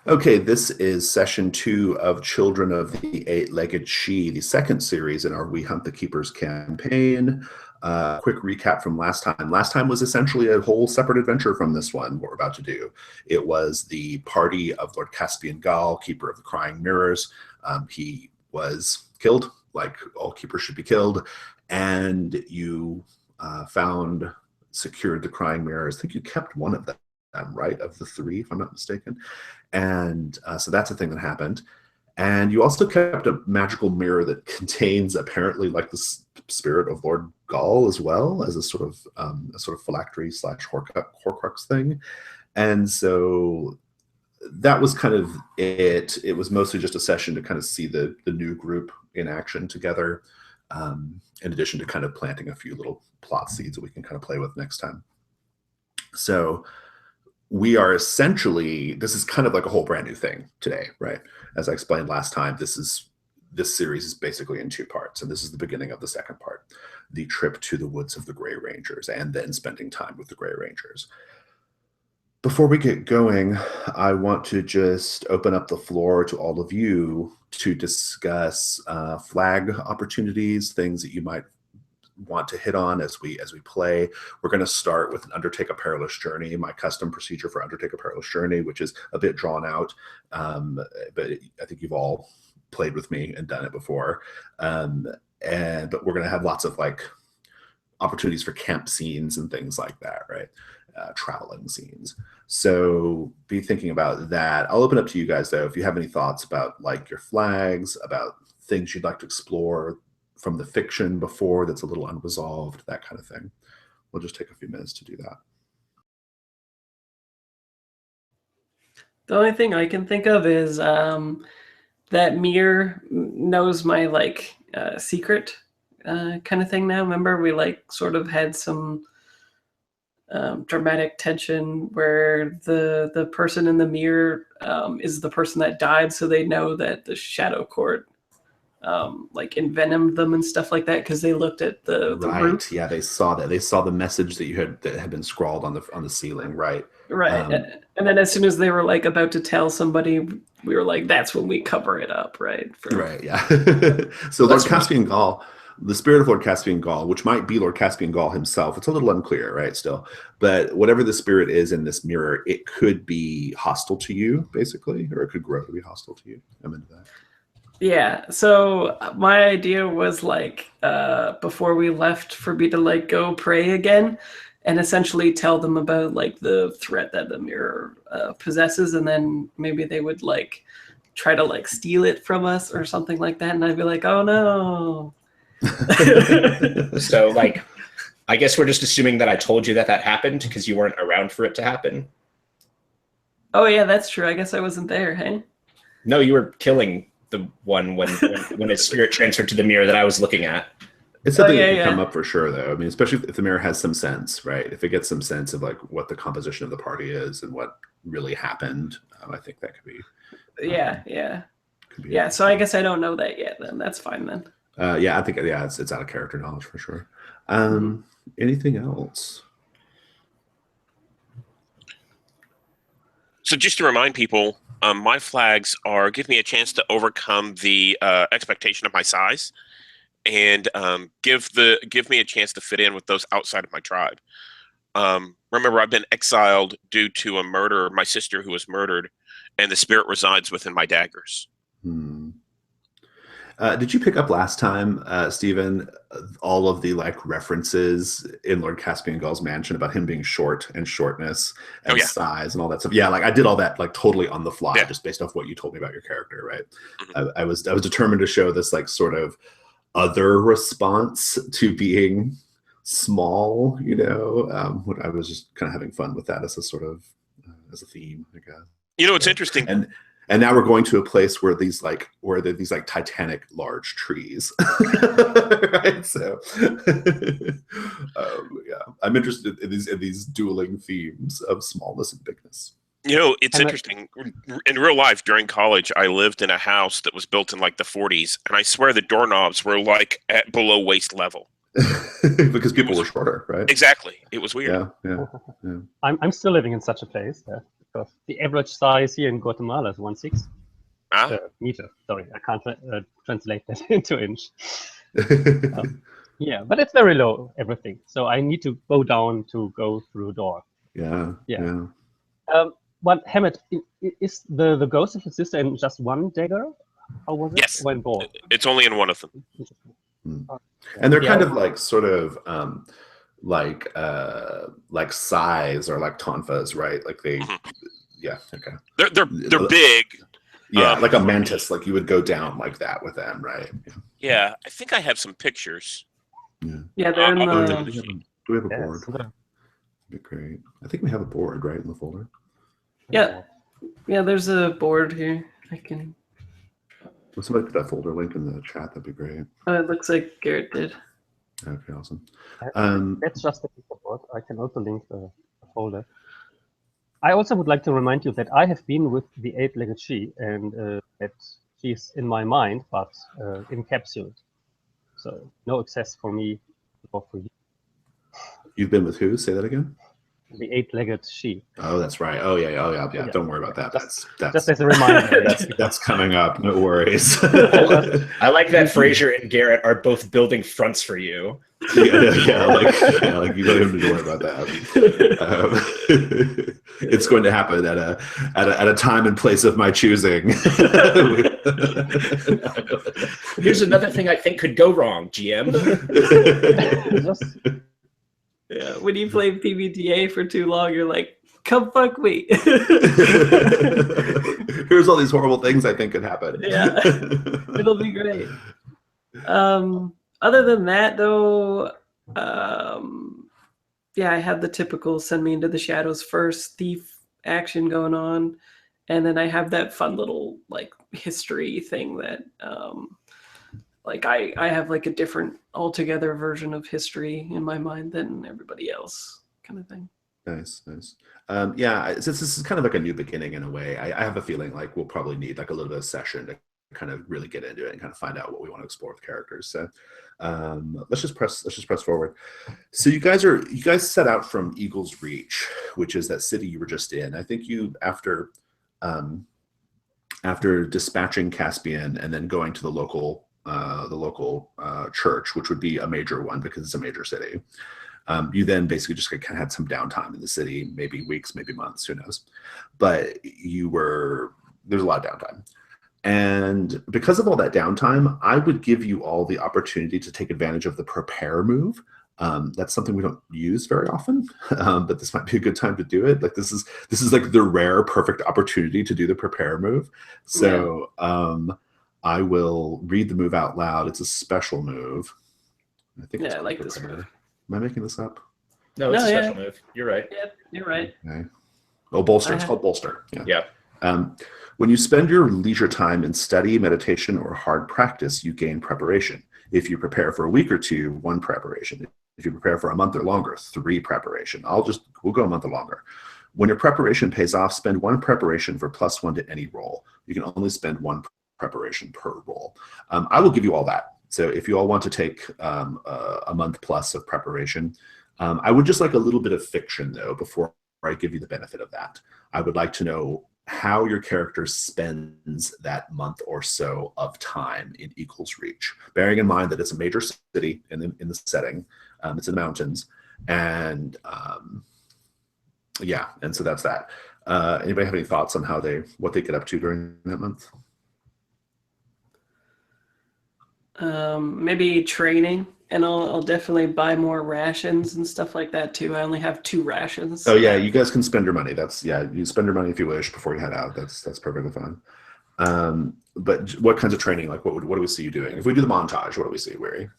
Okay, this is session 2 of Children of the Eight-Legged Sidhe, the second series in our We Hunt the Keepers campaign. Quick recap from last time. Last time was essentially a whole separate adventure from this one we're about to do. It was the party of Lord Caspian Gall, Keeper of the Crying Mirrors. He was killed, like all keepers should be killed, and you secured the Crying Mirrors. I think you kept one of them, right, of the 3, if I'm not mistaken. And so that's a thing that happened. And you also kept a magical mirror that contains apparently like the spirit of Lord Gall as well, as a sort of phylactery / Horcrux thing. And so that was kind of it. It was mostly just a session to kind of see the new group in action together, in addition to kind of planting a few little plot seeds that we can kind of play with next time. So we are essentially, this is kind of like a whole brand new thing today, right? As I explained last time, this series is basically in 2 parts, and this is the beginning of the second part, the trip to the woods of the Grey Rangers, and then spending time with the Grey Rangers. Before we get going, I want to just open up the floor to all of you to discuss flag opportunities, things that you might want to hit on as we play. We're going to start with an Undertake a Perilous Journey, my custom procedure for Undertake a Perilous Journey, which is a bit drawn out, but I think you've all played with me and done it before. But we're going to have lots of like opportunities for camp scenes and things like that, right? Traveling scenes. So be thinking about that. I'll open up to you guys though, if you have any thoughts about like your flags, about things you'd like to explore from the fiction before that's a little unresolved, that kind of thing. We'll just take a few minutes to do that. The only thing I can think of is that mirror knows my like secret kind of thing now. Remember we like sort of had some dramatic tension where the person in the mirror is the person that died, so they know that the Shadow Court like envenomed them and stuff like that because they looked at the root. Yeah, they saw that. They saw the message that had been scrawled on the ceiling, right? Right. And then as soon as they were like about to tell somebody, we were like, that's when we cover it up, right? Right, yeah. So Lord Caspian Gall, the spirit of Lord Caspian Gall, which might be Lord Caspian Gall himself, it's a little unclear, right, still. But whatever the spirit is in this mirror, it could be hostile to you, basically, or it could grow to be hostile to you. I'm into that. Yeah, so my idea was like before we left for me to like go pray again and essentially tell them about like the threat that the mirror possesses, and then maybe they would like try to like steal it from us or something like that, and I'd be like, oh no. So like, I guess we're just assuming that I told you that happened because you weren't around for it to happen. Oh yeah, that's true. I guess I wasn't there, hey? No, you were killing the one when its spirit transferred to the mirror that I was looking at. It's something that can come up for sure, though. I mean, especially if the mirror has some sense, right? If it gets some sense of like what the composition of the party is and what really happened, I think that could be. Yeah. So I guess I don't know that yet. Then that's fine then. Yeah, I think it's out of character knowledge for sure. Anything else? So just to remind people, my flags give me a chance to overcome the expectation of my size, and give me a chance to fit in with those outside of my tribe. Remember, I've been exiled due to a murder, my sister who was murdered, and the spirit resides within my daggers. Did you pick up last time, Stephen, all of the like references in Lord Caspian Gall's mansion about him being short and shortness and size and all that stuff? Yeah, like I did all that like totally on the fly, just based off what you told me about your character, right? Mm-hmm. I was determined to show this like sort of other response to being small, you know. When I was just kind of having fun with that as a sort of as a theme, I guess. You know, it's interesting. And now we're going to a place where there are these like titanic large trees, right? So, yeah, I'm interested in these dueling themes of smallness and bigness. You know, it's interesting. In real life, during college, I lived in a house that was built in like the 40s, and I swear the doorknobs were like at below waist level. Because people were shorter, right? Exactly. It was weird. Yeah. I'm still living in such a place. because the average size here in Guatemala is 1/6 Ah, meter. Sorry, I can't translate that into inch. Yeah, but it's very low, everything. So I need to go down to go through a door. Yeah. Yeah. But Hammett, is the ghost of your sister in just one dagger? How was it? Yes. Or in both? it's only in one of them. And they're Yeah. kind of like sort of like size or like tonfas, right? Like they, Mhm. yeah, okay, They're big. yeah, like a mantis. Like you would go down like that with them, right? Yeah, I think I have some pictures. Yeah, they're in I'll the. put them in Do we have a Yes. board? That'd be great. I think we have a board right in the folder. Yeah. Yeah, there's a board here. I can. Would somebody put that folder link in the chat? That'd be great. Oh, it looks like Garrett did. Okay, awesome. That's just a piece of board. I can also link the folder. I also would like to remind you that I have been with the eight-legged she, and that she's in my mind, but encapsulated. So no access for me or for you. You've been with who? Say that again. The eight-legged she. Oh, that's right. Oh yeah. Yeah. Don't worry about that. Just That's as a reminder. that's coming up. No worries. I like that Fraser and Garrett are both building fronts for you. like you don't even need to worry about that. It's going to happen at a time and place of my choosing. Here's another thing I think could go wrong, GM. Just Yeah, when you play PBTA for too long, you're like, come fuck me. Here's all these horrible things I think could happen. Yeah. It'll be great. Other than that, though, yeah, I have the typical send me into the shadows first thief action going on, and then I have that fun little like history thing that like I have like a different altogether version of history in my mind than everybody else, kind of thing. Nice. Yeah, since this is kind of like a new beginning in a way, I have a feeling like we'll probably need like a little bit of session to kind of really get into it and kind of find out what we want to explore with characters. So let's just press forward. So you guys set out from Eagle's Reach, which is that city you were just in. I think you after dispatching Caspian and then going to the local church, which would be a major one because it's a major city. You then basically just kind of had some downtime in the city, maybe weeks, maybe months, who knows. But there's a lot of downtime. And because of all that downtime, I would give you all the opportunity to take advantage of the prepare move. That's something we don't use very often, but this might be a good time to do it. Like this is like the rare perfect opportunity to do the prepare move. So I will read the move out loud. It's a special move. I think I like this move. Am I making this up? No, it's a special move. You're right. Yeah, you're right. Okay. Oh, bolster. It's called bolster. Yeah. When you spend your leisure time in study, meditation, or hard practice, you gain preparation. If you prepare for a week or two, 1 preparation. If you prepare for a month or longer, 3 preparation. We'll go a month or longer. When your preparation pays off, spend 1 preparation for +1 to any roll. You can only spend 1 preparation per roll. I will give you all that. So if you all want to take a month plus of preparation, I would just like a little bit of fiction though before I give you the benefit of that. I would like to know how your character spends that month or so of time in Eagle's Reach, bearing in mind that it's a major city in the setting, it's in the mountains, and and so that's that. Anybody have any thoughts on what they get up to during that month? Maybe training, and I'll definitely buy more rations and stuff like that too. I only have 2 rations. Oh yeah, you guys can spend your money. You spend your money if you wish before you head out. That's perfectly fine. But what kinds of training? Like what do we see you doing? If we do the montage, what do we see, Weary?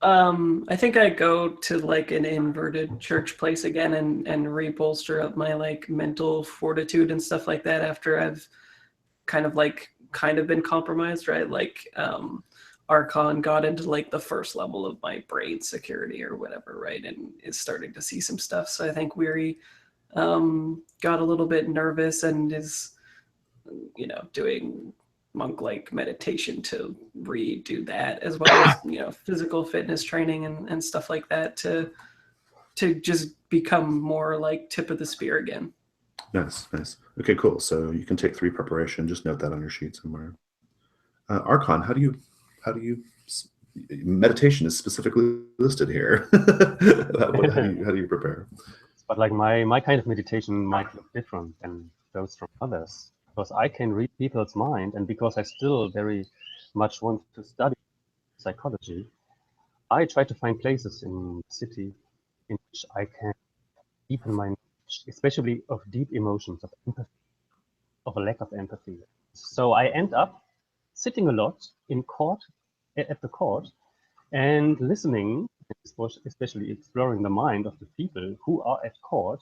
I think I go to like an inverted church place again and rebolster up my like mental fortitude and stuff like that after I've kind of been compromised, right? Like Archon got into like the first level of my brain security or whatever, right? And is starting to see some stuff. So I think Weary got a little bit nervous and is, doing monk-like meditation to redo that, as well as, physical fitness training and stuff like that to just become more like tip of the spear again. Nice, nice. Okay, cool. So you can take 3 preparation. Just note that on your sheet somewhere. Archon, how do you meditation is specifically listed here. How do you prepare? But like my kind of meditation might look different than those from others, because I can read people's mind, and because I still very much want to study psychology, I try to find places in the city in which I can deepen my knowledge, especially of deep emotions, of empathy, of a lack of empathy. So I end up sitting a lot in court, at the court, and listening, especially exploring the mind of the people who are at court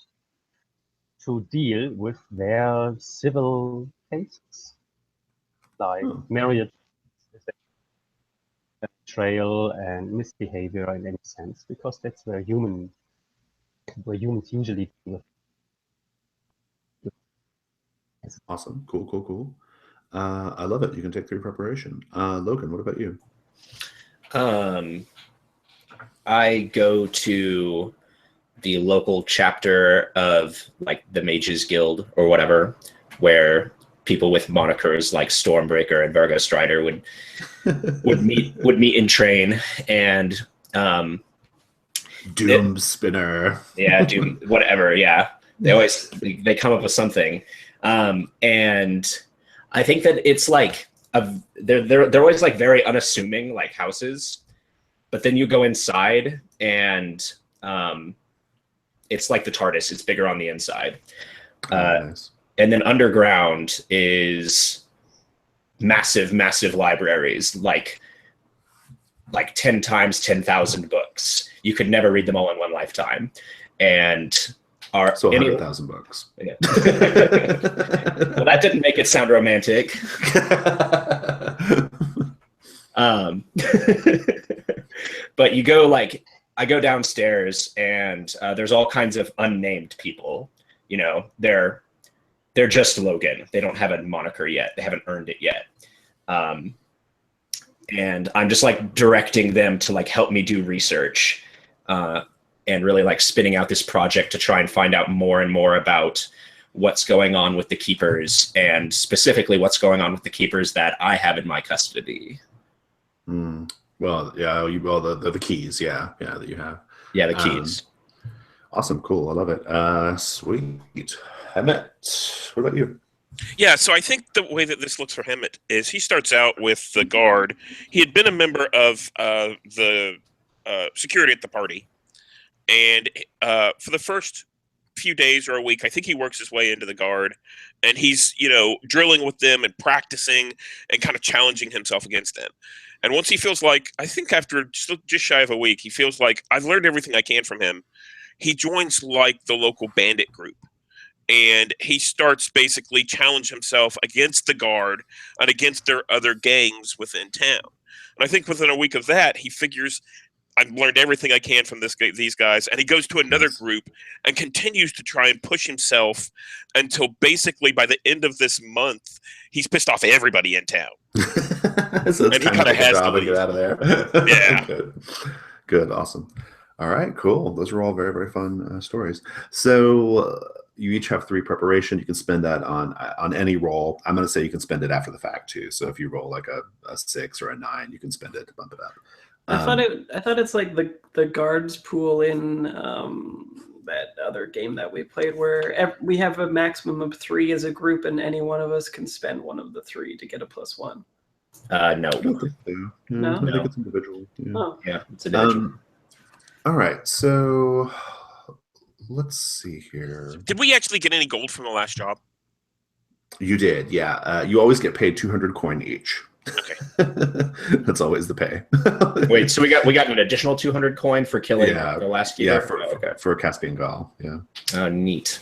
to deal with their civil cases, like marriage, betrayal, and misbehavior in any sense, because that's where humans usually deal with. Awesome. Cool. I love it. You can take 3 preparation. Logan, what about you? I go to the local chapter of like the Mages Guild or whatever, where people with monikers like Stormbreaker and Virgo Strider would meet and train, and Doom Spinner. Yeah, Doom, whatever. Yeah, they come up with something, and I think that it's like they're always like very unassuming like houses, but then you go inside and it's like the TARDIS. It's bigger on the inside. Nice. And then underground is massive libraries, like 10 times 10,000 books. You could never read them all in one lifetime. And so 100,000 books. Yeah. Well, that didn't make it sound romantic. But you go I go downstairs and there's all kinds of unnamed people. You know, they're just Logan. They don't have a moniker yet. They haven't earned it yet. And I'm just like directing them to like help me do research and really like spinning out this project to try and find out more and more about what's going on with the keepers, and specifically what's going on with the keepers that I have in my custody. Well, yeah, the keys, that you have. Yeah, the keys. Awesome, cool, I love it. Sweet. Hemant, what about you? Yeah, so I think the way that this looks for Hemant is he starts out with the guard. He had been a member of the security at the party, and for the first few days or a week, I think he works his way into the guard, and he's drilling with them and practicing and kind of challenging himself against them. And once he feels like, I think after just shy of a week, he feels like I've learned everything I can from him, he joins like the local bandit group. And he starts basically challenge himself against the guard and against their other gangs within town. And I think within a week of that, he figures, I've learned everything I can from these guys. And he goes to another group and continues to try and push himself until basically by the end of this month, he's pissed off everybody in town. So it's and he kind of has to get out of there. Yeah. Good. Awesome. All right, cool. Those are all very, very fun stories. So you each have 3 preparation. You can spend that on any roll. I'm going to say you can spend it after the fact too. So if you roll like a 6 or a 9, you can spend it to bump it up. I thought it's like the guards pool in that other game that we played where we have a maximum of 3 as a group, and any one of us can spend one of the 3 to get a +1. No. I think it's individual. Yeah. Oh, Yeah, it's individual. All right, so let's see here. Did we actually get any gold from the last job? You did, yeah. You always get paid 200 coin each. Okay. That's always the pay. Wait, so we got an additional 200 coin for killing the last year? Yeah, for Caspian Gaul, yeah. Oh, neat.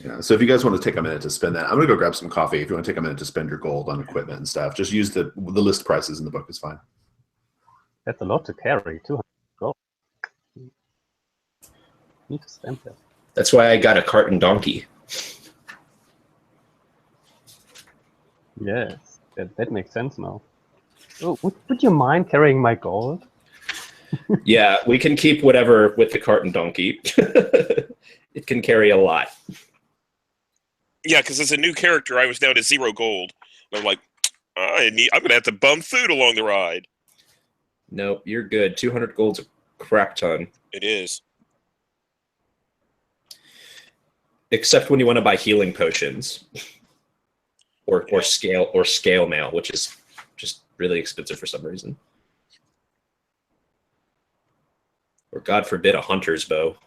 Yeah, so if you guys want to take a minute to spend that, I'm going to go grab some coffee. If you want to take a minute to spend your gold on equipment and stuff, just use the list prices in the book is fine. That's a lot to carry, 200 gold. Need to spend that. That's why I got a cart and donkey. Yes, that makes sense now. Oh, would you mind carrying my gold? Yeah, we can keep whatever with the cart and donkey. It can carry a lot. Yeah, because as a new character, I was down to 0 gold. And I'm like, I'm gonna have to bum food along the ride. Nope, you're good. 200 gold's a crap ton. It is. Except when you want to buy healing potions. Or Yeah. scale mail, which is just really expensive for some reason. Or God forbid, a hunter's bow.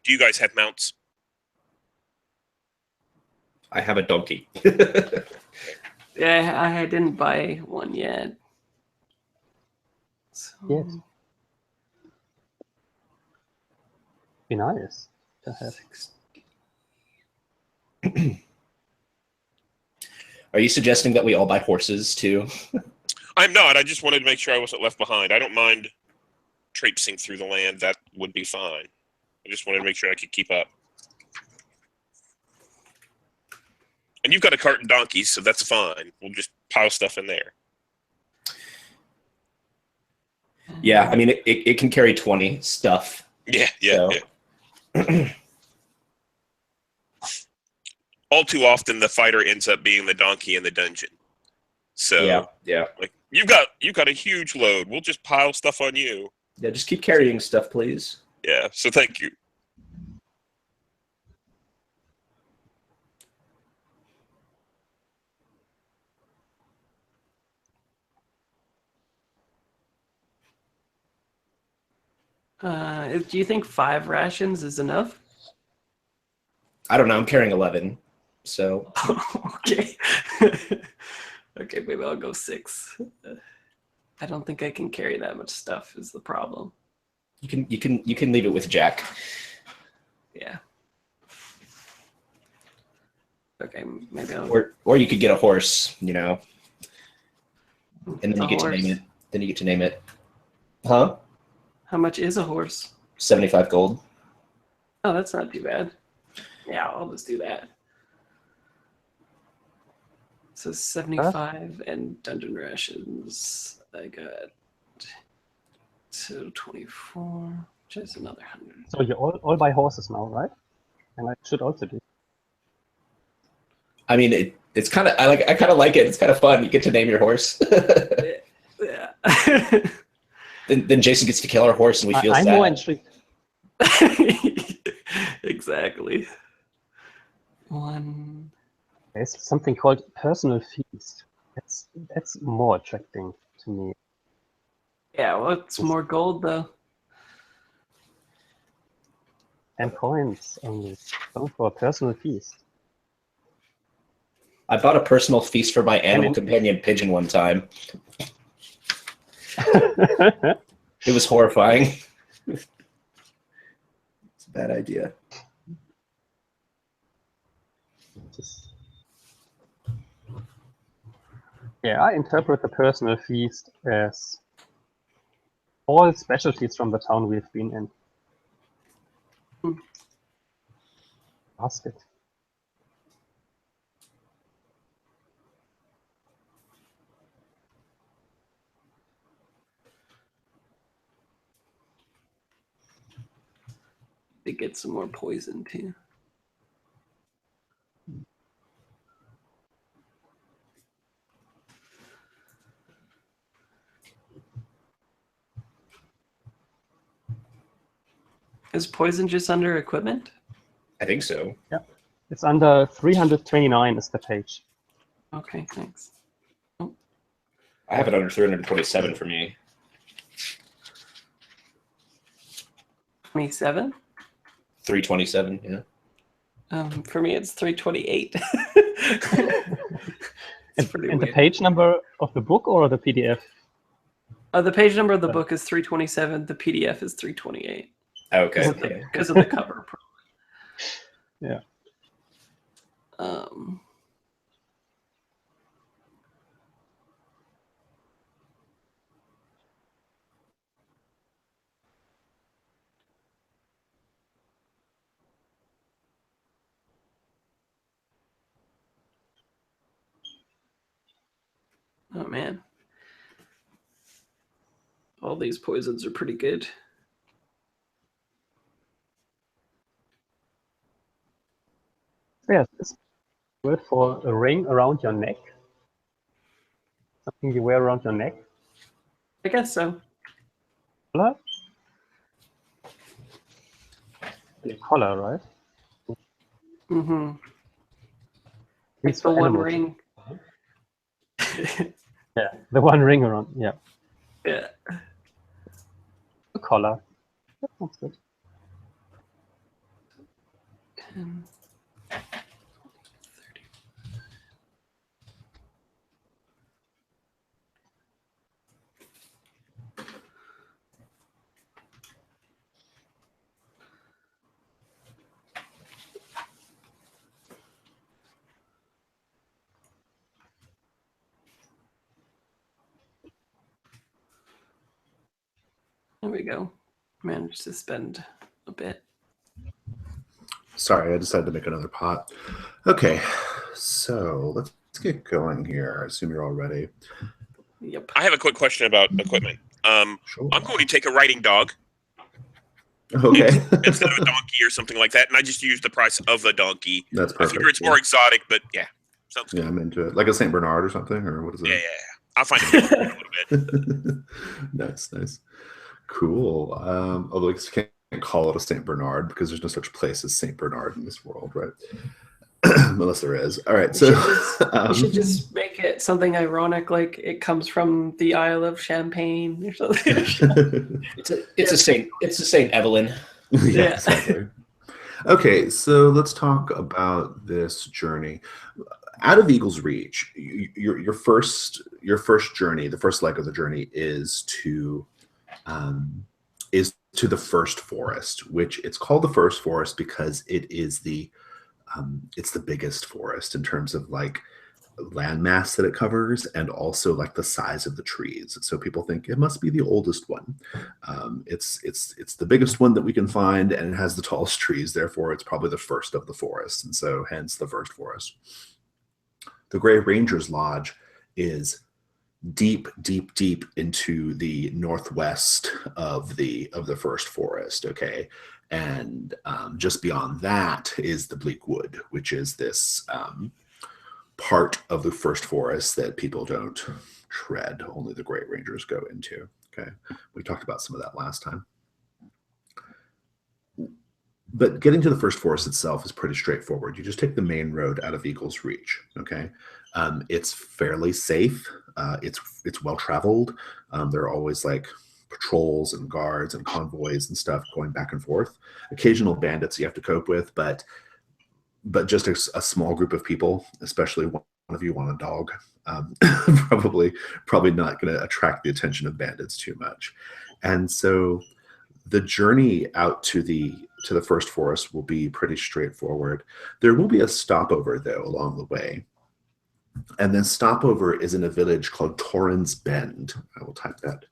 Do you guys have mounts? I have a donkey. Yeah, I didn't buy one yet. So, Yet. Be nice to have. Are you suggesting that we all buy horses too? I'm not. I just wanted to make sure I wasn't left behind. I don't mind traipsing through the land. That would be fine. I just wanted to make sure I could keep up. And you've got a cart and donkeys, so that's fine. We'll just pile stuff in there. Yeah, I mean, it can carry 20 stuff. Yeah. So. All too often, the fighter ends up being the donkey in the dungeon. So Yeah. like you've got a huge load. We'll just pile stuff on you. Yeah, just keep carrying stuff, please. Yeah. So thank you. do you think 5 rations is enough? I don't know. I'm carrying 11, so Okay. Okay, maybe I'll go 6. I don't think I can carry that much stuff. Is the problem? you can leave it with Jack. Yeah. Okay, maybe I'll. Or you could get a horse, and then you A get horse. to name it. Then you get to name it. Huh? How much is a horse? 75 gold. Oh, that's not too bad. Yeah, I'll just do that. So 75 and dungeon rations. I got 24, which is another 100. So you all buy horses now, right? And I should also do. I mean, it's kind of I kind of like it. It's kind of fun. You get to name your horse. Yeah. then Jason gets to kill our horse, and we feel I'm sad. more intrigued. Exactly. One. There's something called personal feast. That's more attracting to me. Yeah, well, it's more gold though. And coins only. Going for a personal feast. I bought a personal feast for my animal And- companion pigeon one time. It was horrifying. It's a bad idea. Yeah, I interpret the personal feast as all specialties from the town we've been in. Basket. To get some more poison too. Is poison just under equipment? I think so. It's under 329 is the page. Okay, thanks. I have it under 327 for me. 27? 327, yeah. For me, it's 328. It's pretty And the weird. page number of the book or the PDF? The page number of the book is 327. The PDF is 328. Okay. Okay. Because of the cover. Probably. Yeah. Oh man. All these poisons are pretty good. Yes, it's a word for a ring around your neck. Something you wear around your neck. I guess so. Collar? A collar, right? Mm-hmm. It's The for one animals. ring. Yeah, the one ring around. Yeah, Yeah. a collar. That sounds good. 10, 30. There we go. Managed to spend a bit. Sorry, I decided to make another pot. Okay, so let's get going here. I assume you're all ready. Yep. I have a quick question about equipment. Sure. I'm going to take a riding dog Okay. instead of a donkey or something like that, and I just use the price of the donkey. That's I perfect. figure it's more exotic, but yeah, sounds good. Yeah, I'm into it. Like a Saint Bernard or something, or what is it? Yeah. I'll find it a little bit. Nice. Cool. Although I guess you can't call it a Saint Bernard because there's no such place as Saint Bernard in this world, right? Unless there is. All right, so We should just make it something ironic, like it comes from the Isle of Champagne or something. It's a Saint Evelyn. yeah, exactly. Okay, so let's talk about this journey. Out of Eagle's Reach, your first journey, the first leg of the journey is to the First Forest, which it's called the First Forest because it is it's the biggest forest in terms of like landmass that it covers and also like the size of the trees. So people think it must be the oldest one. It's the biggest one that we can find, and it has the tallest trees. Therefore, it's probably the first of the forests, and so hence the First Forest. The Grey Ranger's Lodge is deep into the northwest of the First Forest. Okay, and just beyond that is the Bleak Wood, which is this part of the First Forest that people don't tread. Only the Great Rangers go into. Okay, we talked about some of that last time. But getting to the First Forest itself is pretty straightforward. You just take the main road out of Eagle's Reach. Okay, it's fairly safe. It's well traveled. There are always like patrols and guards and convoys and stuff going back and forth. Occasional bandits you have to cope with, but just a small group of people, especially one of you on a dog, probably not going to attract the attention of bandits too much. And so the journey out to the First Forest will be pretty straightforward. There will be a stopover though along the way. And this stopover is in a village called Torrens Bend. I will type that.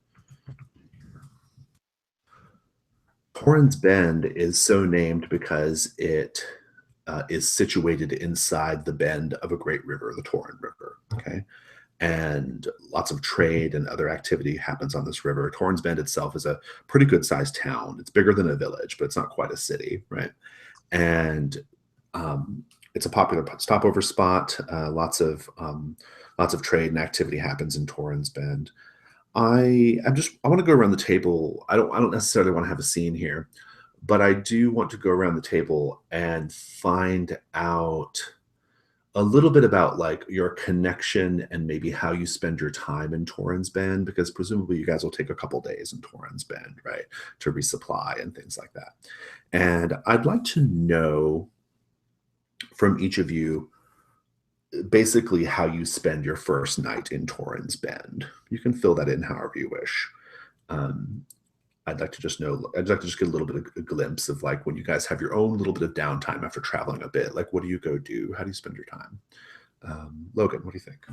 Torrens Bend is so named because it is situated inside the bend of a great river, the Torrens River. Okay, and lots of trade and other activity happens on this river. Torrens Bend itself is a pretty good-sized town. It's bigger than a village, but it's not quite a city, right? And it's a popular stopover spot. Lots of trade and activity happens in Torrens Bend. I want to go around the table. I don't necessarily want to have a scene here, but I do want to go around the table and find out a little bit about like your connection and maybe how you spend your time in Torrens Bend, because presumably you guys will take a couple days in Torrens Bend, right, to resupply and things like that. And I'd like to know from each of you basically how you spend your first night in Torrens Bend. You can fill that in however you wish. I'd like to just get a little bit of a glimpse of like when you guys have your own little bit of downtime after traveling a bit. Like, what do you go do? How do you spend your time? Logan, what do you think?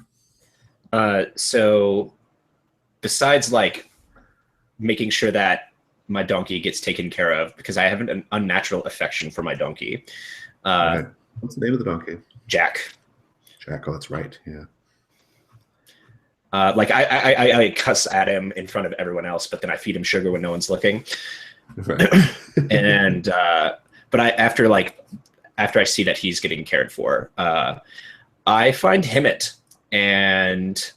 So besides like making sure that my donkey gets taken care of, because I have an unnatural affection for my donkey. Right. What's the name of the donkey? Jack. Jack, oh, that's right, yeah. Like I cuss at him in front of everyone else, but then I feed him sugar when no one's looking. Right. And but after I see that he's getting cared for, I find Hemmet and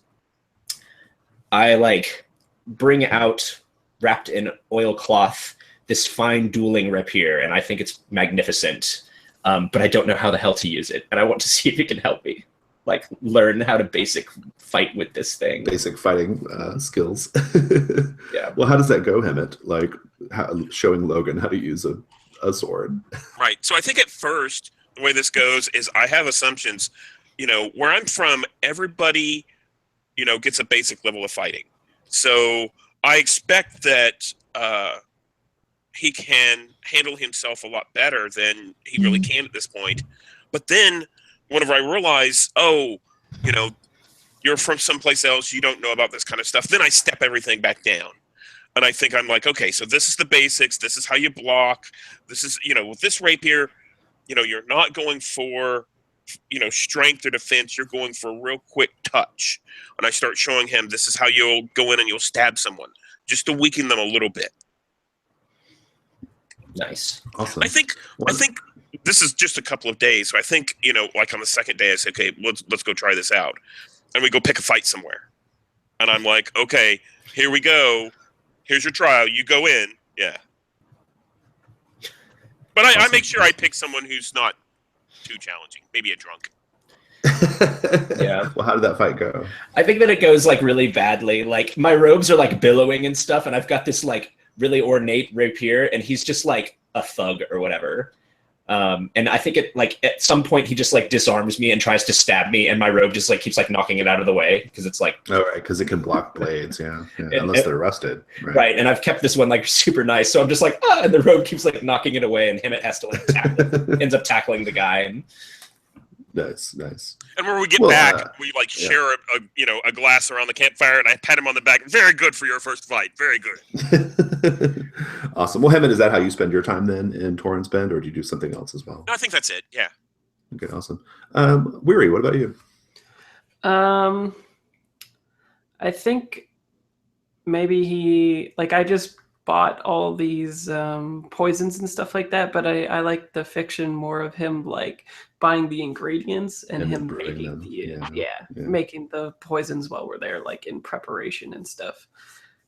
I like bring out, wrapped in oilcloth, this fine dueling rapier, and I think it's magnificent. But I don't know how the hell to use it, and I want to see if it can help me, like learn how to basic fight with this thing. Basic fighting skills. Yeah. Well, how does that go, Hemmet? Like showing Logan how to use a sword. Right. So I think at first the way this goes is I have assumptions. You know, where I'm from, everybody, you know, gets a basic level of fighting. So I expect that he can handle himself a lot better than he really can at this point. But then whenever I realize, oh, you know, you're from someplace else, you don't know about this kind of stuff, then I step everything back down. And I think I'm like, okay, so this is the basics. This is how you block. This is, you know, with this rapier, you know, you're not going for, you know, strength or defense. You're going for a real quick touch. And I start showing him this is how you'll go in and you'll stab someone just to weaken them a little bit. Nice. Awesome. I think this is just a couple of days. So I think, you know, like on the second day, I say, okay, let's go try this out. And we go pick a fight somewhere. And I'm like, okay, here we go. Here's your trial. You go in. Yeah. But I make sure I pick someone who's not too challenging. Maybe a drunk. Yeah. Well, how did that fight go? I think that it goes like really badly. Like my robes are like billowing and stuff, and I've got this like really ornate rapier, and he's just like a thug or whatever. And I think it like at some point he just like disarms me and tries to stab me, and my robe just like keeps like knocking it out of the way because it's like Oh, right, because it can block blades, yeah. Unless they're rusted. right. And I've kept this one like super nice, so I'm just like and the robe keeps like knocking it away, and Hemmet has to like tackle ends up tackling the guy. And Nice. And when we get back, we like share a glass around the campfire, and I pat him on the back. Very good for your first fight. Very good. Awesome. Well, Hemmet, is that how you spend your time then in Torrens Bend, or do you do something else as well? No, I think that's it. Yeah. Okay, awesome. Weary, what about you? I think maybe I just bought all these poisons and stuff like that, but I like the fiction more of him like buying the ingredients and him making them. Making the poisons while we're there, like in preparation and stuff.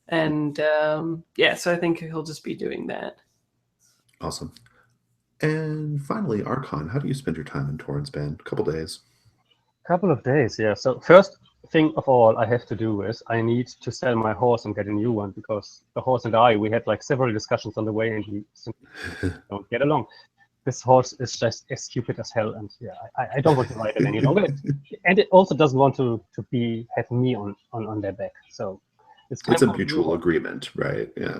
And so I think he'll just be doing that. Awesome. And finally, Archon, how do you spend your time in Torrens Bend? A couple days. Couple of days, yeah. So first thing of all I have to do is I need to sell my horse and get a new one, because the horse and we had like several discussions on the way, and we simply don't get along. This horse is just as stupid as hell, and I don't want to ride it any longer. And it also doesn't want to have me on their back. So it's a mutual agreement, right? Yeah.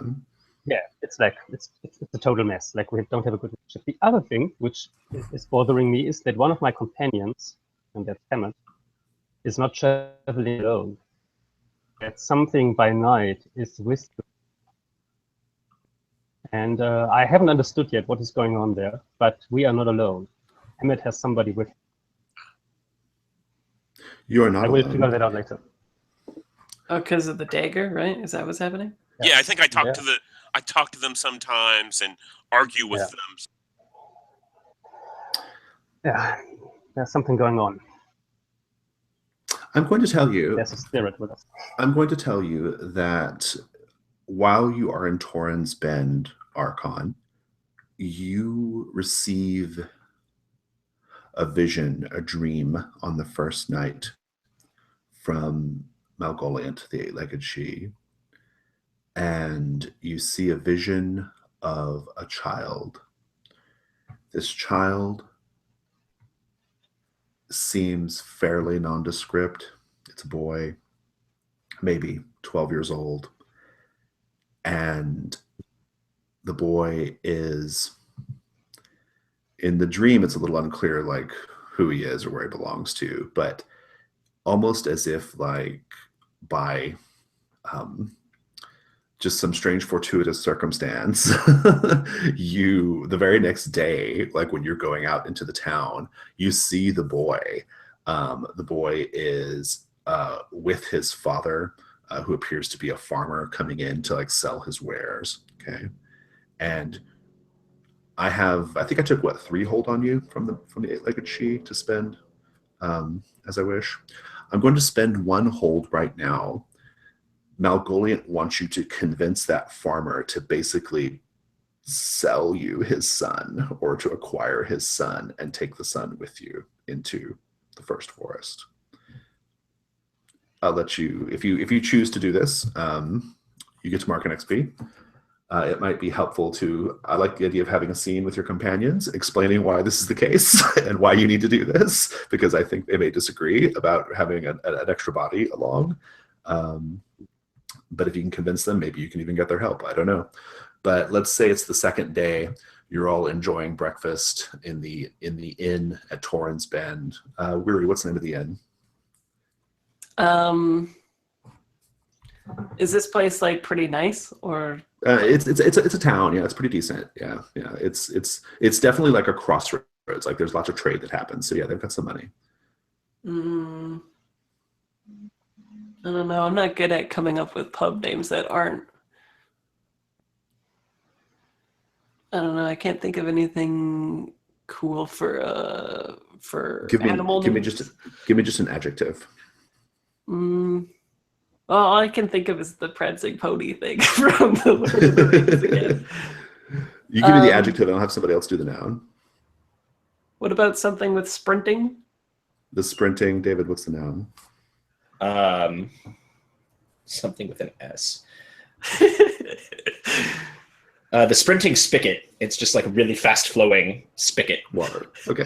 Yeah, it's like it's a total mess. Like we don't have a good relationship. The other thing which is bothering me is that one of my companions, and that's Hemmet, is not traveling alone. That something by night is with you. And I haven't understood yet what is going on there, but we are not alone. Hemmet has somebody with him. You are not I will alone. figure that out later. Oh, because of the dagger, right? Is that what's happening? Yeah, I think I talk to them sometimes and argue with them. Yeah, there's something going on. I'm going to tell you. There's a spirit with us. I'm going to tell you that while you are in Torrens Bend, Archon, you receive a vision, a dream on the first night from Malgoliant, the eight-legged she, and you see a vision of a child. This child seems fairly nondescript. It's a boy, maybe 12 years old, and the boy is, in the dream, it's a little unclear like who he is or where he belongs to, but almost as if like by just some strange fortuitous circumstance, the very next day, like when you're going out into the town, you see the boy. The boy is with his father, who appears to be a farmer coming in to like sell his wares. Okay. And I think I took 3 hold on you from the eight-legged she to spend as I wish. I'm going to spend 1 hold right now. Malgoliant wants you to convince that farmer to basically sell you his son, or to acquire his son and take the son with you into the first forest. I'll let you, if you choose to do this, you get to mark an XP. It might be helpful to, I like the idea of having a scene with your companions, explaining why this is the case and why you need to do this, because I think they may disagree about having an extra body along. But if you can convince them, maybe you can even get their help. I don't know. But let's say it's the second day. You're all enjoying breakfast in the inn at Torrens Bend. Weary, what's the name of the inn? Is this place like pretty nice, or? It's a town. Yeah, it's pretty decent. Yeah. It's definitely like a crossroads. Like there's lots of trade that happens. So yeah, they've got some money. I don't know. I'm not good at coming up with pub names that aren't. I don't know. I can't think of anything cool for animal names. Give me just an adjective. Well, all I can think of is the prancing pony thing from the Lord of the Rings again. You give me the adjective, and I'll have somebody else do the noun. What about something with sprinting? The sprinting, David. What's the noun? Something with an S. The sprinting spigot. It's just like a really fast flowing spigot. Water. Okay.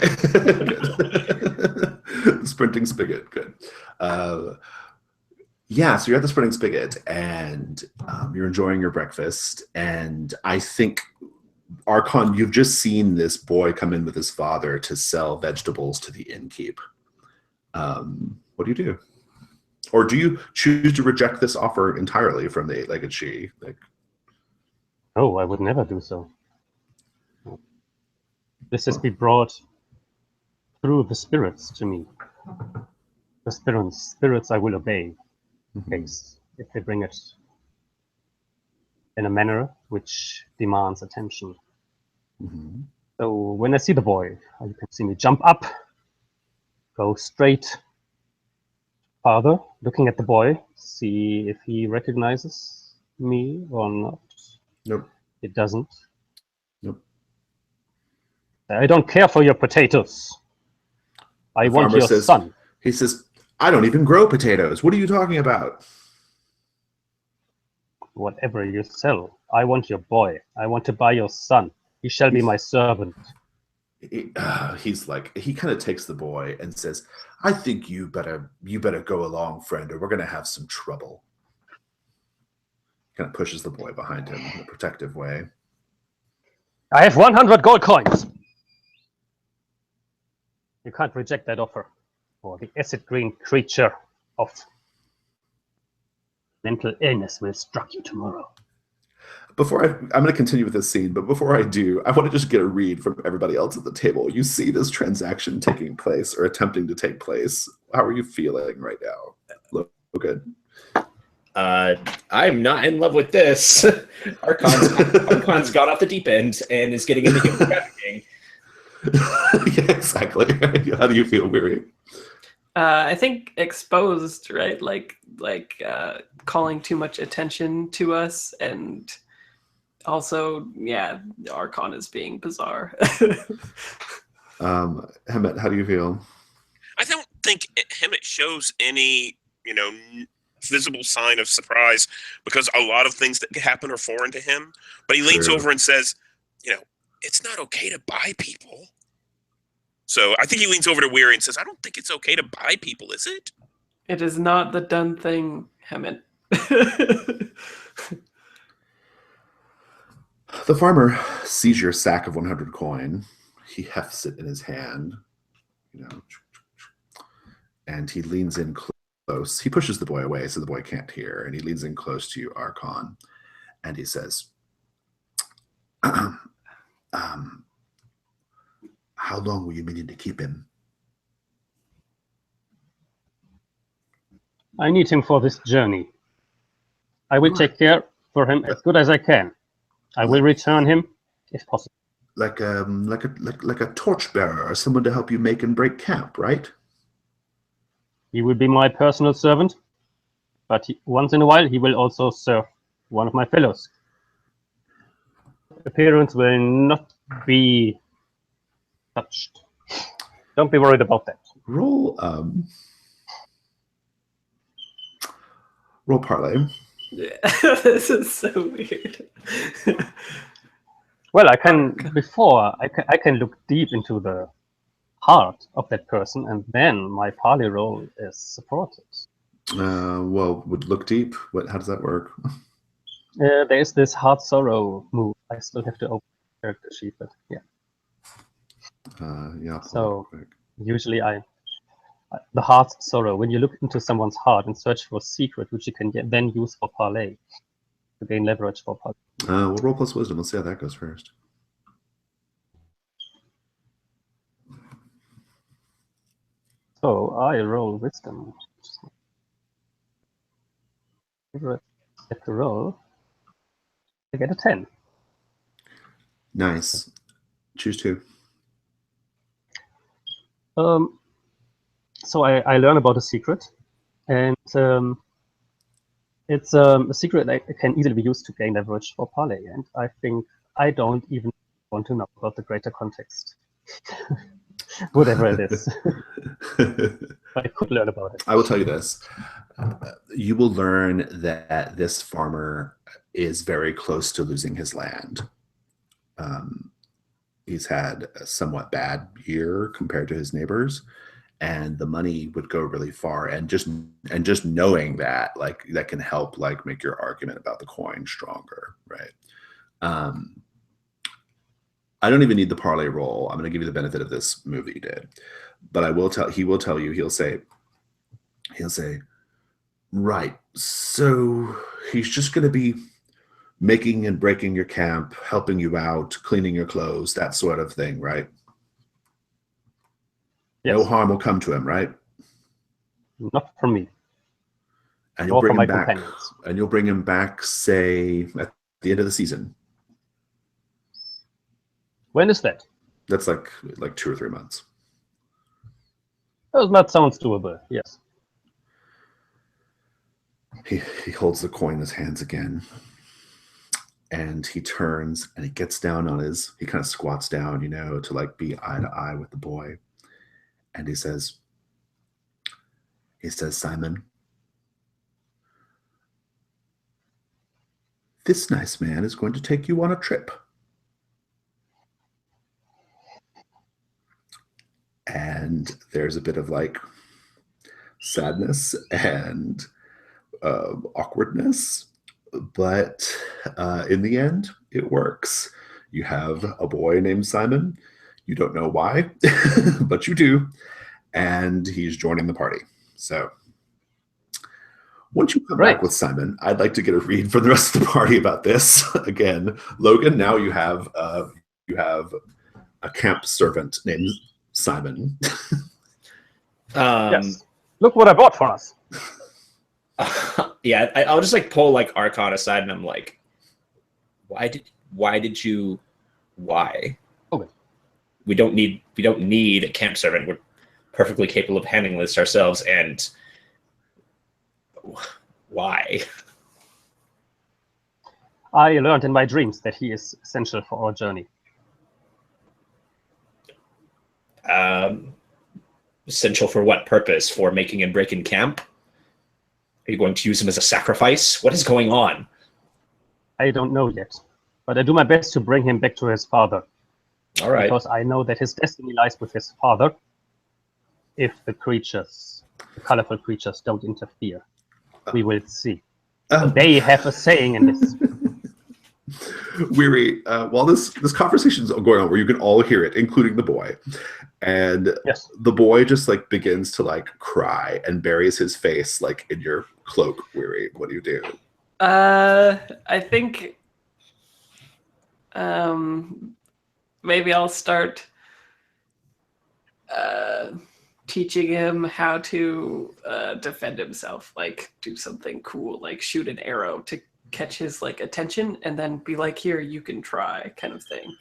The sprinting spigot. Good. Yeah, so you're at the sprinting spigot, and you're enjoying your breakfast. And I think, Archon, you've just seen this boy come in with his father to sell vegetables to the innkeep. What do you do? Or do you choose to reject this offer entirely from the eight-legged she? Oh, I would never do so. This has been brought through the spirits to me. The spirits I will obey, in case if they bring it in a manner which demands attention. So when I see the boy, you can see me jump up, go straight. Father, looking at the boy, see if he recognizes me or not. Nope. It doesn't. Nope. I don't care for your potatoes. I want your son. He says, I don't even grow potatoes. What are you talking about? Whatever you sell, I want your boy. I want to buy your son. He shall be my servant. He's like, he kind of takes the boy and says, I think you better go along, friend, or we're going to have some trouble. Kind of pushes the boy behind him in a protective way. I have 100 gold coins. You can't reject that offer, or the acid green creature of mental illness will struck you tomorrow. I'm going to continue with this scene, but before I do, I want to just get a read from everybody else at the table. You see this transaction taking place or attempting to take place. How are you feeling right now? Look good. I'm not in love with this. Archon's gone off the deep end and is getting into human trafficking. Yeah, exactly. How do you feel, Weary? I think exposed, right? Like calling too much attention to us, and Also, yeah, Archon is being bizarre. Hemet, how do you feel? I don't think Hemet shows any, visible sign of surprise because a lot of things that happen are foreign to him. But he leans True. over and says, it's not okay to buy people. So I think he leans over to Weary and says, I don't think it's okay to buy people, is it? It is not the done thing, Hemet. The farmer sees your sack of 100 coin. He hefts it in his hand, and he leans in close. He pushes the boy away so the boy can't hear, and he leans in close to you, Archon, and he says, how long were you meaning to keep him? I need him for this journey. I will take care for him as good as I can. I will return him if possible. Like a torchbearer or someone to help you make and break camp, right? He will be my personal servant, but once in a while he will also serve one of my fellows. Appearance will not be touched. Don't be worried about that. Roll parlay. This is so weird. Well, I can look deep into the heart of that person, and then my parley roll is supported. Well, would look deep. How does that work? There is this heart sorrow move. I still have to open the character sheet, but yeah. Yeah. So usually the heart sorrow. When you look into someone's heart and search for a secret, which you can then use for parlay to gain leverage for parlay. We'll roll plus wisdom. Let's see how that goes first. So I roll wisdom. Get to roll. I get a 10. Nice. Choose two. So I learn about a secret, and it's a secret that can easily be used to gain leverage for parlay. And I think I don't even want to know about the greater context, whatever it is. I could learn about it. I will tell you this. You will learn that this farmer is very close to losing his land. He's had a somewhat bad year compared to his neighbors, and the money would go really far. And just knowing that, like, that can help, like, make your argument about the coin stronger, right? I don't even need the parlay roll. I'm going to give you the benefit of this move that you did, but he will tell you. He'll say, right. So he's just going to be making and breaking your camp, helping you out, cleaning your clothes, that sort of thing, right? Yes. No harm will come to him, right? Not from me. And you'll Or bring from him my back. companions. And you'll bring him back, say, at the end of the season. When is that? That's like 2 or 3 months. Oh, that sounds doable. Yes. He holds the coin in his hands again, and he turns and he gets down on he kind of squats down, to like be eye to eye with the boy. And he says, Simon, this nice man is going to take you on a trip. And there's a bit of like sadness and awkwardness, but in the end, it works. You have a boy named Simon. You don't know why, but you do. And he's joining the party. So once you come back with Simon, I'd like to get a read for the rest of the party about this. Again, Logan, now you have a camp servant named Simon. Yes. Look what I bought for us. Yeah, I'll just like pull like Archon aside, and I'm like, why? Okay. We don't need a camp servant. We're perfectly capable of handling this ourselves. And why? I learned in my dreams that he is essential for our journey. Essential for what purpose? For making and breaking camp? Are you going to use him as a sacrifice? What is going on? I don't know yet, but I do my best to bring him back to his father. All right. Because I know that his destiny lies with his father if the creatures, the colorful creatures, don't interfere. We will see. They have a saying in this. Weary, while this conversation is going on, where you can all hear it, including the boy, and Yes. the boy just like begins to like cry and buries his face like in your cloak. Weary, what do you do? I think maybe I'll start teaching him how to defend himself, like do something cool, like shoot an arrow to catch his like attention, and then be like, "Here, you can try," kind of thing.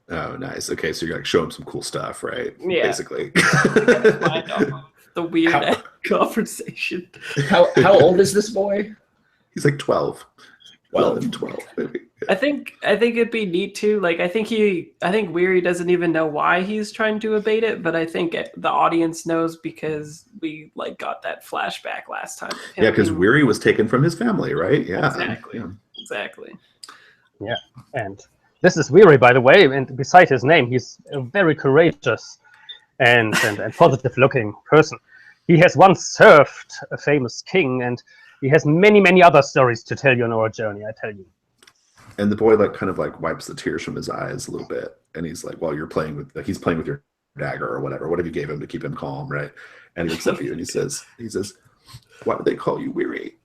Oh, nice. Okay, so you're like show him some cool stuff, right? Yeah. Basically. Mind off the weird conversation. How old is this boy? He's like 12. 11, 12, maybe. I think it'd be neat too. Like I think Weary doesn't even know why he's trying to evade it, but I think the audience knows because we like got that flashback last time. Yeah, because Weary was taken from his family, right? Yeah. Exactly. Yeah. Exactly. Yeah, and this is Weary, by the way, and beside his name, he's a very courageous and positive-looking person. He has once served a famous king, and he has many, many other stories to tell you on our journey, I tell you. And the boy like kind of like wipes the tears from his eyes a little bit, and he's like, "Well, you're playing with like he's playing with your dagger or whatever you gave him to keep him calm, right?" And he looks up at you and he says, "Why do they call you Weary?"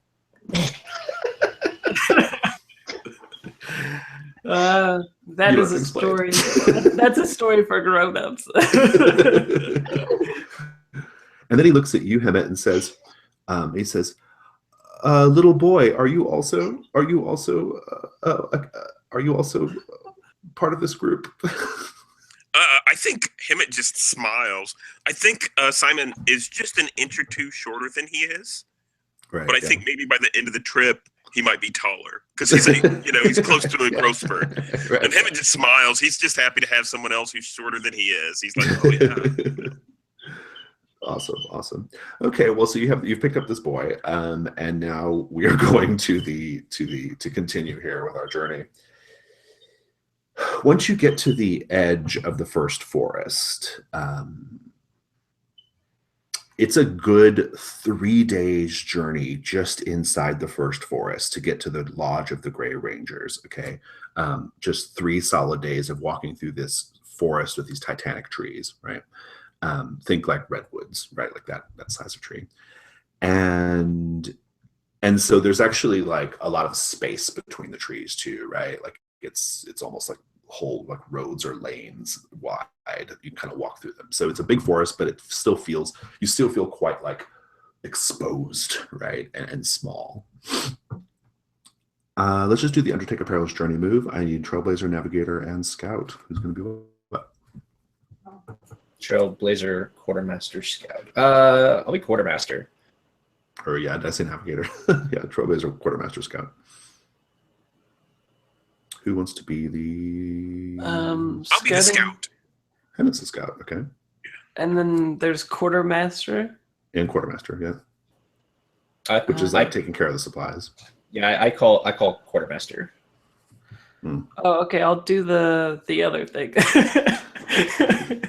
That You is don't a explain. story. That's a story for grown-ups. And then he looks at you, Hemet, and says, "Little boy, are you also part of this group?" I think Hemet just smiles. I think Simon is just an inch or two shorter than he is. Right. But I think maybe by the end of the trip, he might be taller because he's he's close to a growth spurt. Right. And Hemet just smiles. He's just happy to have someone else who's shorter than he is. He's like, "Oh yeah." Awesome. Okay, well, so you've picked up this boy, and now we are going to continue here with our journey. Once you get to the edge of the first forest, it's a good 3 days journey just inside the first forest to get to the Lodge of the Grey Rangers. Okay, just 3 solid days of walking through this forest with these titanic trees, right? Think like redwoods, right? Like that size of tree. And so there's actually like a lot of space between the trees too, right? Like it's almost like whole like roads or lanes wide. You can kind of walk through them. So it's a big forest, but you still feel quite like exposed, right? And small. Let's just do the Undertaker Perilous Journey move. I need Trailblazer, Navigator, and Scout. Who's going to be what? Trailblazer, Quartermaster, Scout. I'll be Quartermaster. Or yeah, did I say Navigator? Yeah, Trailblazer, Quartermaster, Scout. Who wants to be the? I'll be the scout. And it's the Scout, okay. And then there's Quartermaster. And Quartermaster, yeah. Which is like taking care of the supplies. Yeah, I call Quartermaster. Oh, okay. I'll do the other thing.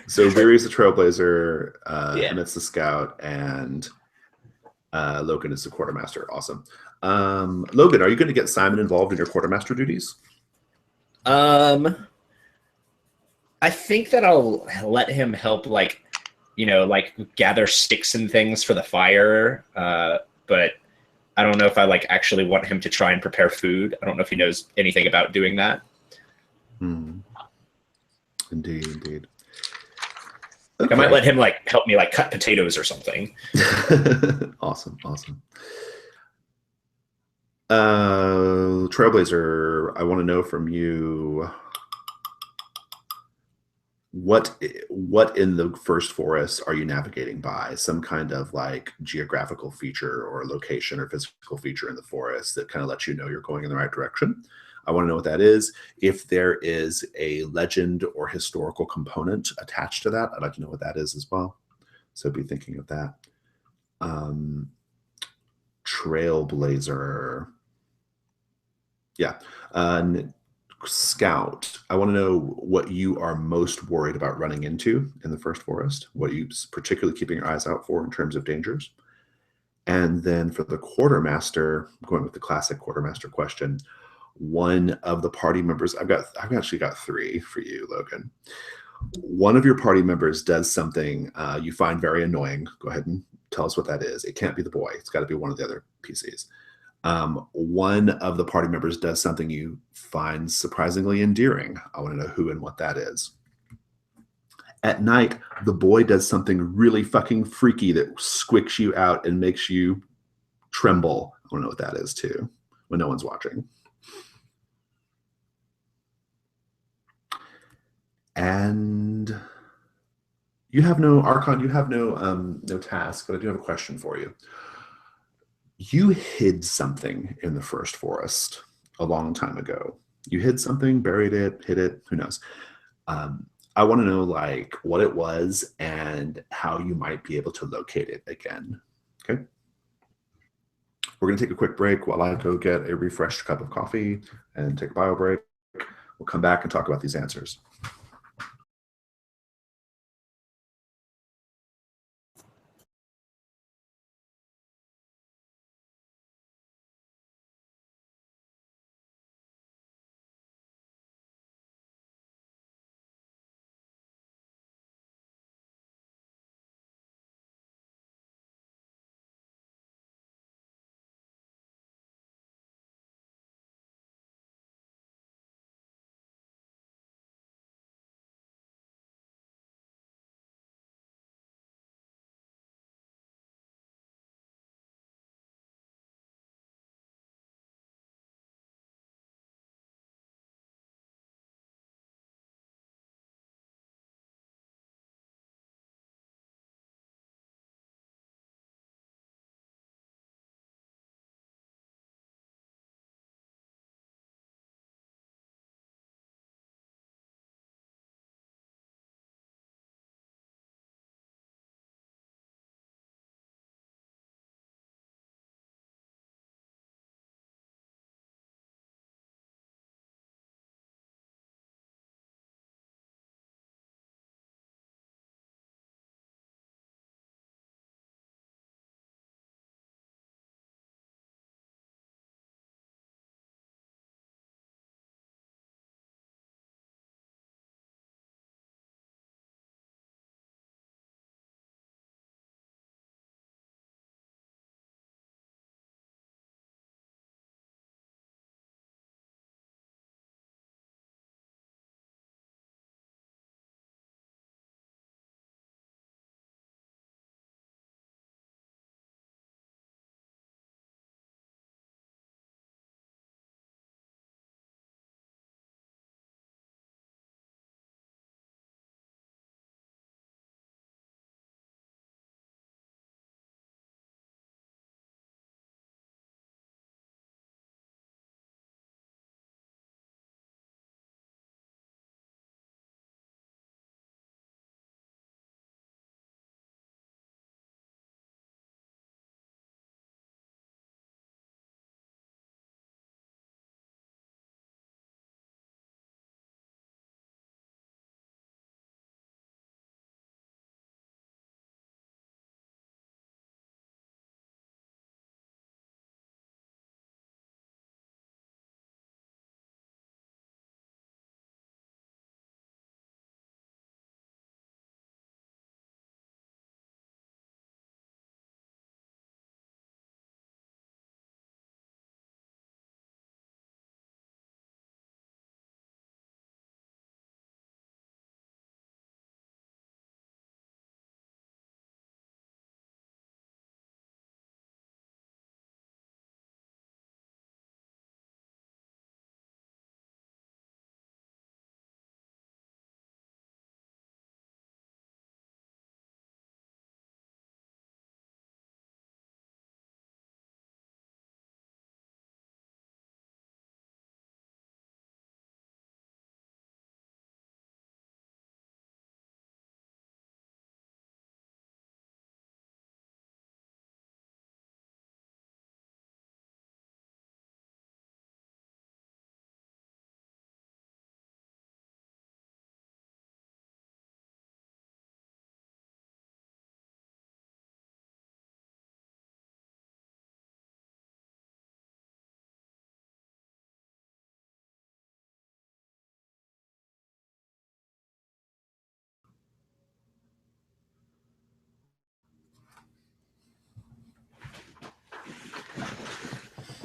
So Weary's the Trailblazer, Yeah. and it's the Scout, and Logan is the Quartermaster. Awesome. Logan, are you going to get Simon involved in your Quartermaster duties? I think that I'll let him help, like gather sticks and things for the fire. But I don't know if I actually want him to try and prepare food. I don't know if he knows anything about doing that. Indeed. I might let him help me cut potatoes or something. Awesome. Trailblazer, I want to know from you what in the first forest are you navigating by? Some kind of geographical feature or location or physical feature in the forest that kind of lets you know you're going in the right direction. I want to know what that is. If there is a legend or historical component attached to that, I'd like to know what that is as well. So be thinking of that. Trailblazer. Yeah. Scout. I want to know what you are most worried about running into in the First Forest, what you particularly keeping your eyes out for in terms of dangers. And then for the Quartermaster, going with the classic Quartermaster question, one of the party members, I've actually got 3 for you, Logan. One of your party members does something you find very annoying. Go ahead and tell us what that is. It can't be the boy. It's got to be one of the other PCs. One of the party members does something you find surprisingly endearing. I want to know who and what that is. At night, the boy does something really fucking freaky that squicks you out and makes you tremble. I want to know what that is too, when no one's watching. And you have no Archon, you have no task, but I do have a question for you. You hid something in the First Forest a long time ago. You hid something, buried it, hid it, who knows? I want to know like what it was and how you might be able to locate it again. Okay. We're going to take a quick break while I go get a refreshed cup of coffee and take a bio break. We'll come back and talk about these answers.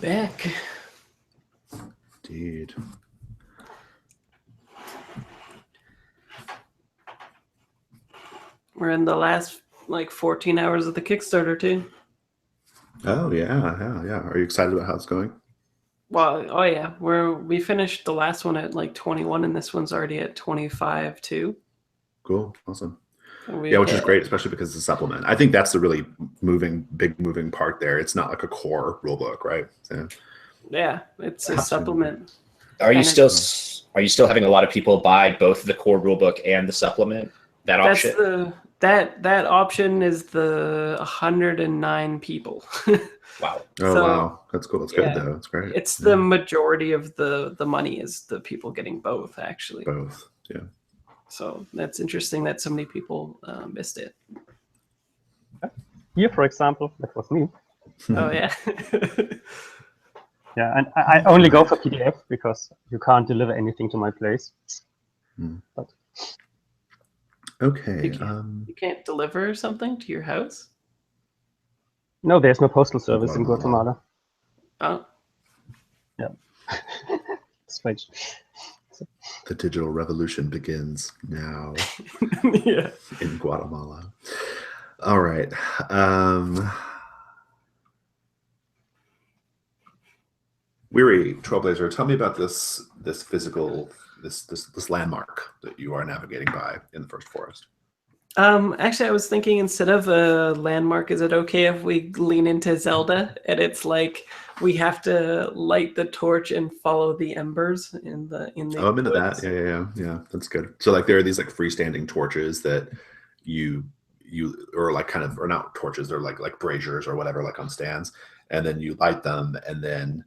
back. Indeed. We're in the last like 14 hours of the Kickstarter too. Oh yeah. Are you excited about how it's going? Well, oh yeah, we finished the last one at like 21, and this one's already at 25 too. Cool, awesome. And we Yeah, which is hit- great, especially because it's a supplement. I think that's the really big moving part there. It's not like a core rule book, right? So, Yeah, it's a Absolutely. supplement. Are you And still having a lot of people buy both the core rulebook and the supplement? That That's option? that option is the 109 people. Wow. oh So, wow, that's cool. That's yeah, good though. That's great. It's the majority of the money is the people getting both actually. both. Yeah. So that's interesting that so many people missed it. Here, for example, that was me. Oh yeah. Yeah, and I only go for PDF because you can't deliver anything to my place. But Okay. You can't deliver something to your house? no, there's no postal service in Guatemala. Guatemala. Oh, Strange. The digital revolution begins now yeah. in Guatemala. All right. Weary Trailblazer, tell me about this physical this landmark that you are navigating by in the First Forest. Actually, I was thinking instead of a landmark, is it okay if we lean into Zelda and it's like we have to light the torch and follow the embers in the Oh, I'm into woods? that. Yeah. That's good. So like there are these like freestanding torches that you or like kind of or not torches, they're like braziers or whatever, like on stands, and then you light them, and then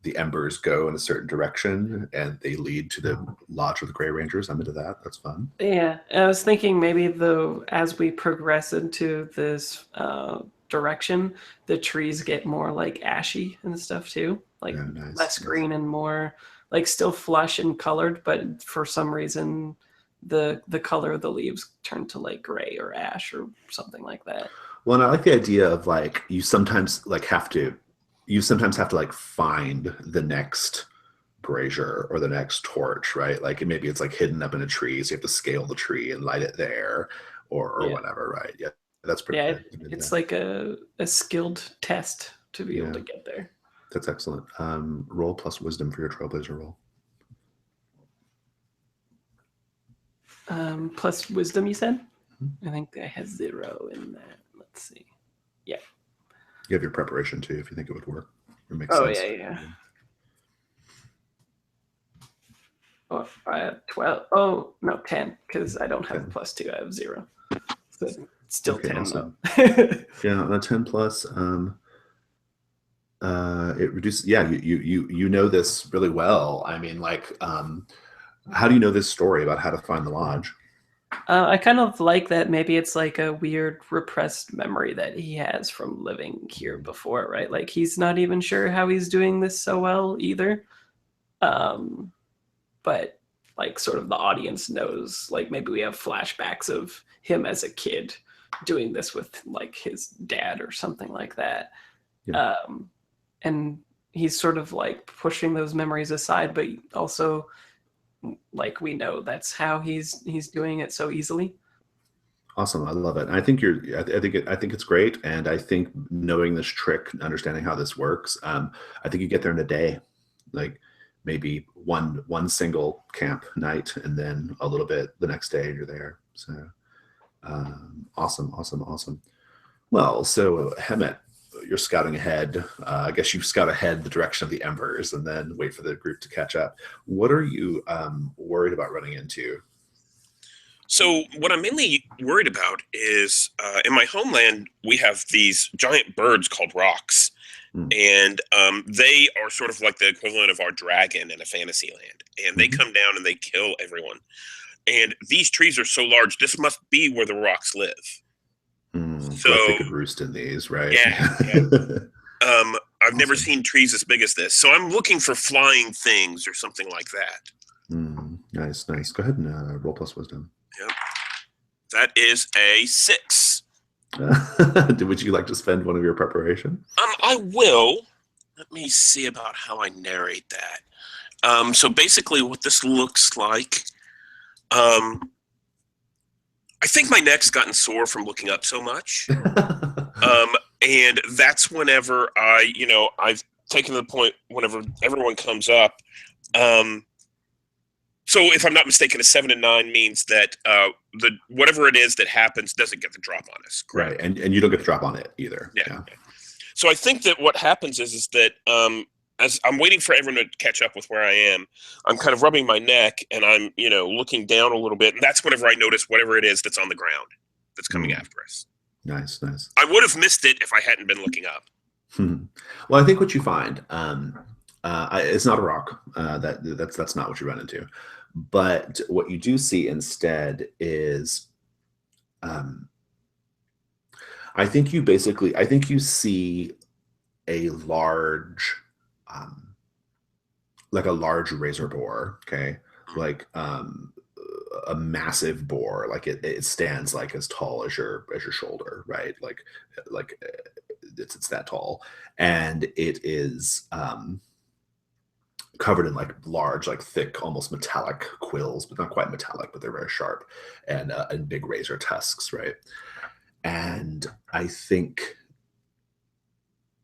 the embers go in a certain direction and they lead to the Lodge of the Grey Rangers. I'm into that. That's fun. Yeah, I was thinking maybe though as we progress into this direction, the trees get more like ashy and stuff too, like Yeah, nice. less green and more like still flush and colored, but for some reason the color of the leaves turn to like gray or ash or something like that. Well, and I like the idea of like you sometimes have to like find the next brazier or the next torch, right? Like maybe it's like hidden up in a tree, so you have to scale the tree and light it there, or Yeah. whatever, right? Yeah, that's pretty. Yeah, good. it's like a skilled test to be able Yeah. to get there. That's excellent. Roll plus wisdom for your Trailblazer roll. Plus wisdom, you said? Mhm. I think I had 0 in that. Let's see. You have your preparation too, if you think it would work or make Oh, sense. yeah. Oh, I have 12. Oh, no, 10, because I don't have 10. +2. I have 0. So it's still Okay, 10, awesome. though. Yeah, on a 10 plus, it reduces. Yeah, you know this really well. I mean, like, how do you know this story about how to find the lodge? I kind of like that maybe it's like a weird repressed memory that he has from living here before, right? Like he's not even sure how he's doing this so well either. But like sort of the audience knows, like maybe we have flashbacks of him as a kid doing this with like his dad or something like that. Yeah. And he's sort of like pushing those memories aside, but also like we know that's how he's doing it so easily. Awesome, I love it. I think I think it's great, and I think knowing this trick, understanding how this works, I think you get there in a day, like maybe one single camp night, and then a little bit the next day, and you're there. So, awesome. Well, so Hemet, you're scouting ahead. I guess you scout ahead the direction of the embers, and then wait for the group to catch up. What are you worried about running into? So what I'm mainly worried about is in my homeland we have these giant birds called rocks, and they are sort of like the equivalent of our dragon in a fantasy land, and they come down and they kill everyone. And these trees are so large, this must be where the rocks live. So like they could roost in these, right? Yeah. I've never seen trees as big as this, so I'm looking for flying things or something like that. Nice. Go ahead and roll plus wisdom. Yep. That is a 6. Would you like to spend one of your preparation? I will. Let me see about how I narrate that. So basically, what this looks like, I think my neck's gotten sore from looking up so much, and that's whenever I've taken the point whenever everyone comes up. So if I'm not mistaken, a 7 and 9 means that the whatever it is that happens doesn't get the drop on us, correct? Right, and you don't get to drop on it either. Yeah. So I think that what happens is that as I'm waiting for everyone to catch up with where I am, I'm kind of rubbing my neck and I'm looking down a little bit, and that's whenever I notice whatever it is that's on the ground that's coming after us. Nice. I would have missed it if I hadn't been looking up. Well, I think what you find, it's not a rock. That's not what you run into. But what you do see instead is, I think you see a large, like a large razor boar. Okay, like a massive boar. Like it stands like as tall as your shoulder, right? Like it's that tall, and it is covered in like large, like thick, almost metallic quills, but not quite metallic, but they're very sharp, and big razor tusks, right? And I think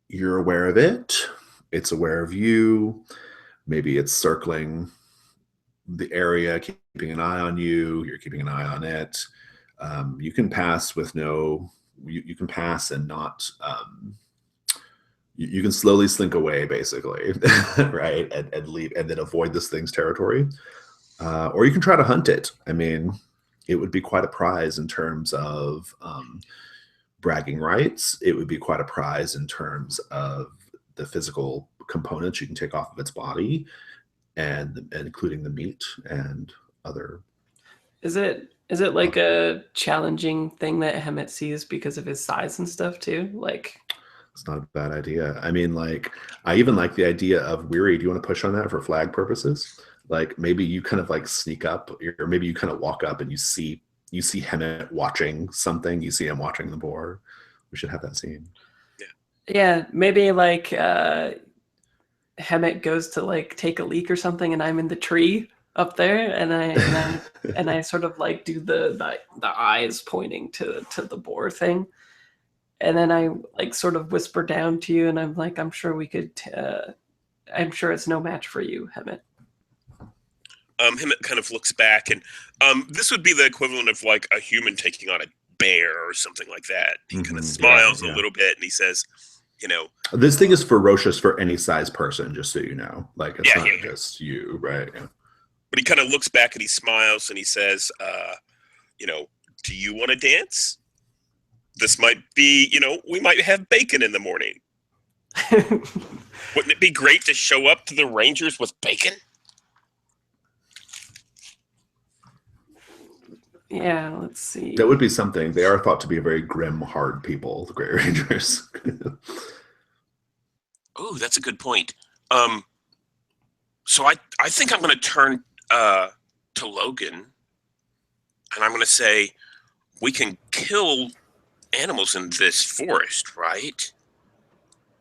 you're aware of it. It's aware of you. Maybe it's circling the area, keeping an eye on you. You're keeping an eye on it. You can pass with no. You can pass and not. You can slowly slink away, basically, right, and leave, and then avoid this thing's territory, or you can try to hunt it. I mean, it would be quite a prize in terms of bragging rights. It would be quite a prize in terms of the physical components you can take off of its body, and including the meat and other. Is it like a challenging thing that Hemet sees because of his size and stuff too? Like, it's not a bad idea. I mean, like, I even like the idea of Weary. Do you want to push on that for flag purposes? Like, maybe you kind of like sneak up, or maybe you kind of walk up and you see Hemet watching something. You see him watching the boar. We should have that scene. Yeah, maybe like Hemet goes to like take a leak or something, and I'm in the tree up there, and I sort of like do the eyes pointing to the boar thing, and then I like sort of whisper down to you, and I'm like, I'm sure we could. I'm sure it's no match for you, Hemet. Hemet kind of looks back, and this would be the equivalent of like a human taking on a bear or something like that. He kind of smiles a little bit, and he says, this thing is ferocious for any size person, just so you know. Like, it's not just you, right? Yeah. But he kind of looks back and he smiles and he says, do you want to dance? This might be, we might have bacon in the morning. Wouldn't it be great to show up to the Rangers with bacon? Yeah, let's see. That would be something. They are thought to be a very grim, hard people, the Grey Rangers. Oh, that's a good point. So I think I'm going to turn to Logan, and I'm going to say, we can kill animals in this forest, right?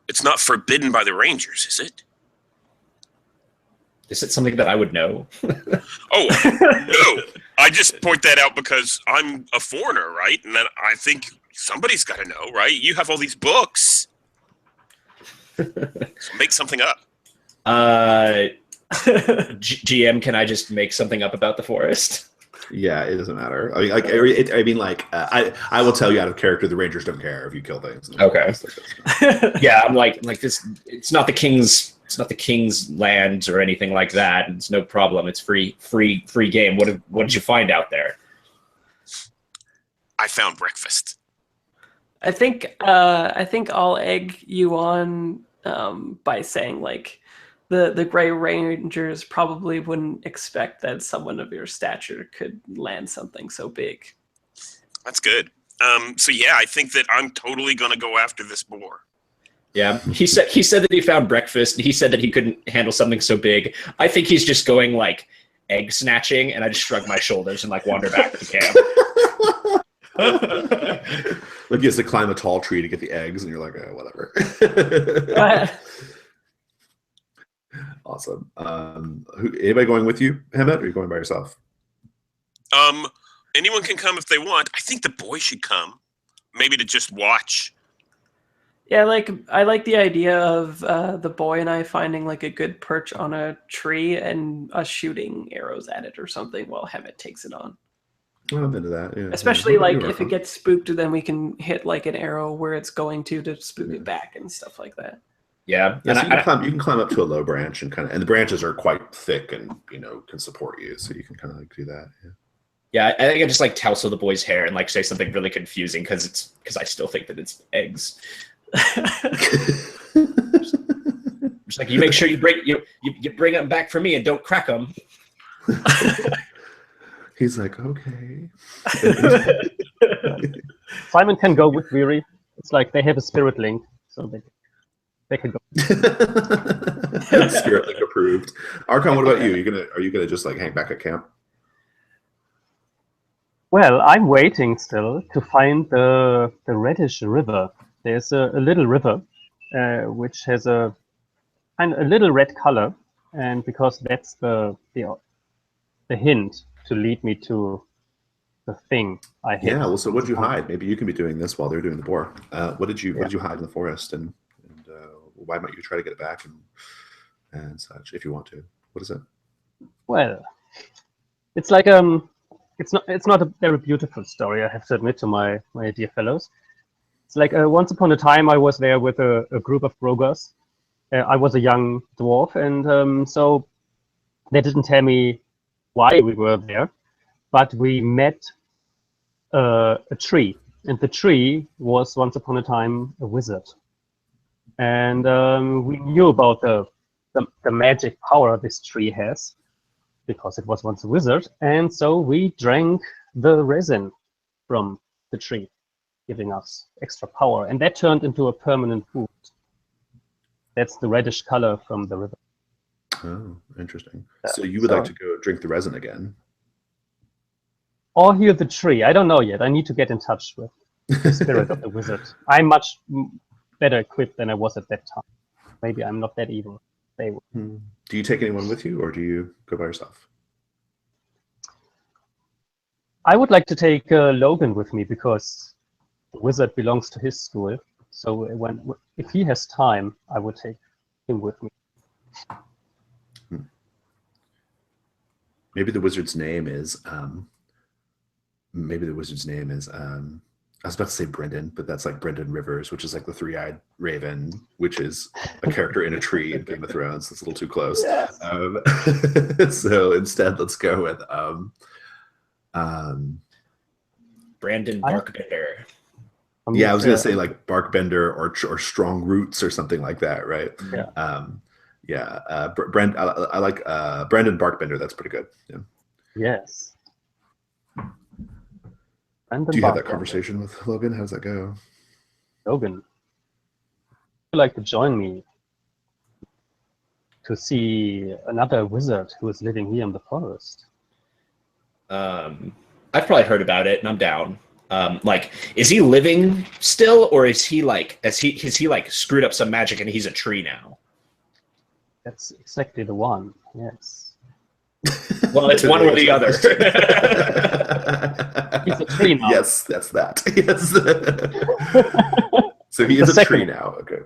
It's not forbidden by the Rangers, is it? Is it something that I would know? Oh, no. I just point that out because I'm a foreigner, right? And then I think somebody's got to know, right? You have all these books. So make something up. GM, can I just make something up about the forest? Yeah, it doesn't matter. I mean, I will tell you out of character, the Rangers don't care if you kill things. Okay. Yeah, I'm like this. It's not the king's. It's not the king's lands or anything like that. It's no problem. It's free game. What did you find out there? I found breakfast. I think I'll egg you on by saying like the Grey Rangers probably wouldn't expect that someone of your stature could land something so big. That's good. So yeah, I think that I'm totally gonna go after this boar. Yeah, he said that he found breakfast. He said that he couldn't handle something so big. I think he's just going like egg snatching, and I just shrug my shoulders and like wander back to camp. Like he has to climb a tall tree to get the eggs, and you're like, oh, whatever. Awesome. Anybody going with you, Hemet, or are you going by yourself? Anyone can come if they want. I think the boy should come, maybe to just watch. Yeah, like I like the idea of the boy and I finding like a good perch on a tree and us shooting arrows at it or something while Hemet takes it on. Well, I'm into that. Yeah. Especially Yeah. like if it gets spooked, then we can hit like an arrow where it's going to spook it back and stuff like that. Yeah, Yeah, and so you can climb up to a low branch and and the branches are quite thick and can support you, so you can kind of like do that. Yeah. Yeah, I think I just like tousle the boy's hair and like say something really confusing because I still think that it's eggs. Just like, you make sure you bring them back for me and don't crack them. He's like, okay. Simon can go with Weary. It's like they have a spirit link, so they can go. Spirit link approved. Archon, what about you? Are you gonna just like hang back at camp? Well, I'm waiting still to find the Reddish River. There's a little river which has a little red color, and because that's the hint to lead me to the thing I hit. Yeah. Well, so what did you hide? Maybe you can be doing this while they're doing the boar. What did you hide in the forest, and why might you try to get it back and such if you want to? What is it? Well, it's like it's not a very beautiful story, I have to admit, to my dear fellows. It's like once upon a time I was there with a group of Grogers. I was a young dwarf, and so they didn't tell me why we were there, but we met a tree, and the tree was once upon a time a wizard. And we knew about the magic power this tree has, because it was once a wizard, and so we drank the resin from the tree, giving us extra power, and that turned into a permanent food. That's the reddish color from the river. Oh, interesting. So you would like to go drink the resin again? Or heal the tree. I don't know yet. I need to get in touch with the spirit of the wizard. I'm much better equipped than I was at that time. Maybe I'm not that evil. They were. Do you take anyone with you, or do you go by yourself? I would like to take Logan with me, because the wizard belongs to his school. So if he has time, I would take him with me. Maybe the wizard's name is I was about to say Brendan, but that's like Brendan Rivers, which is like the three-eyed raven, which is a character in a tree in Game of Thrones. It's a little too close. Yes. So instead, let's go with Brandon Barkbender. Yeah, I was gonna say like Barkbender or Strong Roots or something like that, right? Yeah. I like Brandon Barkbender. That's pretty good. Yeah. Yes. Do you have that conversation with Logan? How does that go? Logan, would you like to join me to see another wizard who is living here in the forest? I've probably heard about it, and I'm down. Like, is he living still, or is he like has he like screwed up some magic and he's a tree now? That's exactly the one. Yes. Well, it's one or the other. He's a tree now. Yes, that's that. Yes. So he is a tree now. Okay.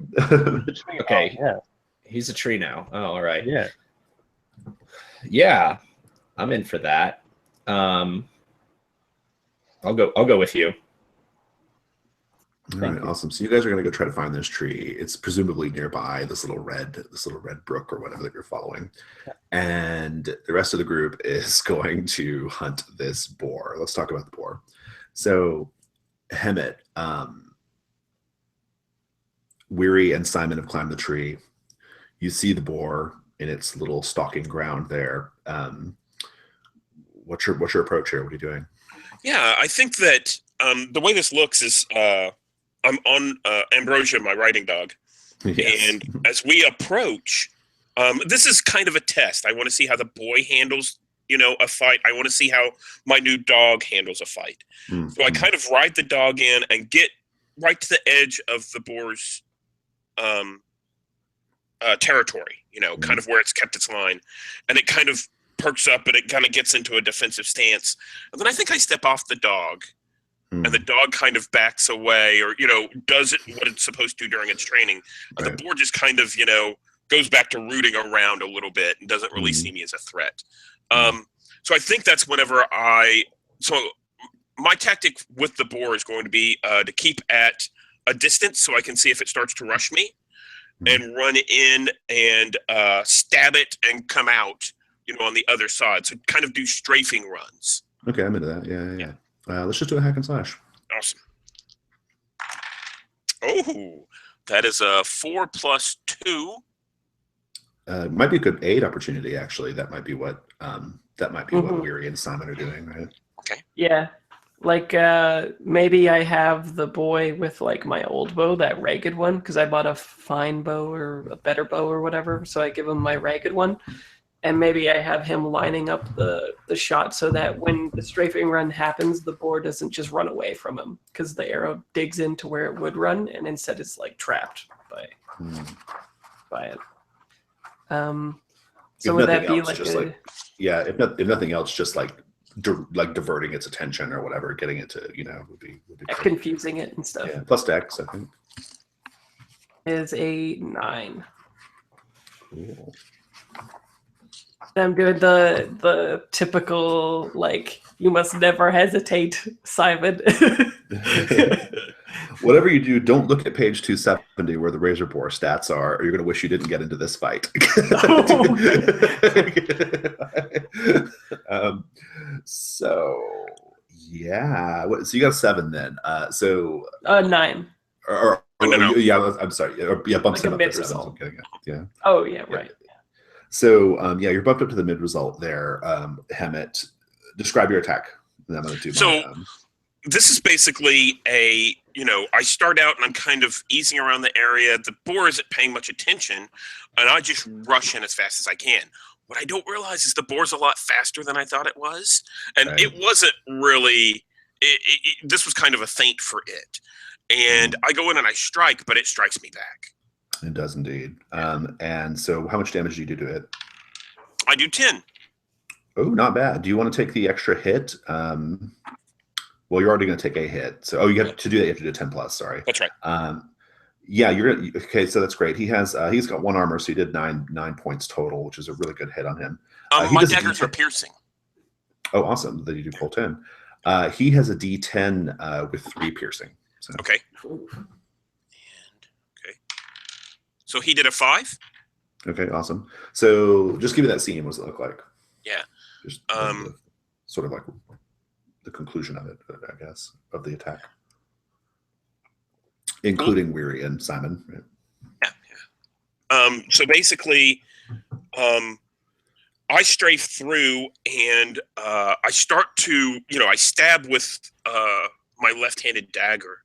Okay. Yeah. He's a tree now. Oh, all right. Yeah. Yeah, I'm in for that. I'll go with you. All right, awesome. So you guys are gonna go try to find this tree. It's presumably nearby this little red brook or whatever that you're following. And the rest of the group is going to hunt this boar. Let's talk about the boar. So Hemet, Weary and Simon have climbed the tree. You see the boar in its little stalking ground there. What's your approach here? What are you doing? Yeah, I think that the way this looks is I'm on Ambrosia, my riding dog. Yes. And as we approach, this is kind of a test. I want to see how the boy handles, a fight. I want to see how my new dog handles a fight. Mm-hmm. So I kind of ride the dog in and get right to the edge of the boar's territory, kind of where it's kept its line, and it kind of perks up and it kind of gets into a defensive stance. And then I think I step off the dog, and the dog kind of backs away, or does what it's supposed to during its training. And the boar just kind of goes back to rooting around a little bit and doesn't really see me as a threat. So I think that's whenever my tactic with the boar is going to be to keep at a distance so I can see if it starts to rush me, and run in and stab it and come out, on the other side. So kind of do strafing runs. Okay, I'm into that. Yeah. Let's just do a hack and slash. Awesome. Oh, that is a 4 plus 2. Might be a good aid opportunity, actually. That might be what what Weary and Simon are doing, right? Okay. Yeah. Like, maybe I have the boy with, like, my old bow, that ragged one, because I bought a fine bow or a better bow or whatever, so I give him my ragged one. And maybe I have him lining up the shot so that when the strafing run happens, the boar doesn't just run away from him, because the arrow digs into where it would run, and instead it's, like, trapped by it. So would that be like if nothing else, just like diverting its attention or whatever, getting it to would be confusing it and stuff. Yeah, plus dex, I think. Is a 9. Cool. I'm doing the typical, like, you must never hesitate, Simon. Whatever you do, don't look at page 270 where the razor boar stats are, or you're going to wish you didn't get into this fight. So you got a 7 then. 9. Yeah, I'm sorry. Yeah, bumps Like him a up to mid 7. result. I'm kidding. Yeah. Oh yeah, right. So you're bumped up to the mid result there. Hemet, describe your attack. And I'm going to do this is basically I start out and I'm kind of easing around the area. The boar isn't paying much attention, and I just rush in as fast as I can. What I don't realize is the boar's a lot faster than I thought it was, and it wasn't really. This was kind of a feint for it, and I go in and I strike, but it strikes me back. It does indeed. And so, how much damage do you do to it? I do 10. Oh, not bad. Do you want to take the extra hit? Well, you're already going to take a hit. So, you have to do that. You have to do 10 plus. Sorry. That's right. Okay. So that's great. He's got 1 armor, so he did 9 points total, which is a really good hit on him. My daggers are piercing. Oh, awesome! Then you do pull 10. He has a D10 with 3 piercing. So. Okay. So he did a 5. Okay, awesome. So just give me that scene. What does it look like? Yeah. Just sort of like the conclusion of it, I guess, of the attack, including Weary and Simon. Right? Yeah. So basically, I strafe through and I start to, I stab with my left-handed dagger.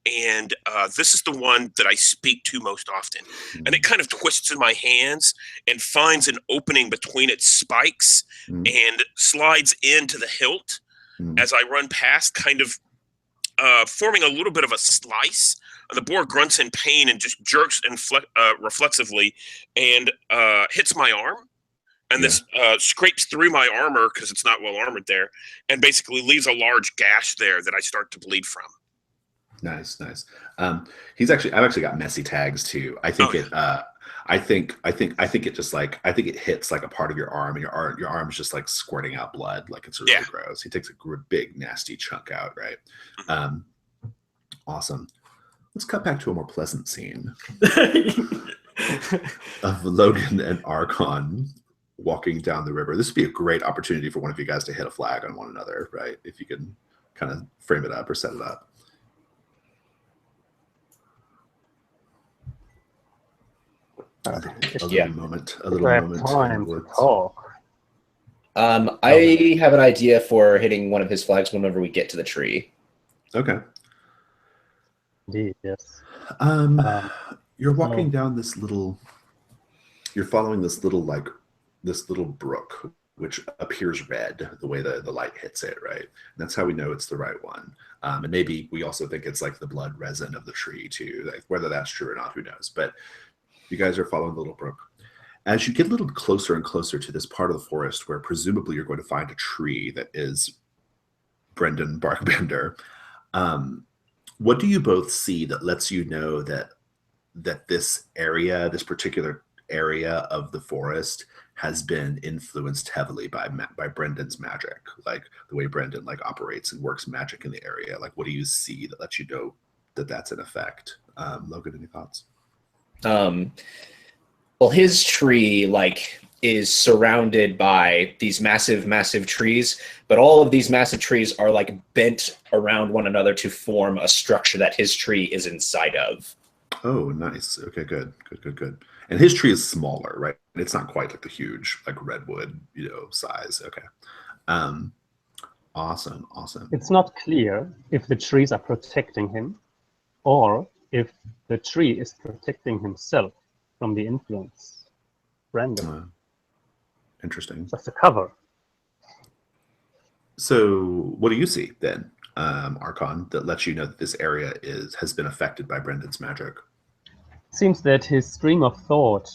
And this is the one that I speak to most often. And it kind of twists in my hands and finds an opening between its spikes and slides into the hilt as I run past, kind of forming a little bit of a slice. The boar grunts in pain and just jerks reflexively and hits my arm. And this scrapes through my armor because it's not well armored there, and basically leaves a large gash there that I start to bleed from. Nice. I've actually got messy tags too. I think I think it just like, I think it hits like a part of your arm, and your arm's just like squirting out blood, like it's really gross. He takes a big nasty chunk out, right? Awesome. Let's cut back to a more pleasant scene of Logan and Archon walking down the river. This would be a great opportunity for one of you guys to hit a flag on one another, right? If you can kind of frame it up or set it up. A little moment time to talk. I have an idea for hitting one of his flags whenever we get to the tree. Okay. Indeed, yes. You're walking down you're following this little brook, which appears red the way the light hits it, right? And that's how we know it's the right one. And maybe we also think it's like the blood resin of the tree too. Like, whether that's true or not, who knows? But You guys are following the little brook. As you get a little closer and closer to this part of the forest where presumably you're going to find a tree that is Brendan Barkbender, what do you both see that lets you know that this area, this particular area of the forest, has been influenced heavily by Brendan's magic, like the way Brendan like operates and works magic in the area? Like, what do you see that lets you know that that's in effect? Logan, any thoughts? Well, his tree like is surrounded by these massive, massive trees, but all of these massive trees are like bent around one another to form a structure that his tree is inside of. Oh, nice. Okay, good. And his tree is smaller, right? It's not quite like the huge, like redwood, size. Okay. Awesome. It's not clear if the trees are protecting him or if the tree is protecting himself from the influence. Random. Interesting. Just a cover. So what do you see then, Archon, that lets you know that this area has been affected by Brendan's magic? Seems that his stream of thought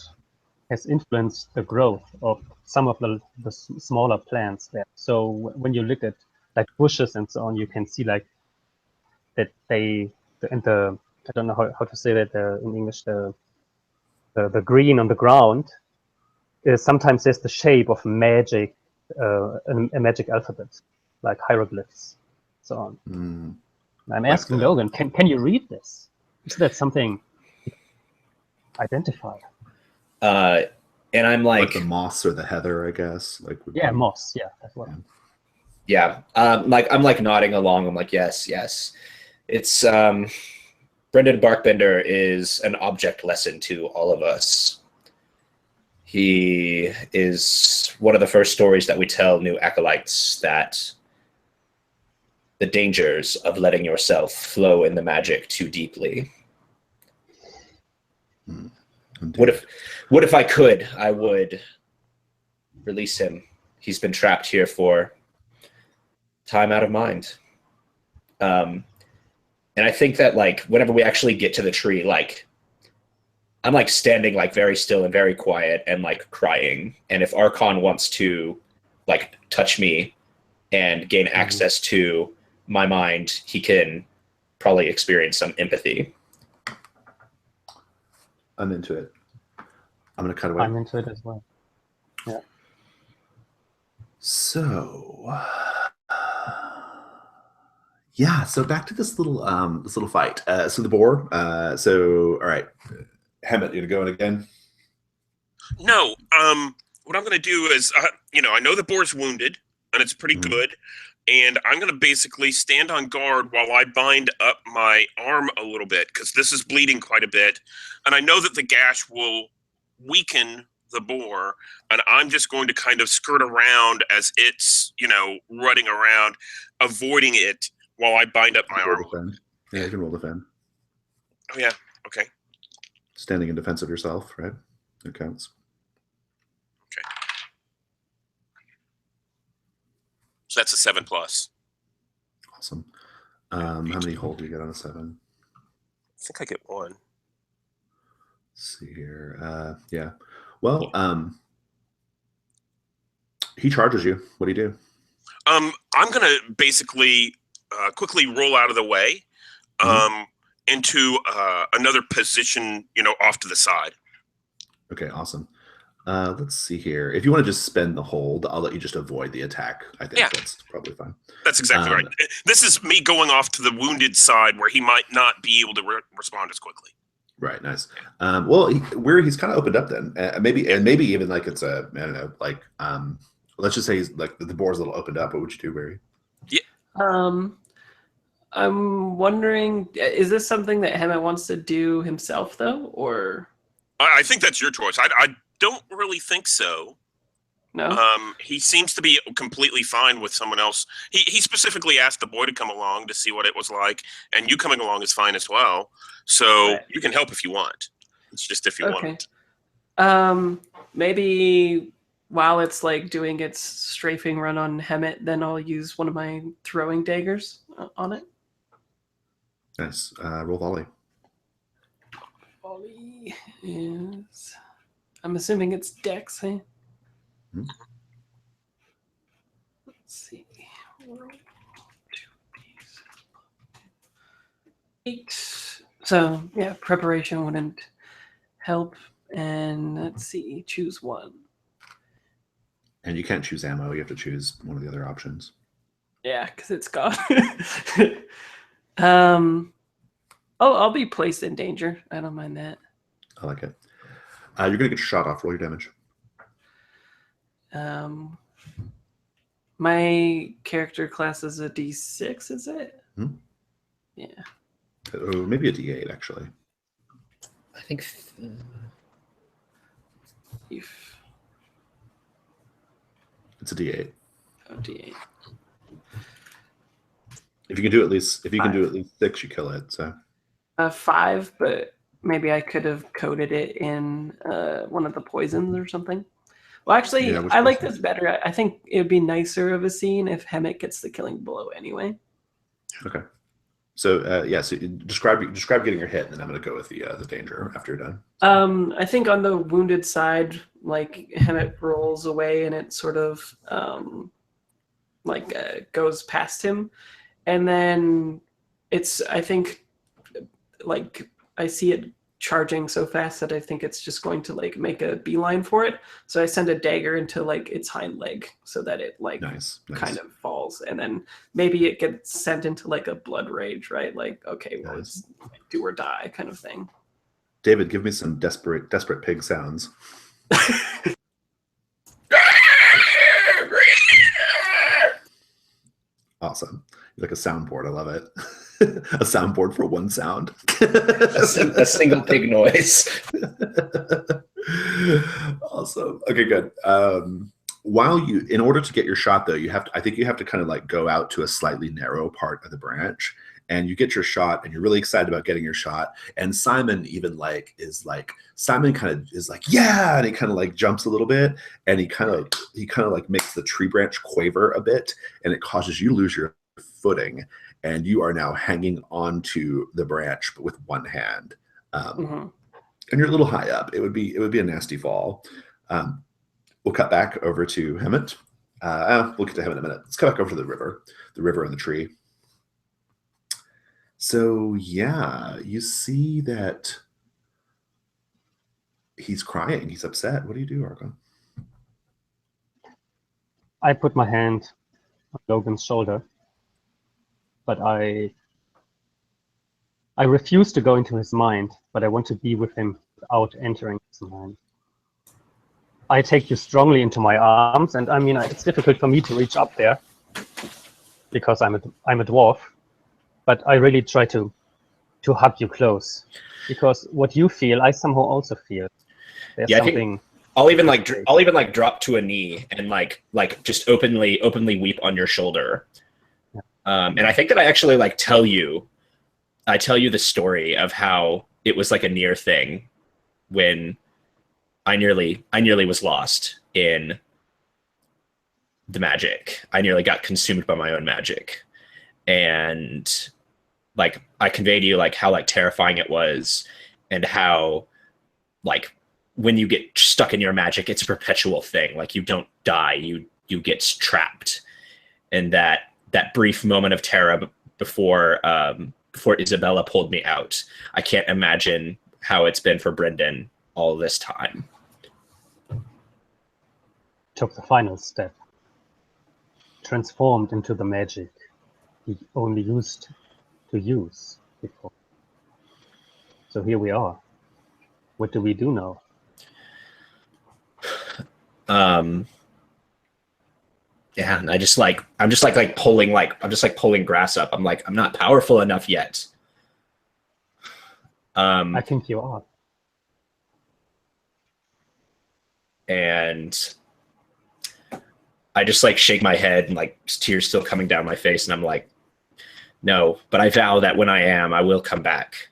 has influenced the growth of some of the smaller plants there. So when you look at like bushes and so on, you can see like that I don't know how to say that in English, the green on the ground is sometimes there's the shape of magic, a magic alphabet, like hieroglyphs, so on. I'm asking Logan, can you read this? Is that something identify? And I'm like the moss or the heather, I guess. Moss. Yeah, that's what. Yeah. I'm like nodding along. I'm like, yes. It's Brendan Barkbender is an object lesson to all of us. He is one of the first stories that we tell new acolytes, that the dangers of letting yourself flow in the magic too deeply. What if I could? I would release him. He's been trapped here for time out of mind. And I think that like whenever we actually get to the tree, like I'm like standing like very still and very quiet and like crying. And if Archon wants to like touch me and gain access to my mind, he can probably experience some empathy. I'm into it. I'm going to cut away. I'm into it as well. Yeah. So, so back to this little fight. So the boar. All right, Hemet, you gonna go in again? No. What I'm gonna do is, I know the boar's wounded, and it's pretty good, and I'm gonna basically stand on guard while I bind up my arm a little bit, because this is bleeding quite a bit, and I know that the gash will weaken the boar, and I'm just going to kind of skirt around as it's, running around, avoiding it while I bind up my arm. Defend. Yeah, you can roll defend. Oh, yeah. Okay. Standing in defense of yourself, right? It counts. Okay. So that's a 7+. Awesome. How many hold do you get on a 7? I think I get 1. Let's see here. Yeah. Well, he charges you. What do you do? I'm gonna basically quickly roll out of the way into another position, off to the side. Okay, awesome. Let's see here. If you want to just spend the hold, I'll let you just avoid the attack. I think that's probably fine. That's exactly right. This is me going off to the wounded side where he might not be able to respond as quickly. Right, nice. Well, he's kind of opened up then. Maybe even like it's I don't know, like let's just say he's like the boar's a little opened up. What would you do, Barry? Yeah. I'm wondering, is this something that Hemet wants to do himself though, or? I think that's your choice. I don't really think so. No. He seems to be completely fine with someone else. He specifically asked the boy to come along to see what it was like, and you coming along is fine as well. So you can help if you want. It's just if you want. Maybe while it's like doing its strafing run on Hemet, then I'll use one of my throwing daggers on it. Nice. Roll volley. Ollie is. I'm assuming it's Dex, eh? Hmm. Let's see. Roll 8. So yeah, preparation wouldn't help. And let's see, choose one. And you can't choose ammo. You have to choose one of the other options. Yeah, because it's gone. I'll be placed in danger. I don't mind that. I like it. You're going to get shot off. Roll your damage. My character class is a D6, is it? Hmm? Yeah. Oh, maybe a D8, actually. I think It's a D8. Oh, D8. If you can do at least 6, you kill it. So 5, but maybe I could have coded it in one of the poisons or something. Well, actually, Yeah, which I like poison? this better. I think it would be nicer of a scene if Hemet gets the killing blow anyway. okay. So yeah, so describe getting your hit, and then I'm going to go with the danger after you're done. I think on the wounded side, like Hemet rolls away and it sort of goes past him, and then it's I think like I see it charging so fast that I think it's just going to like make a beeline for it. So I send a dagger into like its hind leg so that it like Nice. kind of falls, and then maybe it gets sent into like a blood rage, right? Like, okay, well, Nice. it's do or die kind of thing. David, give me some desperate pig sounds. Awesome. You're like a soundboard. I love it. A soundboard for one sound. a single pig noise. Awesome. Okay, good. In order to get your shot though, I think you have to kind of like go out to a slightly narrow part of the branch, and you get your shot, and you're really excited about getting your shot. And Simon even Simon kind of is like, yeah, and he kind of like jumps a little bit, and he kind of like makes the tree branch quaver a bit, and it causes you to lose your footing, and you are now hanging onto the branch but with one hand. And you're a little high up. It would be a nasty fall. We'll cut back over to Hemet. We'll get to Hemet in a minute. Let's cut back over to the river and the tree. So yeah, you see that he's crying. He's upset. What do you do, Argon? I put my hand on Logan's shoulder, but I refuse to go into his mind, but I want to be with him without entering his mind. I take you strongly into my arms, and I mean, it's difficult for me to reach up there because I'm a dwarf, but I really try to hug you close, because what you feel, I somehow also feel. There's something. I'll even drop to a knee and like just openly weep on your shoulder. Yeah. And I think that I actually like tell you the story of how it was like a near thing when I nearly was lost in the magic. I nearly got consumed by my own magic. And like I conveyed to you like how like terrifying it was, and how like when you get stuck in your magic, it's a perpetual thing. Like you don't die, you get trapped. And that brief moment of terror before Isabella pulled me out, I can't imagine how it's been for Brendan all this time. Took the final step, transformed into the magic he only used to use before. So here we are. What do we do now? Yeah, and I'm just like pulling grass up. I'm like, I'm not powerful enough yet. I think you are. And I just like shake my head, and like tears still coming down my face, and I'm like, no, but I vow that when I am, I will come back,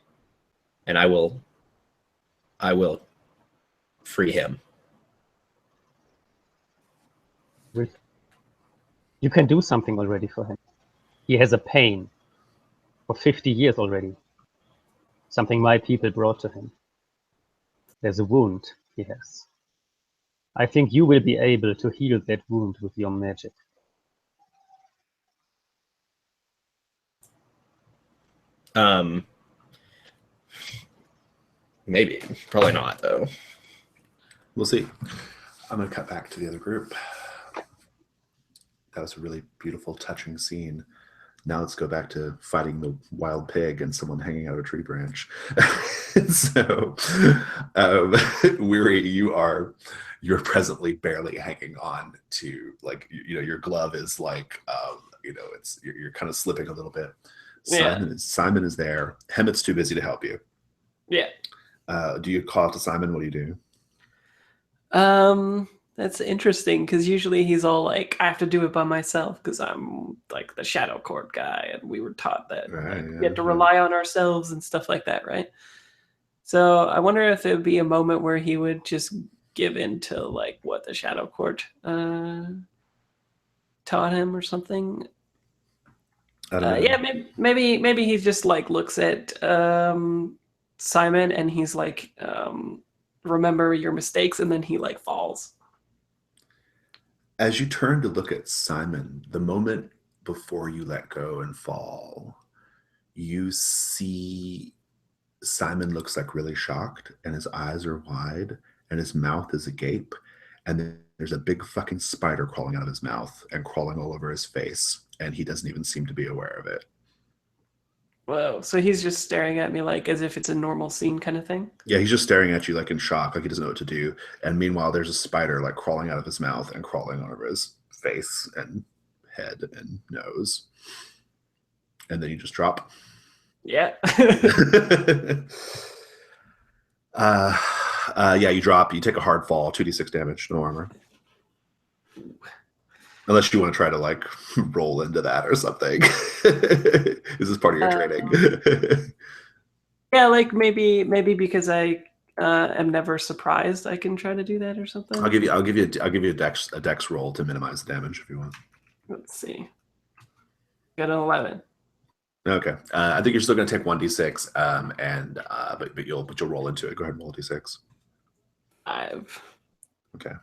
and I will free him. You can do something already for him. He has a pain for 50 years already. Something my people brought to him. There's a wound he has. I think you will be able to heal that wound with your magic. Maybe. Probably not, though. We'll see. I'm going to cut back to the other group. That was a really beautiful, touching scene. Now let's go back to fighting the wild pig and someone hanging out of a tree branch. So, Weary, you're presently barely hanging on to, like, your glove is like, you're kind of slipping a little bit. Simon is there. Hemmett's too busy to help you. Yeah. Do you call out to Simon? What do you do? That's interesting because usually he's all like, I have to do it by myself because I'm like the Shadow Court guy, and we were taught that we have to rely on ourselves and stuff like that, right? So I wonder if it would be a moment where he would just give in to like what the Shadow Court taught him or something. Yeah, maybe he just like looks at Simon and he's like, remember your mistakes, and then he like falls. As you turn to look at Simon, the moment before you let go and fall, you see Simon looks like really shocked, and his eyes are wide, and his mouth is agape, and then there's a big fucking spider crawling out of his mouth and crawling all over his face, and he doesn't even seem to be aware of it. Whoa, so he's just staring at me like as if it's a normal scene kind of thing? Yeah, he's just staring at you like in shock, like he doesn't know what to do. And meanwhile, there's a spider like crawling out of his mouth and crawling over his face and head and nose. And then you just drop. Yeah. Yeah, you drop. You take a hard fall, 2d6 damage, no armor. Unless you want to try to like roll into that or something. Is this part of your training? Yeah, like maybe because I am never surprised, I can try to do that or something. I'll give you a dex roll to minimize the damage if you want. Let's see. Got an 11. Okay, I think you're still going to take 1d6, but you'll roll into it. Go ahead and roll a d6. 5. Okay.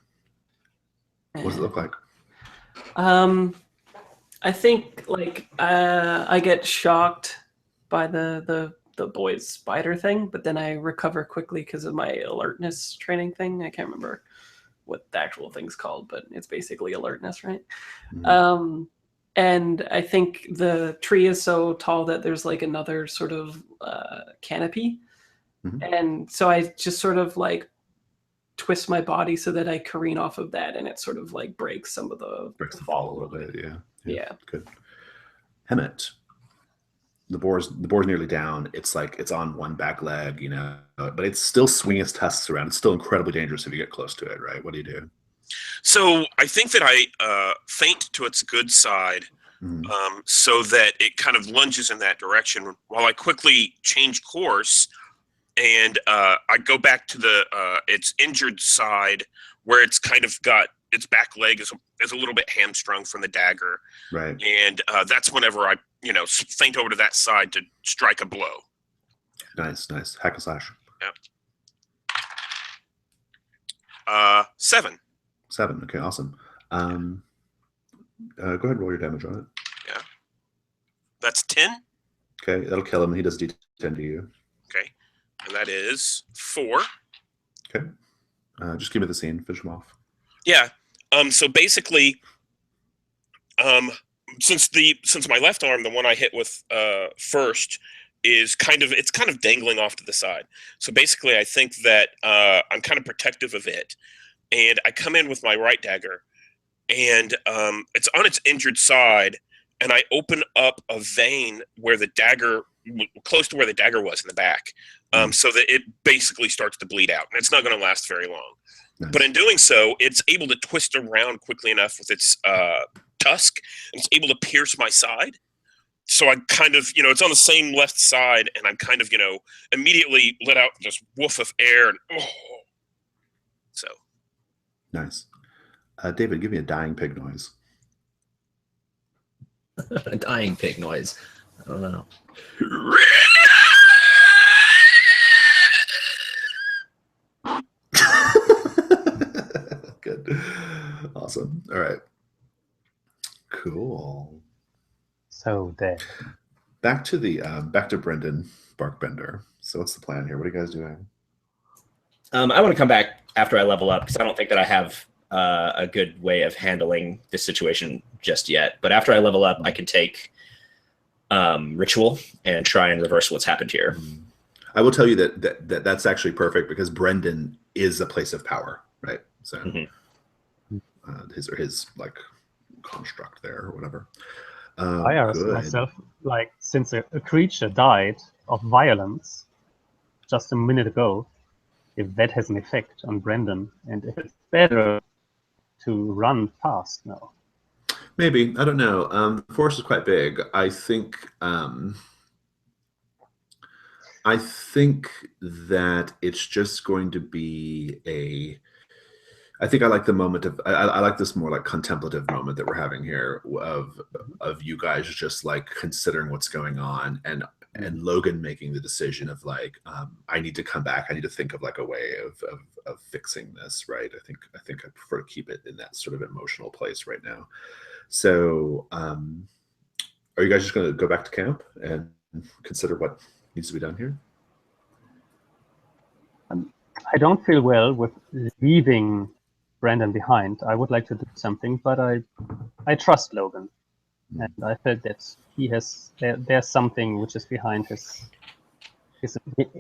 What does it look like? I think like I get shocked by the boy's spider thing, but then I recover quickly because of my alertness training thing. I can't remember what the actual thing's called, but it's basically alertness, right? Mm-hmm. And I think the tree is so tall that there's like another sort of canopy. Mm-hmm. And so I just sort of like twist my body so that I careen off of that, and it sort of like breaks some of the fall a little bit. Yeah. Good. Hemmet, the boar's nearly down. It's like it's on one back leg, but it's still swinging its tusks around. It's still incredibly dangerous if you get close to it, right? What do you do? So I think that I feint to its good side, so that it kind of lunges in that direction while I quickly change course. And I go back to its injured side where it's kind of got its back leg is a little bit hamstrung from the dagger. Right. And that's whenever I, feint over to that side to strike a blow. Nice. Hack and slash. Yep. 7. 7. Okay, awesome. Go ahead and roll your damage on it. Yeah. That's 10. Okay, that'll kill him. He does D10 to you. Okay. And that is 4. Okay. Just give me the scene. Finish him off. Yeah. So basically, since my left arm, the one I hit with first, is kind of dangling off to the side. So basically, I think that I'm kind of protective of it, and I come in with my right dagger, and it's on its injured side, and I open up a vein where the dagger, close to where the dagger was in the back, so that it basically starts to bleed out, and it's not going to last very long. Nice. But in doing so, it's able to twist around quickly enough with its tusk, and it's able to pierce my side. So I kind of, it's on the same left side, and I'm kind of, immediately let out this woof of air, and so. Nice. David, give me a dying pig noise. A dying pig noise. I don't know. All right. Cool. So there. Back to Brendan Barkbender. So what's the plan here? What are you guys doing? I want to come back after I level up because I don't think that I have a good way of handling this situation just yet. But after I level up, I can take ritual and try and reverse what's happened here. I will tell you that's actually perfect because Brendan is a place of power, right? So his like construct there or whatever. I asked myself, like, since a creature died of violence just a minute ago, if that has an effect on Brendan, and if it's better to run fast now. Maybe, I don't know. The forest is quite big. I think that it's just going to be I think I like the moment of I like this more like contemplative moment that we're having here of you guys just like considering what's going on and Logan making the decision of like I need to come back. I need to think of like a way of fixing this, right? I think I prefer to keep it in that sort of emotional place right now. So are you guys just going to go back to camp and consider what needs to be done here? I don't feel well with leaving Brendan behind. I would like to do something, but I trust Logan, and I felt that he has there's something which is behind his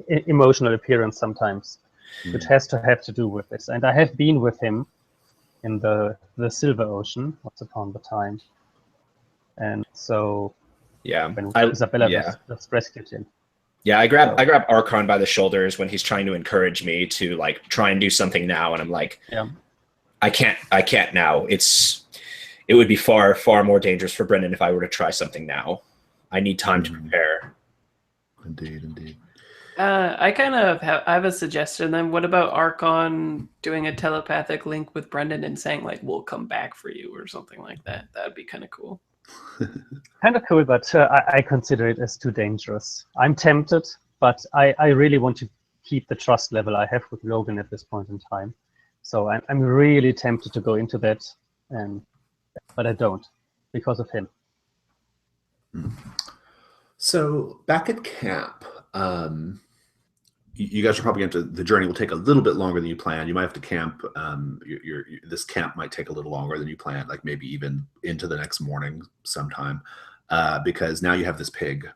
emotional appearance sometimes, which has to do with this. And I have been with him in the Silver Ocean once upon the time, and so when Isabella was rescued him. Yeah, I grab Archon by the shoulders when he's trying to encourage me to like try and do something now, and I'm like, I can't now. It would be far more dangerous for Brendan if I were to try something now. I need time to prepare. Indeed. I kind of have a suggestion then. What about Archon doing a telepathic link with Brendan and saying like, we'll come back for you or something like that? That would be kind of cool. Kind of cool, but I consider it as too dangerous. I'm tempted, but I really want to keep the trust level I have with Logan at this point in time. So I'm really tempted to go into that, but I don't because of him. So back at camp, you guys are probably going to. The journey will take a little bit longer than you planned. You might have to camp. This camp might take a little longer than you planned, like maybe even into the next morning sometime, because now you have this pig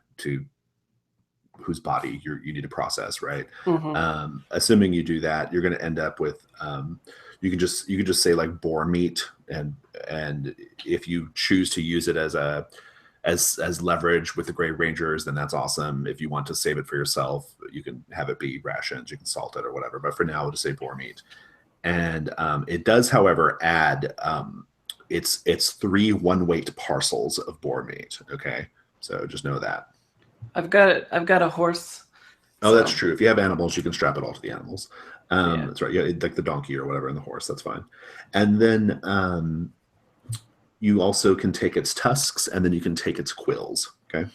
whose body you need to process, right? Assuming you do that, you're going to end up with you can just say like boar meat, and if you choose to use it as leverage with the Grey Rangers, then that's awesome. If you want to save it for yourself, you can have it be rations, you can salt it or whatever. But for now, we'll just say boar meat. And it does, however, add it's 3 1-weight parcels of boar meat. Okay, so just know that. I've got a horse. Oh, that's true. If you have animals, you can strap it all to the animals. That's right. Yeah, like the donkey or whatever, and the horse. That's fine. And then you also can take its tusks, and then you can take its quills. Okay.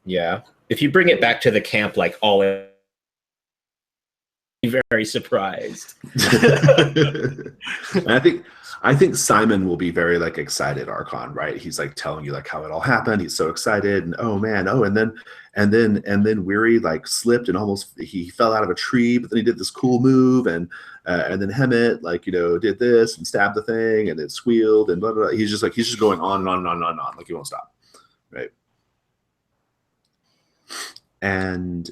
Yeah. If you bring it back to the camp, like all in, very surprised. And I think Simon will be very like excited, Archon, right? He's like telling you like how it all happened. He's so excited, and oh man, and then Weary like slipped and almost he fell out of a tree, but then he did this cool move, and then Hemet like did this and stabbed the thing, and it squealed and blah blah blah. He's just going on and on and on and on and on, like he won't stop, right? And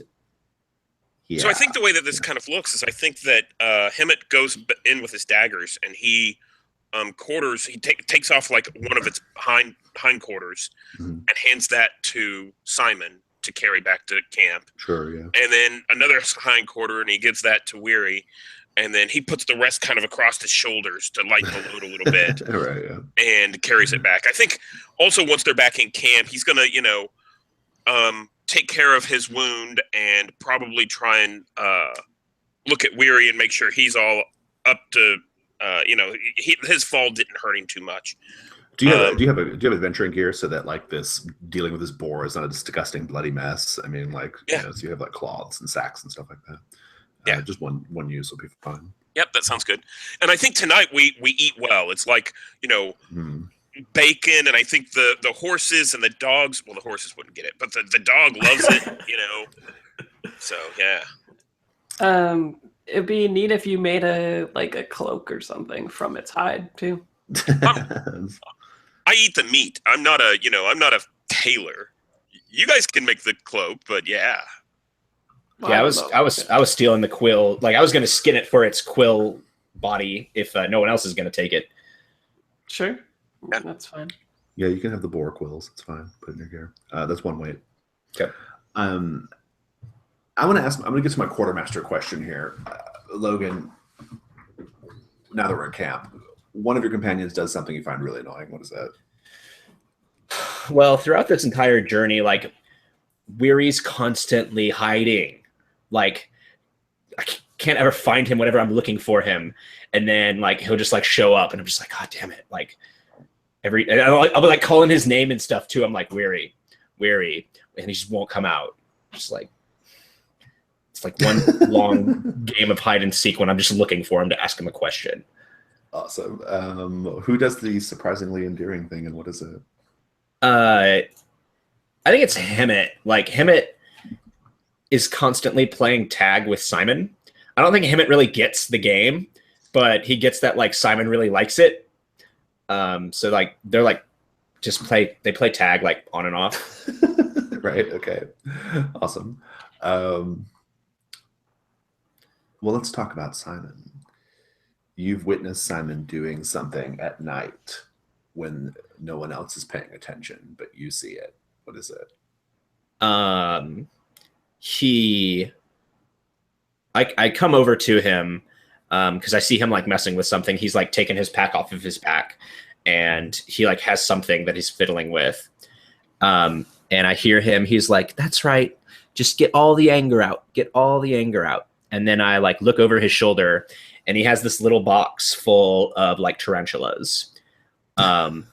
yeah. So I think the way that this kind of looks is I think that Hemet goes in with his daggers, and he takes off like one of its hindquarters and hands that to Simon to carry back to camp. Sure, yeah. And then another hindquarter, and he gives that to Weary, and then he puts the rest kind of across his shoulders to lighten the load a little bit. Right, yeah. And carries it back. I think also once they're back in camp, he's gonna take care of his wound and probably try and look at Weary and make sure he's all up to his fall didn't hurt him too much. Do you have adventuring gear so that like this dealing with this boar is not a disgusting bloody mess? I mean, like so you have like cloths and sacks and stuff like that. Yeah, just one use will be fine. Yep, that sounds good. And I think tonight we eat well. It's like, Hmm. bacon, and I think the horses and the dogs. Well, the horses wouldn't get it, but the dog loves it. So yeah. It'd be neat if you made a cloak or something from its hide too. I eat the meat. I'm not a tailor. You guys can make the cloak, but yeah. Yeah, I was stealing the quill. Like I was gonna skin it for its quill body if no one else is gonna take it. Sure, Yeah. that's fine. Yeah, you can have the boar quills. It's fine. Put it in your gear. That's one weight. Okay. I want to ask. I'm going to get to my quartermaster question here, Logan. Now that we're in camp, one of your companions does something you find really annoying. What is that? Well, throughout this entire journey, like Weary's constantly hiding. Like I can't ever find him whenever I'm looking for him, and then like he'll just like show up, and I'm just like, God damn it! Like I'll be like calling his name and stuff too. I'm like Weary, and he just won't come out. Just like it's like one long game of hide and seek when I'm just looking for him to ask him a question. Awesome. Who does the surprisingly endearing thing, and what is it? I think it's Hemet. Like Hemet is constantly playing tag with Simon. I don't think Hemet really gets the game, but he gets that like Simon really likes it. So like they're like they play tag like on and off. Right. Okay. Awesome. Well, let's talk about Simon. You've witnessed Simon doing something at night when no one else is paying attention, but you see it. What is it? I come over to him because I see him like messing with something. He's like taking his pack off of his back, and he like has something that he's fiddling with. And I hear him. He's like, "That's right. Just get all the anger out. Get all the anger out." And then I like look over his shoulder, and he has this little box full of like tarantulas. And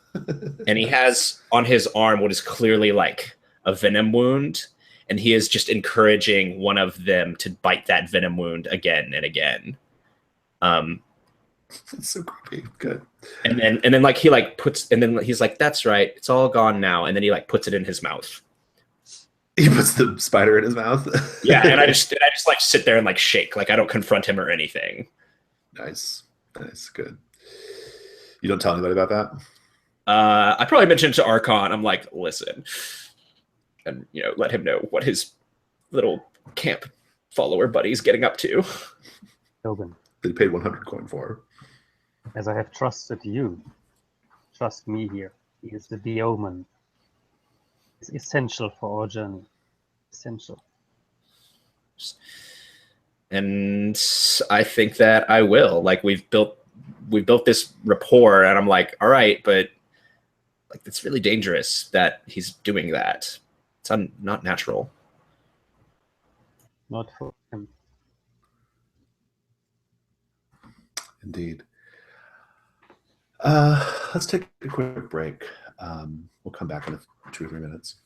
he has on his arm what is clearly like a venom wound, and he is just encouraging one of them to bite that venom wound again and again. That's so creepy. Good. And then like he like puts, and then he's like, "That's right, it's all gone now." And then he like puts it in his mouth. He puts the spider in his mouth. Yeah, and I just like sit there and like shake, like I don't confront him or anything. Nice, good. You don't tell anybody about that? I probably mentioned to Archon, I'm like, listen, and let him know what his little camp follower buddy's getting up to. Logan, That he paid 100 coin for. as I have trusted you, trust me here. He is the Bioman. It's essential for our journey. Essential. And I think that I will. Like we've built this rapport, and I'm like, all right, but like it's really dangerous that he's doing that. It's not natural. Not for him. Indeed. Let's take a quick break. We'll come back in 2 or 3 minutes.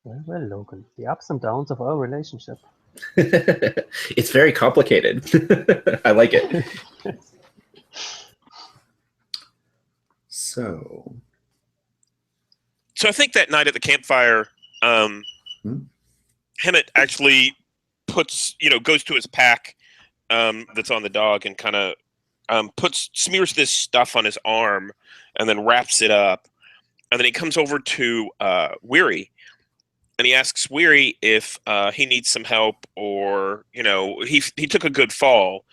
Very well, Logan. The ups and downs of our relationship. It's very complicated. I like it. So, I think that night at the campfire, Hemet actually goes to his pack that's on the dog and kind of smears this stuff on his arm and then wraps it up. And then he comes over to Weary and he asks Weary if he needs some help, or he took a good fall.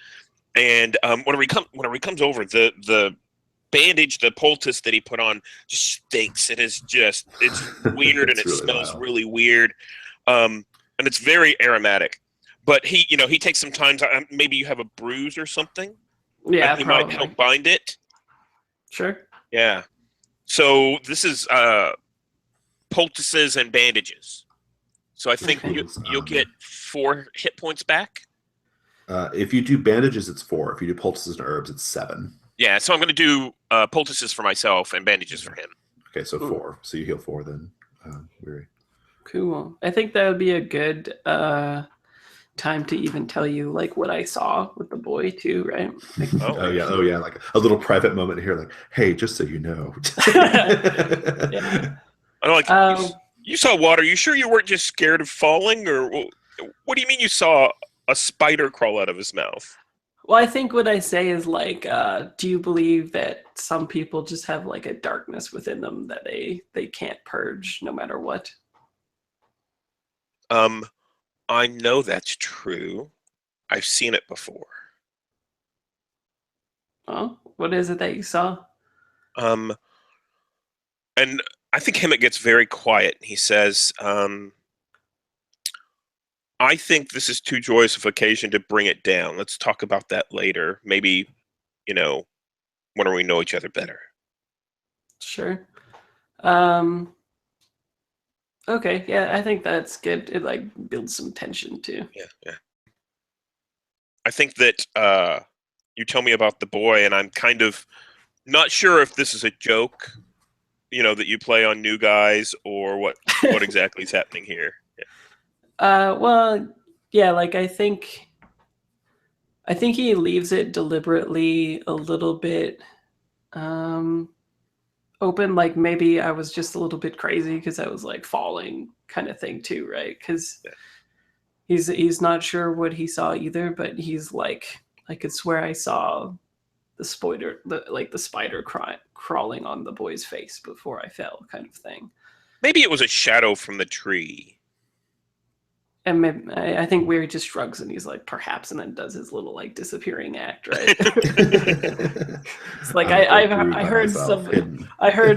And whenever he comes over, the bandage, the poultice that he put on just stinks. It's weird and it really smells wild. really weird. And it's very aromatic. But he takes some time to, maybe you have a bruise or something. Yeah, and he probably. might help bind it. Sure. Yeah. So this is poultices and bandages. So I think Okay. you'll get 4 hit points back. If you do bandages, it's 4. If you do poultices and herbs, it's 7. Yeah, so I'm going to do poultices for myself and bandages for him. Okay, so Ooh. 4. So you heal 4 then. Weary. Cool. I think that would be a good time to even tell you like what I saw with the boy too, right? Like, Oh yeah, like a little private moment here, like, hey, just so you know. Yeah. I don't like you saw water. You sure you weren't just scared of falling, or what do you mean you saw a spider crawl out of his mouth? Well, I think what I say is like, do you believe that some people just have like a darkness within them that they can't purge no matter what? I know that's true. I've seen it before. Oh, what is it that you saw? And I think Hemet gets very quiet. He says, I think this is too joyous of occasion to bring it down. Let's talk about that later. Maybe, when we know each other better. Sure. Okay, yeah, I think that's good. It like builds some tension too. Yeah. I think that you tell me about the boy, and I'm kind of not sure if this is a joke, that you play on new guys, or what exactly is happening here. Well, yeah, like I think he leaves it deliberately a little bit open, like maybe I was just a little bit crazy because I was like falling kind of thing too, right? Because he's not sure what he saw either, but he's like, I could swear I saw the spider, the spider crawling on the boy's face before I fell, kind of thing. Maybe it was a shadow from the tree. And maybe, I think Weary just shrugs and he's like, perhaps, and then does his little like disappearing act, right? It's like I heard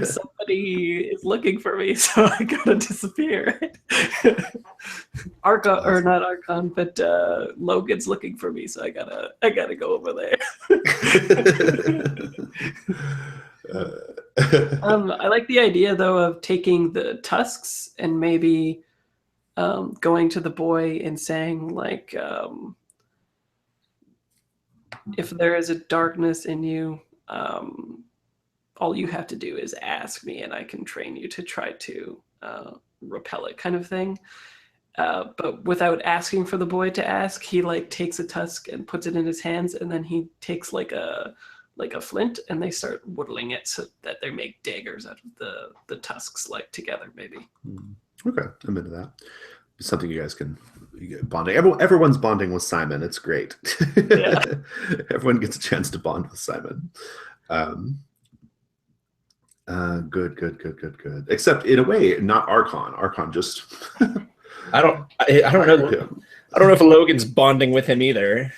somebody is looking for me, so I gotta disappear. Right? Archon, or not Archon, but Logan's looking for me, so I gotta go over there. I like the idea though of taking the tusks and maybe going to the boy and saying like, if there is a darkness in you, all you have to do is ask me and I can train you to try to repel it, kind of thing. But without asking for the boy to ask, he like takes a tusk and puts it in his hands, and then he takes like a flint and they start whittling it so that they make daggers out of the tusks like together, maybe. Okay, I'm into that. It's something you guys can bonding. Everyone's bonding with Simon. It's great. Yeah. Everyone gets a chance to bond with Simon. Good. Except in a way, not Archon. Archon just. I don't know. I don't know if Logan's bonding with him either.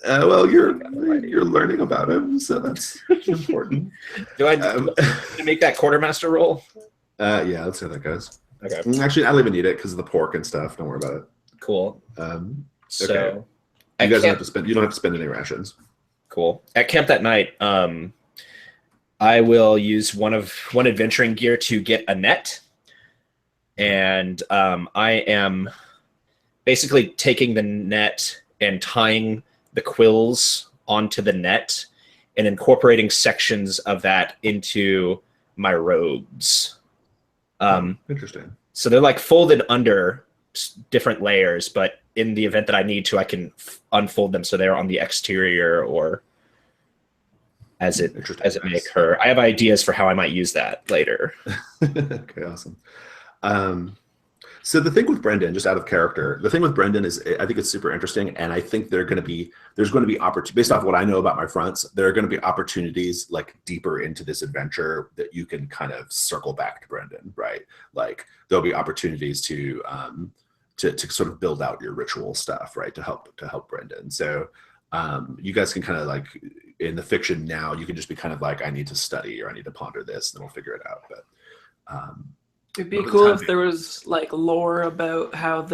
Well, you're learning about him, so that's important. Do I make that quartermaster roll? Yeah, let's see how that goes. Okay. Actually, I don't even need it because of the pork and stuff. Don't worry about it. Cool. So okay. You guys don't have to spend. You don't have to spend any rations. Cool. At camp that night, I will use one adventuring gear to get a net, and I am basically taking the net and tying the quills onto the net and incorporating sections of that into my robes. Interesting. So they're like folded under different layers, but in the event that I need to, I can unfold them so they're on the exterior or as it may occur. I have ideas for how I might use that later. Okay, awesome. So the thing with Brendan, just out of character, the thing with Brendan is I think it's super interesting, and I think there's going to be opportunities based off what I know about my fronts. There are going to be opportunities like deeper into this adventure that you can kind of circle back to Brendan, right? Like there'll be opportunities to sort of build out your ritual stuff, right? To help Brendan. So you guys can kind of like in the fiction now, you can just be kind of like, I need to study or I need to ponder this, and then we'll figure it out. But it'd be cool if there was like lore about how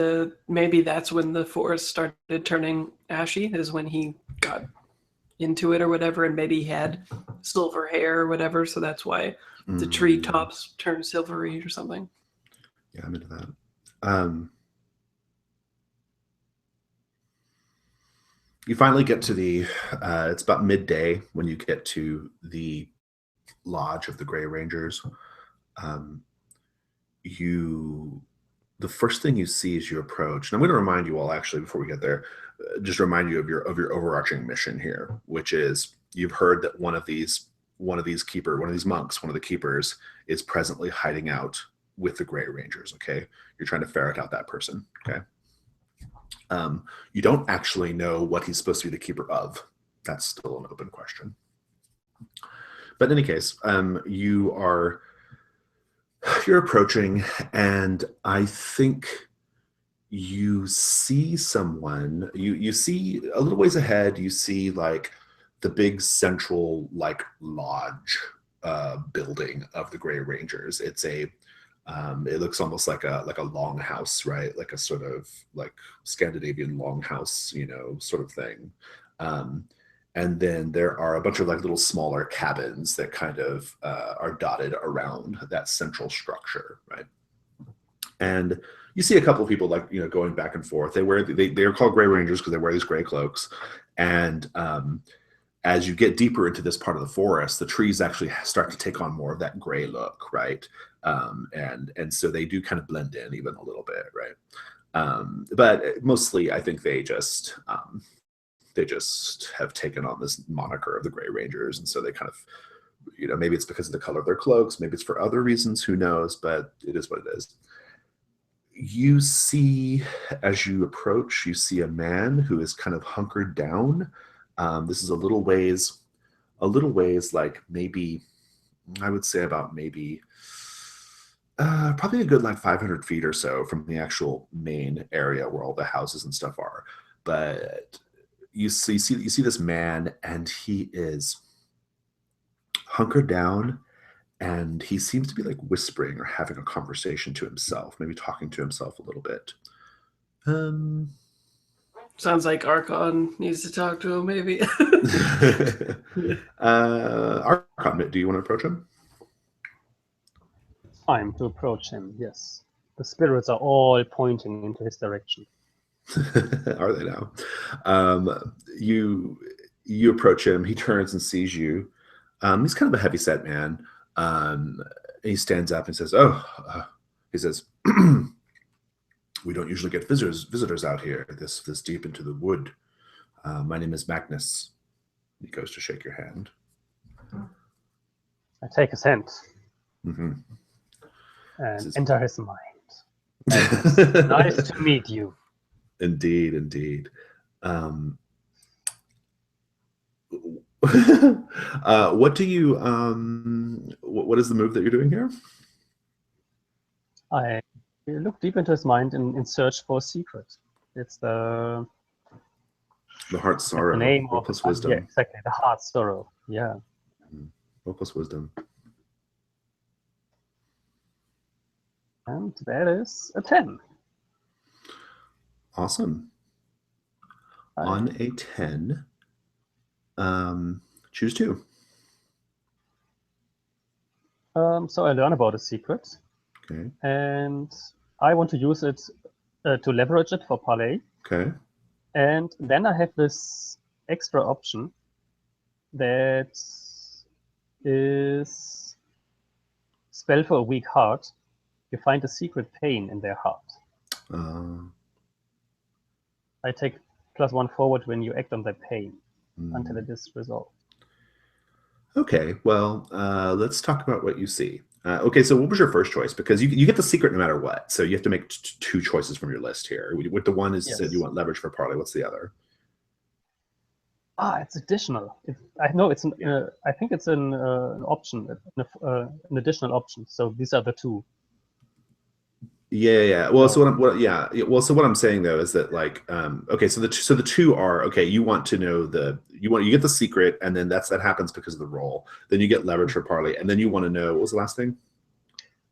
maybe that's when the forest started turning ashy, is when he got into it or whatever, and maybe he had silver hair or whatever, so that's why the tree tops turn silvery or something. Yeah, I'm into that. You finally get to it's about midday when you get to the lodge of the Grey Rangers. The first thing you see as you approach, and I'm going to remind you all actually before we get there, just remind you of your overarching mission here, which is you've heard that one of these monks, one of the keepers, is presently hiding out with the Grey Rangers. Okay, you're trying to ferret out that person. Okay. You don't actually know what he's supposed to be the keeper of. That's still an open question. But in any case, you're approaching, and I think you see someone. You see a little ways ahead. You see like the big central like lodge building of the Grey Rangers. It's it looks almost like a longhouse, right? Like a sort of like Scandinavian longhouse, sort of thing. And then there are a bunch of like little smaller cabins that kind of are dotted around that central structure, right? And you see a couple of people like going back and forth. They're called Grey Rangers because they wear these gray cloaks. And as you get deeper into this part of the forest, the trees actually start to take on more of that gray look, right? And so they do kind of blend in even a little bit, right? But mostly, I think they just have taken on this moniker of the Grey Rangers, and so they kind of, maybe it's because of the color of their cloaks, maybe it's for other reasons, who knows? But it is what it is. You see, as you approach, you see a man who is kind of hunkered down. This is a little ways, like maybe, I would say about maybe probably a good like 500 feet or so from the actual main area where all the houses and stuff are. But you see this man, and he is hunkered down, and he seems to be like whispering or having a conversation to himself, maybe talking to himself a little bit. Sounds like Archon needs to talk to him, maybe. Archon, do you want to approach him? Time to approach him, yes. The spirits are all pointing into his direction. Are they now? You approach him. He turns and sees you. He's kind of a heavy-set man. He stands up and says, he says, we don't usually get visitors out here this deep into the wood. My name is Magnus. He goes to shake your hand. I take his hand. Mm-hmm. And enter his mind. Nice to meet you. Indeed. What do you what is the move that you're doing here? I look deep into his mind in search for a secret. It's the Heart Sorrow. The name Will of plus wisdom. Yeah, exactly. The Heart Sorrow. Yeah. Will plus wisdom. And that is a 10. Awesome. On a 10, choose 2. So I learn about a secret. Okay. And I want to use it to leverage it for parlay. Okay. And then I have this extra option that is spell for a weak heart. You find a secret pain in their heart. I take +1 forward when you act on that pain until it is resolved. Okay, well, let's talk about what you see. Okay, so what was your first choice? Because you get the secret no matter what. So you have to make two choices from your list here. With the one is Yes. said you want leverage for parley. What's the other? It's additional. I think it's an option, an additional option. So these are the two. Yeah. Well, so what I'm saying though is that like, okay, so the two are okay. You want to know you get the secret, and then that happens because of the roll. Then you get leverage for parley, and then you want to know what was the last thing?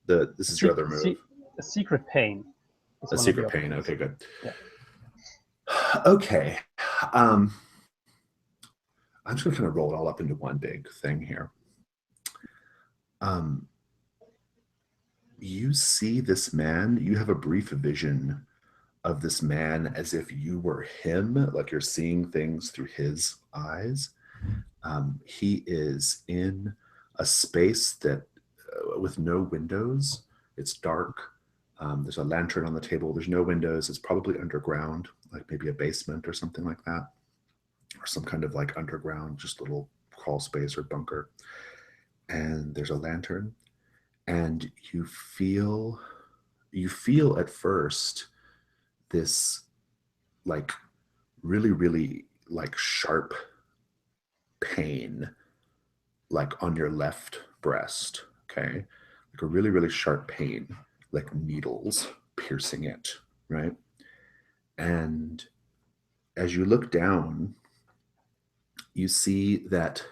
This is your other move. A secret pain. A secret pain. Okay, good. Yeah. Okay. I'm just gonna kind of roll it all up into one big thing here. You see this man, you have a brief vision of this man as if you were him, like you're seeing things through his eyes. He is in a space that with no windows. It's dark. There's a lantern on the table. There's no windows. It's probably underground, like maybe a basement or something like that, or some kind of like underground, just little crawl space or bunker. And there's a lantern. And you feel at first this like really, really like sharp pain, like on your left breast, okay? Like a really, really sharp pain, like needles piercing it, right? And as you look down, you see that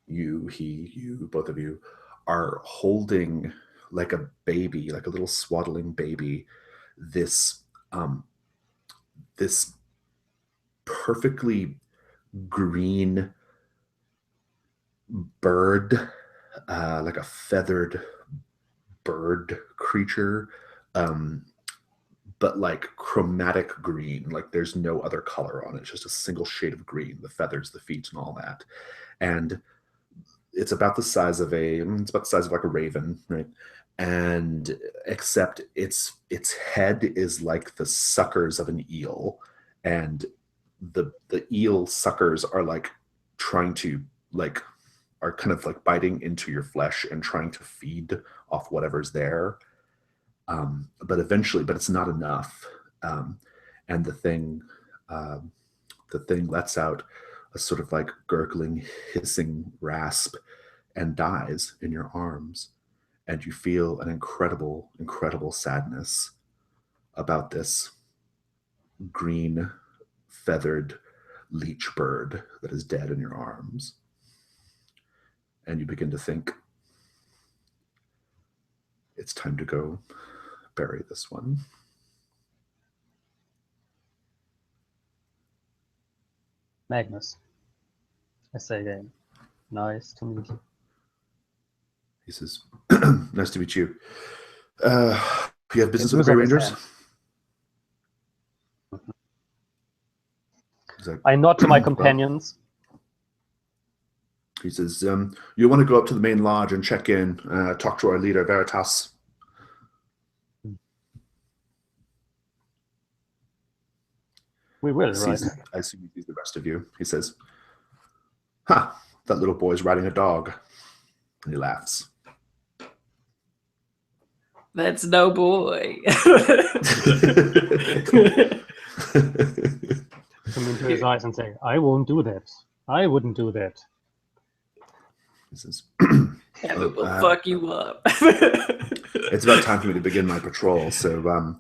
both of you are holding like a baby, like a little swaddling baby, this perfectly green bird, like a feathered bird creature, but like chromatic green, like there's no other color on it, it's just a single shade of green, the feathers, the feet, and all that. And it's about the size of like a raven, right? And except its head is like the suckers of an eel, and the eel suckers are like trying to are kind of like biting into your flesh and trying to feed off whatever's there. But it's not enough. And the thing lets out a sort of like gurgling, hissing rasp and dies in your arms. And you feel an incredible, incredible sadness about this green feathered leech bird that is dead in your arms. And you begin to think, it's time to go bury this one. Magnus, I say again, nice to meet you. He says, nice to meet you. You have business with the Grey Rangers? Like, I nod to my companions. He says, you want to go up to the main lodge and check in, talk to our leader, Veritas. We will, right? I assume he sees the rest of you. He says, that little boy's riding a dog. And he laughs. That's no boy. Come into his eyes and say, I won't do that. I wouldn't do that. He says, Yeah, we will fuck you up. it's about time for me to begin my patrol, so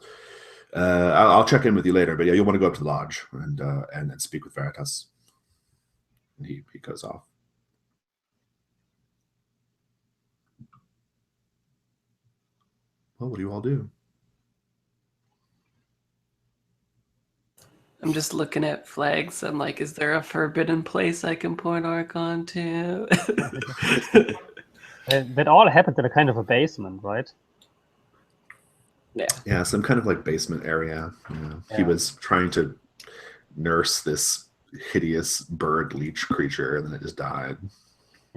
I'll check in with you later. But yeah, you'll want to go up to the lodge and speak with Veritas. And he goes off. Well, what do you all do? I'm just looking at flags. I'm like, is there a forbidden place I can point Archon to? That all happened in a kind of a basement, right? Yeah, some kind of like basement area. Yeah. He was trying to nurse this hideous bird leech creature, and then it just died.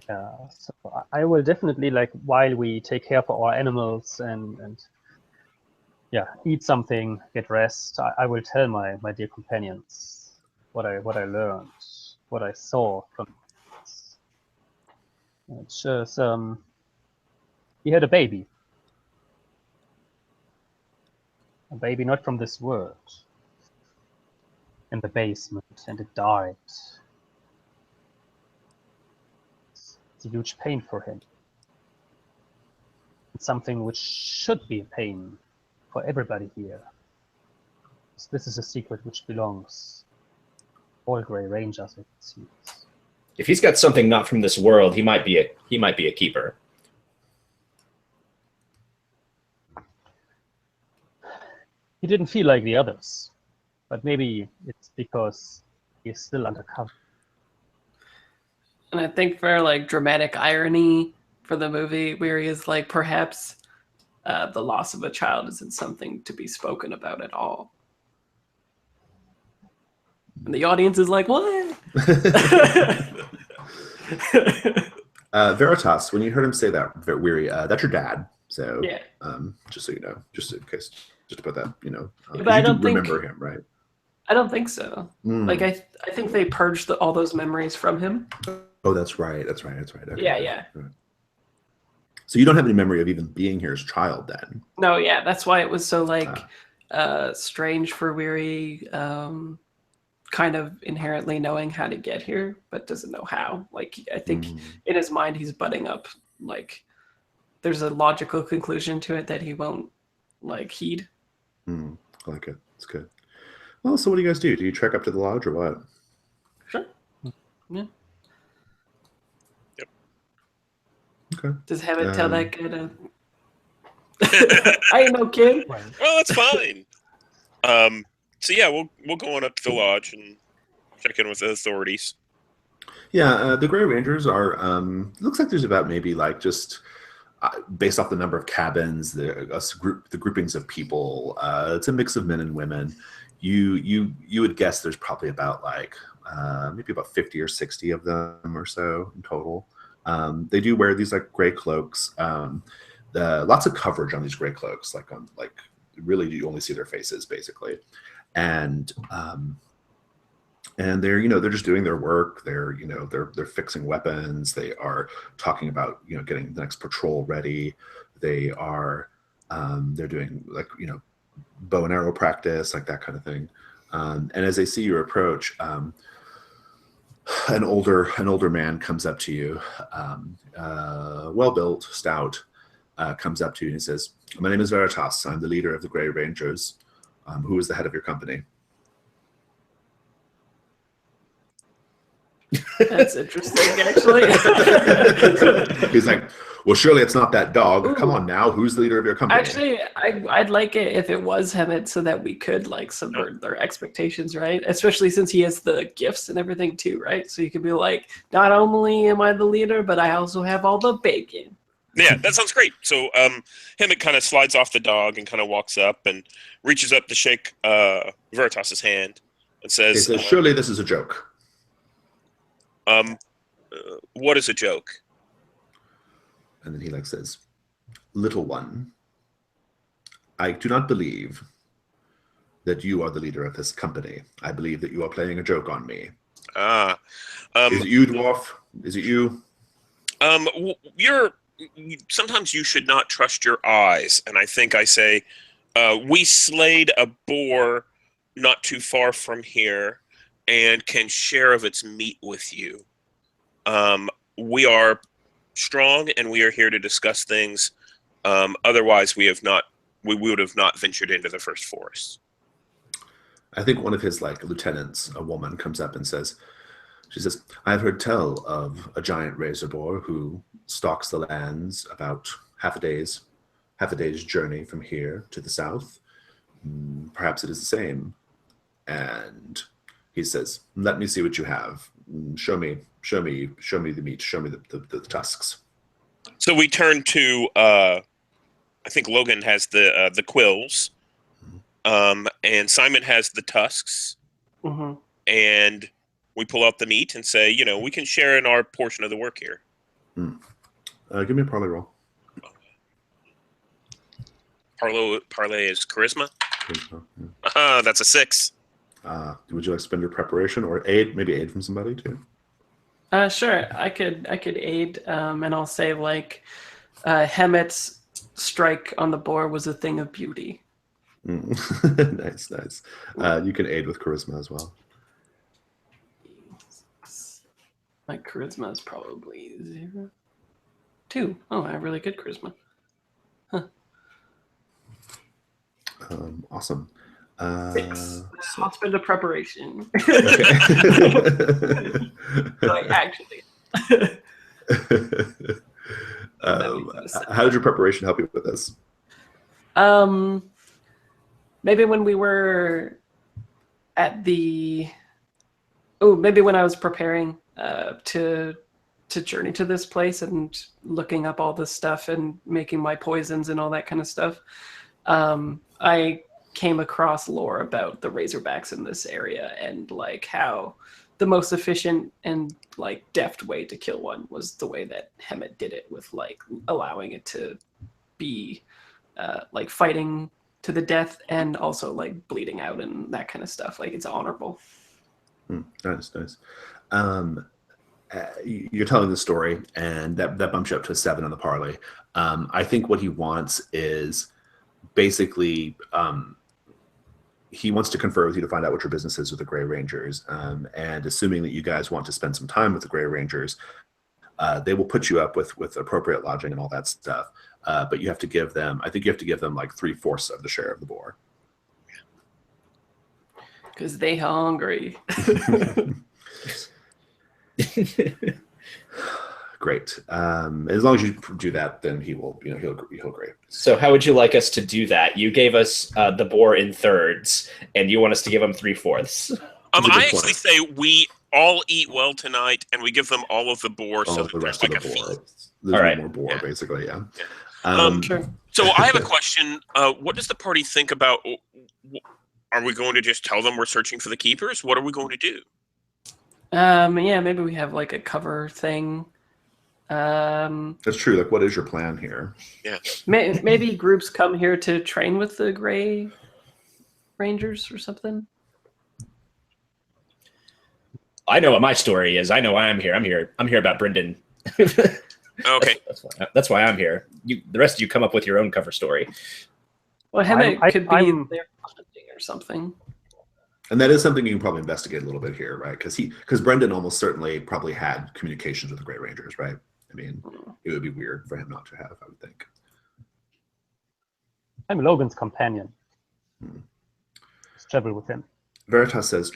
Yeah, so I will definitely, like, while we take care for our animals and yeah, eat something, get rest, I will tell my dear companions what I learned, what I saw from this. It's just he had a baby not from this world, in the basement, and it died. It's a huge pain for him. It's something which should be a pain for everybody here. This is a secret which belongs all Grey Rangers, it seems. If he's got something not from this world, he might be a keeper. He didn't feel like the others, but maybe it's because he's still undercover. And I think for like dramatic irony for the movie, where he is like, perhaps the loss of a child isn't something to be spoken about at all. And the audience is like, what? Veritas, when you heard him say that, Weary, that's your dad. So Yeah. Just so you know, just in case, just to put that, But I you don't do think- remember him, right? I don't think so. Mm. Like I think they purged all those memories from him. Oh, that's right. Okay. Yeah. Right. So you don't have any memory of even being here as a child, then? No, yeah, that's why it was so like strange for Weary, kind of inherently knowing how to get here, but doesn't know how. Like I think in his mind he's butting up. Like there's a logical conclusion to it that he won't like heed. I like it. It's good. Well, so what do you guys do? Do you trek up to the lodge or what? Sure. Yeah. Yep. Okay. Does Hammett tell that kid? I ain't no kid. Well, Well, that's fine. So yeah, we'll go on up to the lodge and check in with the authorities. Yeah, the Grey Rangers are. It looks like there's about maybe like just based off the number of cabins, the groupings of people. It's a mix of men and women. You would guess there's probably about like maybe about 50 or 60 of them or so in total. They do wear these like gray cloaks. Lots of coverage on these gray cloaks, like really you only see their faces basically, and they're they're just doing their work. They're they're fixing weapons. They are talking about getting the next patrol ready. They are they're doing like bow and arrow practice, like that kind of thing. And as they see you approach, an older man comes up to you, well built, stout, comes up to you and he says, "My name is Veritas. I'm the leader of the Grey Rangers. Who is the head of your company?" That's interesting, actually. He's like, "Well, surely it's not that dog. Ooh. Come on now. Who's the leader of your company?" Actually, I'd like it if it was Hammett, so that we could like subvert their expectations, right? Especially since he has the gifts and everything too, right? So you could be like, not only am I the leader, but I also have all the bacon. Yeah, that sounds great. So Hammett kind of slides off the dog and kind of walks up and reaches up to shake Veritas's hand and He says, says, "Surely this is a joke." What is a joke? And then he says, "Little one, I do not believe that you are the leader of this company. I believe that you are playing a joke on me." Is it you, dwarf? Is it you? Sometimes you should not trust your eyes. And I think I say, we slayed a boar not too far from here and can share of its meat with you. We are strong and we are here to discuss things. Otherwise we would have not ventured into the first forest. I think one of his lieutenants, a woman, comes up and says, "I've heard tell of a giant razor boar who stalks the lands about half a day's journey from here to the south. Perhaps it is the same." And he says, "Let me see what you have. Show me the meat. Show me the tusks." So we turn to I think Logan has the quills, and Simon has the tusks, Mm-hmm. and we pull out the meat and say, we can share in our portion of the work here. Give me a parlay roll. Parlay is charisma. Charisma, yeah. That's a 6. Would you like to spend your preparation or aid? Maybe aid from somebody too. Sure, I could aid, and I'll say like Hemet's strike on the boar was a thing of beauty. Nice. You can aid with charisma as well. My charisma is probably 0. 2. Oh, I have really good charisma. Awesome. 6. I'll spend a preparation. Okay. Like, actually. How did your preparation help you with this? Maybe when we were at the maybe when I was preparing to journey to this place and looking up all this stuff and making my poisons and all that kind of stuff, I came across lore about the Razorbacks in this area and like how the most efficient and like deft way to kill one was the way that Hemet did it, with like allowing it to be like fighting to the death and also like bleeding out and that kind of stuff. Like, it's honorable. Nice. You're telling the story, and that bumps you up to a 7 on the parlay. I think what he wants is basically he wants to confer with you to find out what your business is with the Grey Rangers, and assuming that you guys want to spend some time with the Grey Rangers, they will put you up with appropriate lodging and all that stuff. But you have to give them, I think you have to give them like 3/4 of the share of the boar. Because they hungry. Great. As long as you do that, then he'll agree. So how would you like us to do that? You gave us the boar in thirds, and you want us to give him 3/4. I actually say we all eat well tonight, and we give them all of the boar, so that the there's rest like of the a boar. feast. There's All right. more boar, basically. Yeah. Sure. So I have a question. What does the party think about? Are we going to just tell them we're searching for the keepers? What are we going to do? Yeah, maybe we have like a cover thing. That's true. Like, what is your plan here? Yeah. Maybe groups come here to train with the Grey Rangers or something. I know what my story is. I know why I'm here. I'm here about Brendan. Okay. That's why I'm here. The rest of you come up with your own cover story. Well, Hemet could be I'm- there hunting or something. And that is something you can probably investigate a little bit here, right? Because Brendan almost certainly probably had communications with the Grey Rangers, right? I mean, it would be weird for him not to have, I would think. I'm Logan's companion. Let's travel with him. Veritas says,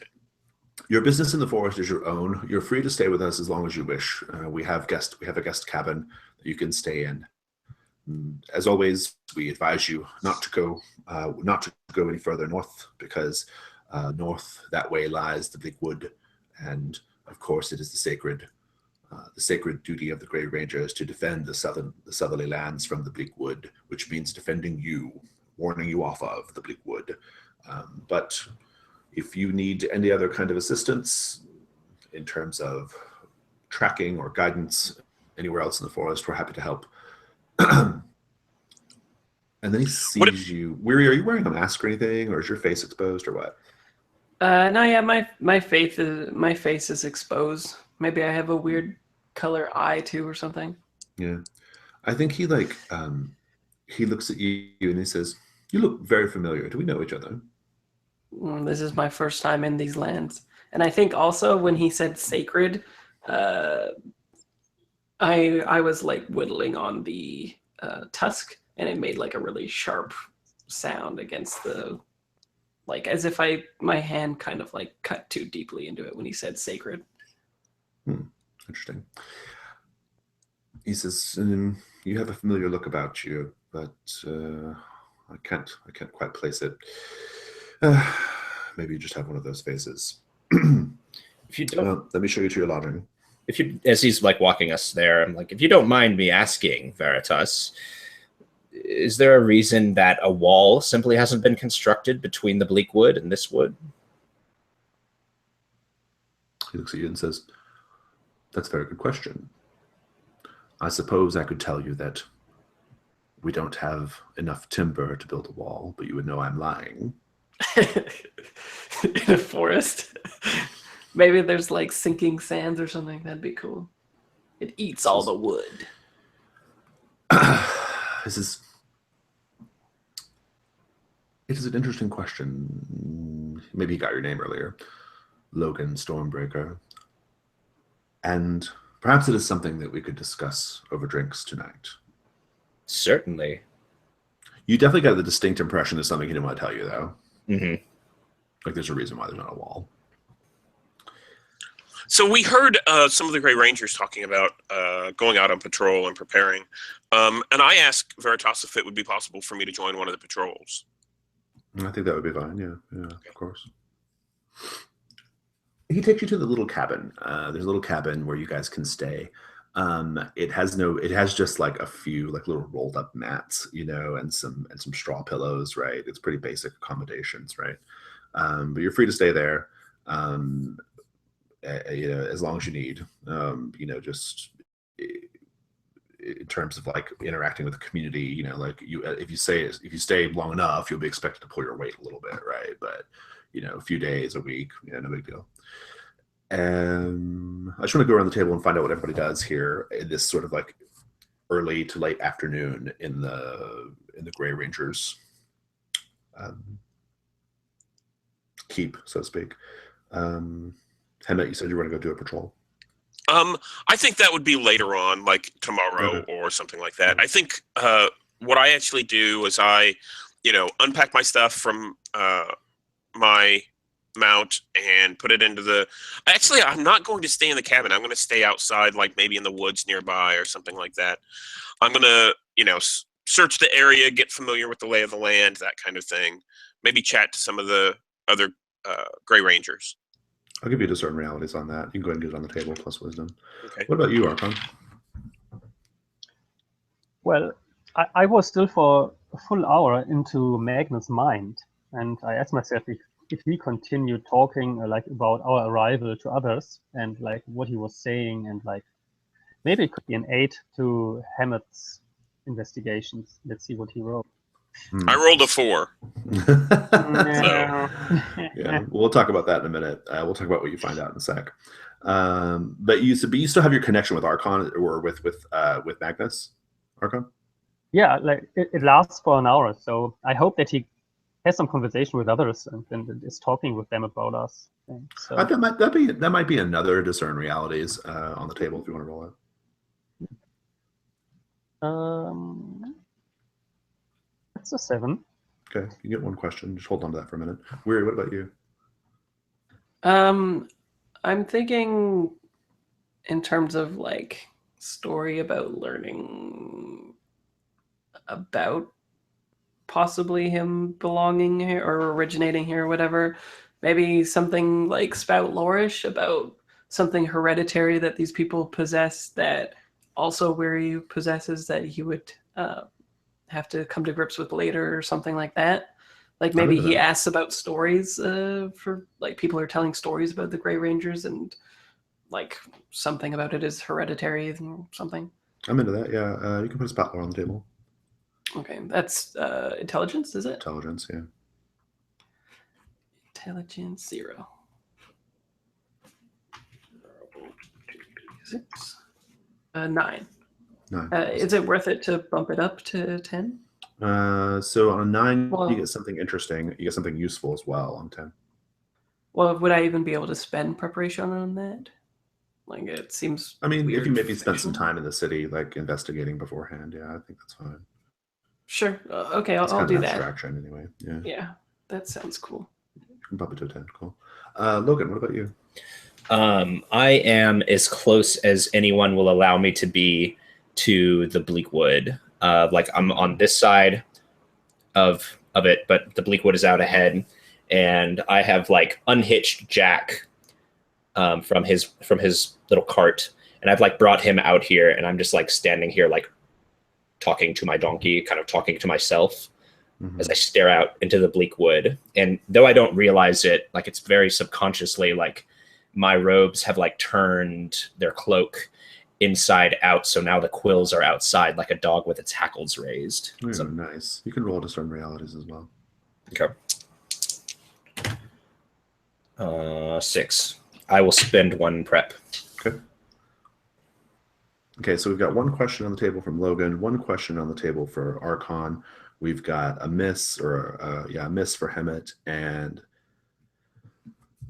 "Your business in the forest is your own. You're free to stay with us as long as you wish. We have a guest cabin that you can stay in. As always, we advise you not to go any further north, because north that way lies the Bleak Wood, and of course it is the sacred duty of the Grey Rangers to defend the southerly lands from the Bleak Wood, which means defending you, warning you off of the Bleak Wood. But if you need any other kind of assistance in terms of tracking or guidance anywhere else in the forest, we're happy to help." And then he sees you. Weary, are you wearing a mask or anything, or is your face exposed, or what? No, yeah, my face is exposed. Maybe I have a weird color eye too or something. Yeah. I think he looks at you and he says, "You look very familiar. Do we know each other?" This is my first time in these lands. And I think also when he said sacred, I was like whittling on the tusk, and it made like a really sharp sound against the, like as if my hand kind of like cut too deeply into it when he said sacred. Interesting. He says, "You have a familiar look about you, but I can't quite place it. Maybe you just have one of those faces." If you don't, let me show you to your lodging. as he's like walking us there, I'm like, if you don't mind me asking, Veritas, is there a reason that a wall simply hasn't been constructed between the Bleak Wood and this wood? He looks at you and says, "That's a very good question. I suppose I could tell you that we don't have enough timber to build a wall, but you would know I'm lying. In a forest. Maybe there's like sinking sands or something. That'd be cool. It eats all the wood. This is... It is an interesting question. Maybe you got your name earlier. Logan Stormbreaker. And perhaps it is something that we could discuss over drinks tonight. Certainly. You definitely got the distinct impression there's something he didn't want to tell you, though. Mm-hmm. Like there's a reason why there's not a wall. So we heard some of the Grey Rangers talking about going out on patrol and preparing. And I asked Veritas if it would be possible for me to join one of the patrols. I think that would be fine. Yeah, of course. He takes you to the little cabin. There's a little cabin where you guys can stay. It has just like a few like little rolled up mats, and some straw pillows, right? It's pretty basic accommodations, right? But you're free to stay there, as long as you need. Just in terms of like interacting with the community, like if you stay long enough, you'll be expected to pull your weight a little bit, right? But a few days, a week, no big deal. I just want to go around the table and find out what everybody does here in this sort of like early to late afternoon in the Grey Rangers keep, so to speak. Hemet, you said you were going to go do a patrol. I think that would be later on, like tomorrow or something like that. I think what I actually do is I, unpack my stuff from my mount and put it into the... Actually, I'm not going to stay in the cabin. I'm going to stay outside, like maybe in the woods nearby or something like that. I'm going to, search the area, get familiar with the lay of the land, that kind of thing. Maybe chat to some of the other Grey Rangers. I'll give you discern realities on that. You can go ahead and get it on the table, plus wisdom. Okay. What about you, Archon? Well, I was still for a full hour into Magnus' mind, and I asked myself if we continue talking like about our arrival to others and like what he was saying, and like maybe it could be an aid to Hammett's investigations. Let's see what he wrote. I rolled a 4. Yeah, we'll talk about that in a minute. We'll talk about what you find out in a sec. But you still have your connection with Archon or with Magnus, Archon? Yeah, like it lasts for an hour, so I hope that he has some conversation with others and is talking with them about us. So that might be another discern realities on the table if you want to roll it. It's a 7. Okay, you get one question. Just hold on to that for a minute. Weary, what about you? I'm thinking in terms of like story about learning about possibly him belonging here or originating here or whatever. Maybe something like spout lore-ish about something hereditary that these people possess that also Weary possesses that he would have to come to grips with later or something like that. Like maybe he asks about stories for like people are telling stories about the Grey Rangers and like something about it is hereditary or something. I'm into that. Yeah, you can put a spout lore on the table. Okay, that's intelligence, is it? Intelligence, yeah. Intelligence 0. 6. 9. Is it worth it to bump it up to 10? So on a 9, you get something interesting. You get something useful as well on 10. Well, would I even be able to spend preparation on that? Like, it seems I mean, weird if you maybe for spend some fiction. time in the city, like investigating beforehand, yeah, I think that's fine. Sure. Okay, It's I'll kind do of that. abstraction anyway. Yeah. Yeah, that sounds cool. You can bump it to a 10. Cool. Logan, what about you? I am as close as anyone will allow me to be to the Bleakwood. Like I'm on this side of it, but the Bleakwood is out ahead, and I have like unhitched Jack from his little cart, and I've like brought him out here, and I'm just like standing here like talking to my donkey, kind of talking to myself as I stare out into the Bleakwood. And though I don't realize it, like it's very subconsciously like my robes have like turned their cloak, inside out. So now the quills are outside like a dog with its hackles raised. Oh, So, nice. You can roll discern realities as well. okay. 6. I will spend 1 prep. Okay, so we've got one question on the table from Logan, one question on the table for Archon. We've got a miss a miss for Hemet, and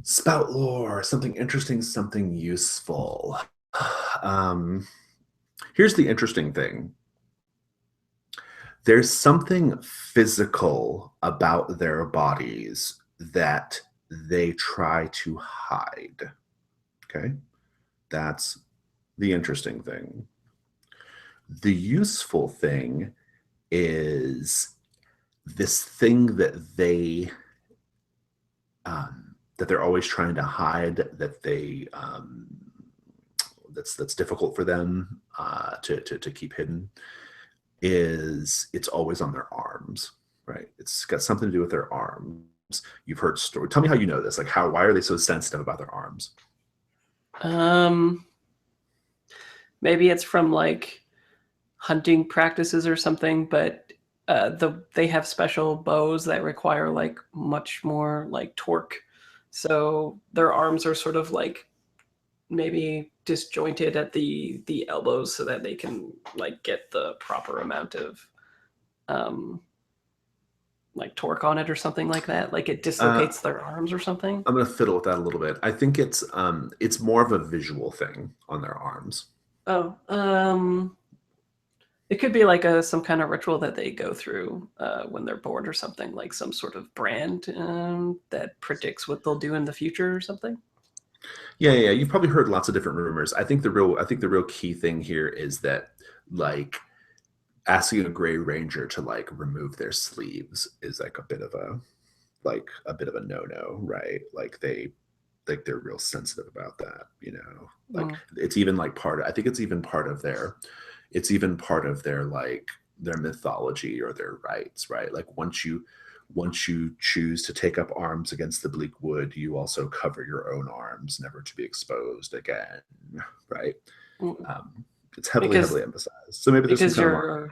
spout lore, something interesting, something useful. Here's the interesting thing. There's something physical about their bodies that they try to hide. Okay? That's the interesting thing. The useful thing is this thing that they're always trying to hide, that they that's difficult for them to keep hidden, is it's always on their arms, right? It's got something to do with their arms. You've heard story. Tell me how you know this. Like, why are they so sensitive about their arms? Maybe it's from like hunting practices or something, but they have special bows that require like much more like torque. So their arms are sort of like maybe disjointed at the elbows so that they can like get the proper amount of like torque on it or something like that. Like it dislocates their arms or something. I'm gonna fiddle with that a little bit. I think it's more of a visual thing on their arms. Oh, it could be like some kind of ritual that they go through when they're bored or something, like some sort of brand that predicts what they'll do in the future or something. Yeah. You've probably heard lots of different rumors. I think the real key thing here is that, like, asking a Gray Ranger to like remove their sleeves is like a bit of a no-no, right? Like they're real sensitive about that, you know. Like it's even like I think it's even part of their like their mythology or their rites, right? Like once you choose to take up arms against the bleak wood, you also cover your own arms, never to be exposed again, right? It's heavily emphasized. So maybe there's something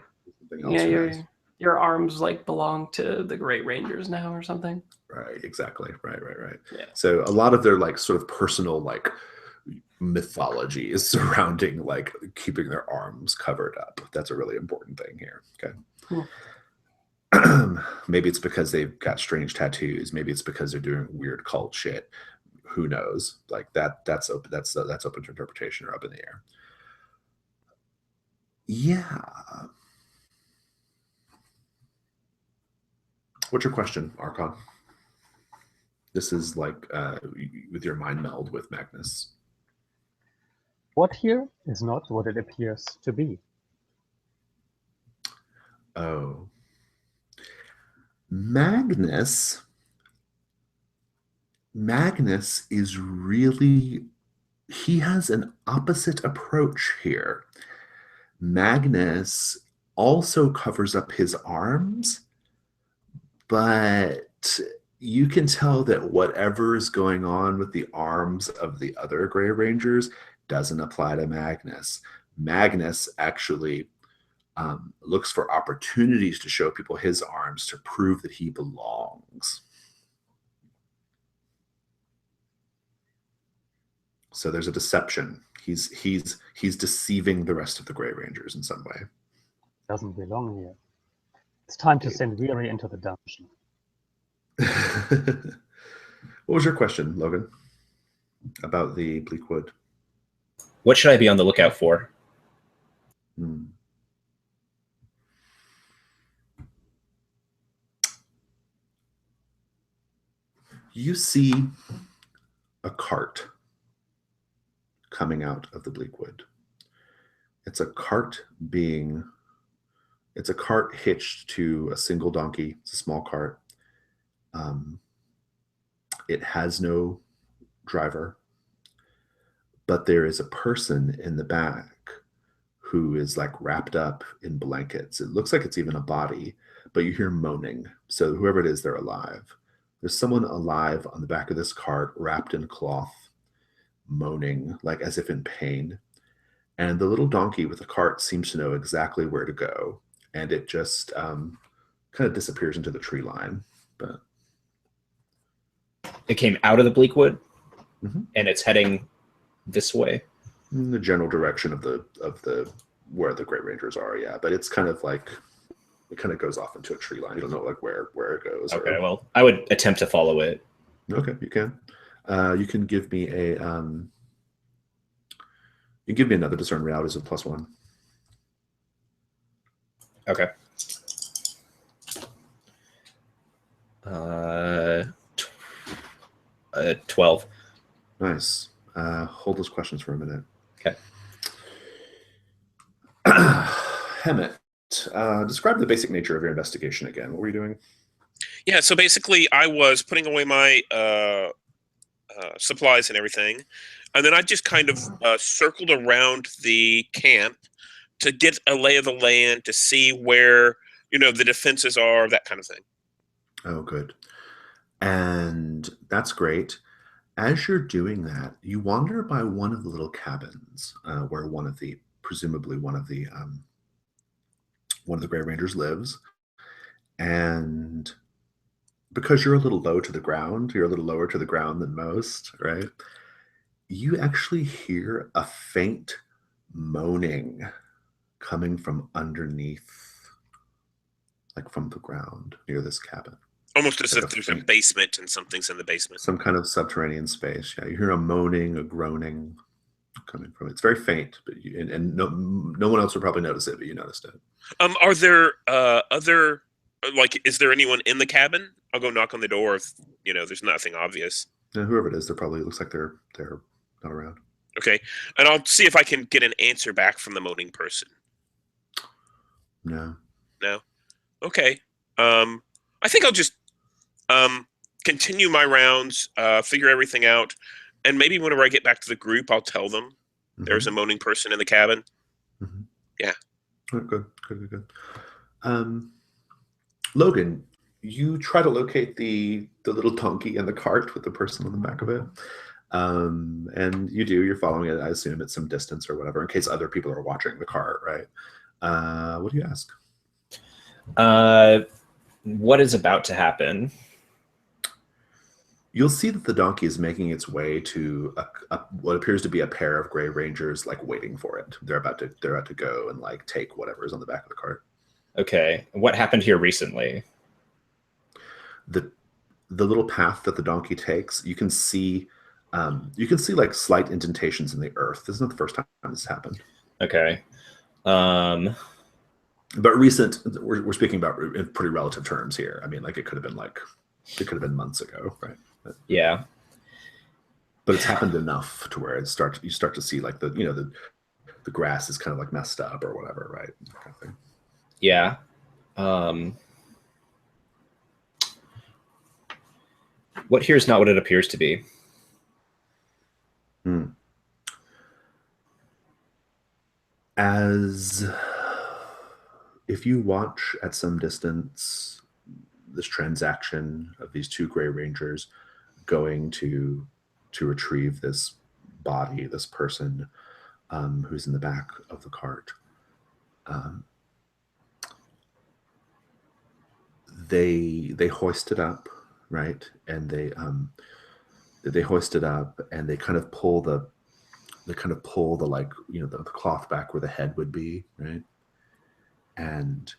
else. Your arms like belong to the Great Rangers now or something. Right, exactly. Right. Yeah. So a lot of their like sort of personal like mythology is surrounding like keeping their arms covered up. That's a really important thing here. Okay. Cool. Maybe it's because they've got strange tattoos. Maybe it's because they're doing weird cult shit. Who knows? Like that's open to interpretation or up in the air. Yeah. What's your question, Archon? This is like with your mind meld with Magnus. What here is not what it appears to be. Oh. Magnus is really, he has an opposite approach here. Magnus also covers up his arms, but you can tell that whatever is going on with the arms of the other Gray Rangers doesn't apply to Magnus. Magnus actually looks for opportunities to show people his arms to prove that he belongs. So there's a deception. He's deceiving the rest of the Gray Rangers in some way. Doesn't belong here. It's time to send Weary into the dungeon. What was your question, Logan, about the Bleakwood? What should I be on the lookout for? You see a cart coming out of the Bleakwood. It's a cart hitched to a single donkey. It's a small cart. It has no driver, but there is a person in the back who is like wrapped up in blankets. It looks like it's even a body, but you hear moaning. So whoever it is, they're alive. There's someone alive on the back of this cart, wrapped in cloth, moaning, like as if in pain. And the little donkey with the cart seems to know exactly where to go, and it just kind of disappears into the tree line. But It came out of the Bleakwood, Mhm. and it's heading this way. in the general direction of the where the Great Rangers are, yeah. But it's kind of like it kind of goes off into a tree line. You don't know like where it goes. Okay, well, I would attempt to follow it. Okay, you can. You can give me a you give me another discern realities of +1. Okay. 12. Nice. Hold those questions for a minute. Okay. Hemet, describe the basic nature of your investigation again. What were you doing? Yeah, so basically, I was putting away my supplies and everything, and then I just kind of circled around the camp to get a lay of the land, to see where the defenses are, that kind of thing. Oh, good. And that's great. As you're doing that, you wander by one of the little cabins where presumably one of the Grey Rangers lives, and because you're a little low to the ground, you're a little lower to the ground than most, right? You actually hear a faint moaning coming from underneath, like from the ground near this cabin. Almost as Like if a there's a faint- basement and something's in the basement. Some kind of subterranean space. Yeah, you hear a moaning, a groaning coming from it. It's very faint, but and no one else would probably notice it, but you noticed it. Are there other, like, is there anyone in the cabin? I'll go knock on the door if there's nothing obvious. Yeah, whoever it is, it looks like they're not around. Okay, and I'll see if I can get an answer back from the moaning person. No. No. Okay. I think I'll just continue my rounds, figure everything out, and maybe whenever I get back to the group, I'll tell them there's a moaning person in the cabin. Mm-hmm. Yeah. Oh, good. Logan, you try to locate the little donkey in the cart with the person on the back of it. And you're following it, I assume, at some distance or whatever, in case other people are watching the cart, right? What do you ask? What is about to happen? You'll see that the donkey is making its way to what appears to be a pair of Grey Rangers, like waiting for it. They're about to go and like take whatever is on the back of the cart. Okay. What happened here recently? The little path that the donkey takes, you can see like slight indentations in the earth. This is not the first time this happened. Okay. But recent, we're speaking about in pretty relative terms here. I mean, like it could have been months ago, right? Yeah. But it's happened enough to where you start to see like the grass is kind of like messed up or whatever, right? That kind of thing. Yeah. What here is not what it appears to be. As if you watch at some distance this transaction of these two Grey Rangers going to retrieve this body, this person who's in the back of the cart, they hoist it up, right? And they hoist it up and they kind of pull the like the cloth back where the head would be, right? And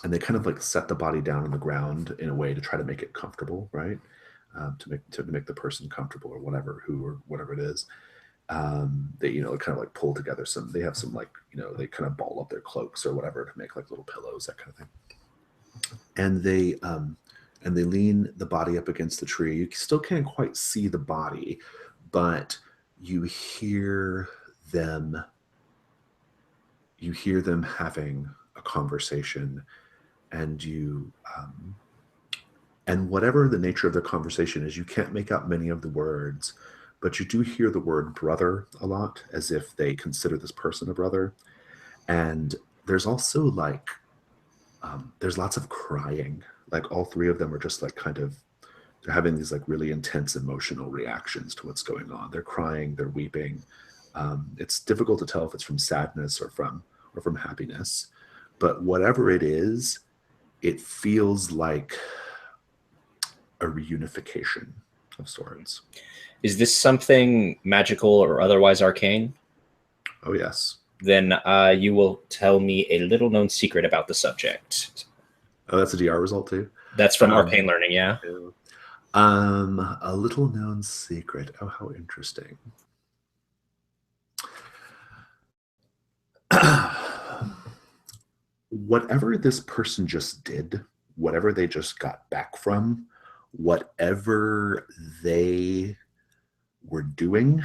they kind of like set the body down on the ground in a way to try to make it comfortable, right? To make the person comfortable or whatever it is. They kind of like pull together they have some like they kind of ball up their cloaks or whatever to make like little pillows, that kind of thing. And they lean the body up against the tree. You still can't quite see the body, but you hear them having a conversation, and and whatever the nature of their conversation is, you can't make out many of the words, but you do hear the word brother a lot, as if they consider this person a brother. And there's also like there's lots of crying. Like all three of them are just like they're having these like really intense emotional reactions to what's going on. They're crying, they're weeping. It's difficult to tell if it's from sadness or from happiness, but whatever it is, it feels like a reunification of sorts. Is this something magical or otherwise arcane? Oh yes. Then you will tell me a little known secret about the subject. Oh, that's a DR result too. That's from Arcane Learning, yeah? A little known secret. Oh, how interesting. Whatever this person just did, whatever they just got back from, whatever they were doing,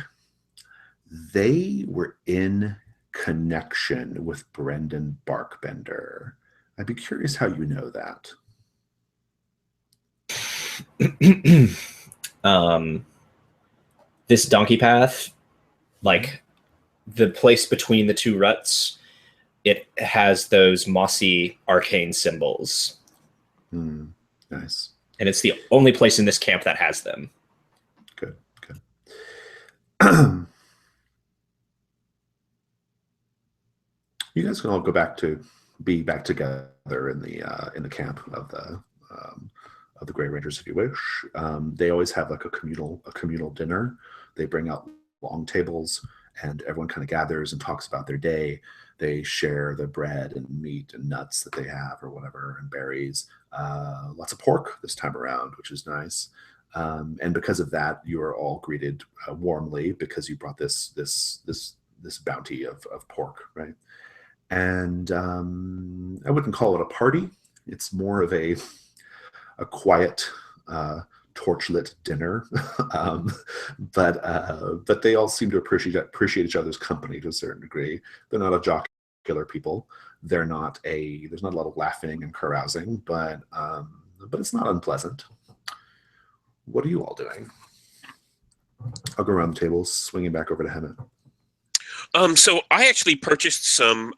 they were in connection with Brendan Barkbender. I'd be curious how you know that. This donkey path, like the place between the two ruts, it has those mossy arcane symbols. Nice. And it's the only place in this camp that has them. Good. You guys can all go back to be back together in the camp of the Grey Rangers if you wish. They always have like a communal dinner. They bring out long tables and everyone kind of gathers and talks about their day. They share the bread and meat and nuts that they have or whatever, and berries. Lots of pork this time around, which is nice. And because of that, you are all greeted warmly because you brought this bounty of pork, right? And I wouldn't call it a party. It's more of a quiet, torchlit dinner. But they all seem to appreciate each other's company to a certain degree. They're not a jocular people. There's not a lot of laughing and carousing, but it's not unpleasant. What are you all doing? I'll go around the table, swinging back over to Hemet. So I actually purchased some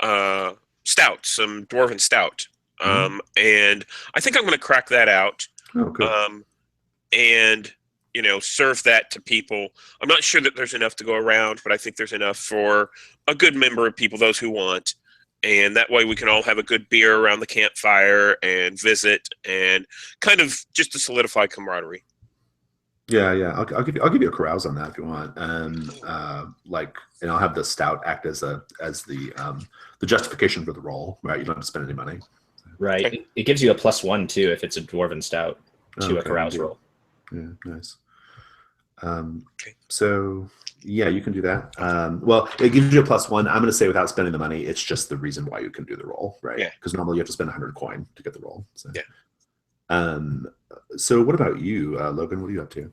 stout, some dwarven stout, and I think I'm going to crack that out. Oh, good. And serve that to people. I'm not sure that there's enough to go around, but I think there's enough for a good number of people, those who want. And that way we can all have a good beer around the campfire and visit, and kind of just to solidify camaraderie. Yeah. I'll give you a carouse on that if you want, and I'll have the stout act as the justification for the roll. Right, you don't have to spend any money. Right. Okay. It gives you a +1 too if it's a dwarven stout to a carouse roll. Yeah, nice. So yeah, you can do that. Well, it gives you a +1. I'm going to say without spending the money. It's just the reason why you can do the roll, right? Yeah. Because normally you have to spend 100 coin to get the roll. So. Yeah. So what about you, Logan? What are you up to?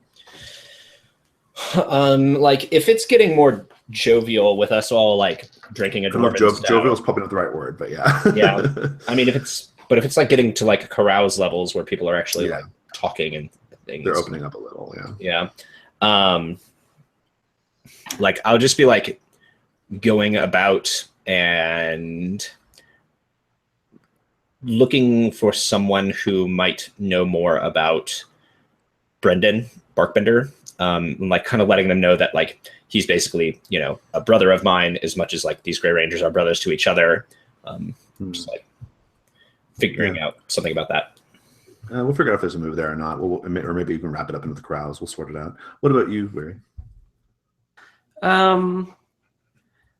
Like if it's getting more jovial with us all like drinking a dwarven stout. Jovial is probably not the right word, but yeah. Yeah. I mean, if it's like getting to like carouse levels where people are actually like talking and things. They're opening up a little, yeah. Yeah. Like I'll just be like going about and looking for someone who might know more about Brendan Barkbender. Like kind of letting them know that like he's basically, a brother of mine as much as like these Grey Rangers are brothers to each other. Just like figuring out something about that. We'll figure out if there's a move there or not. Or maybe you can wrap it up into the crowds. We'll sort it out. What about you, Larry?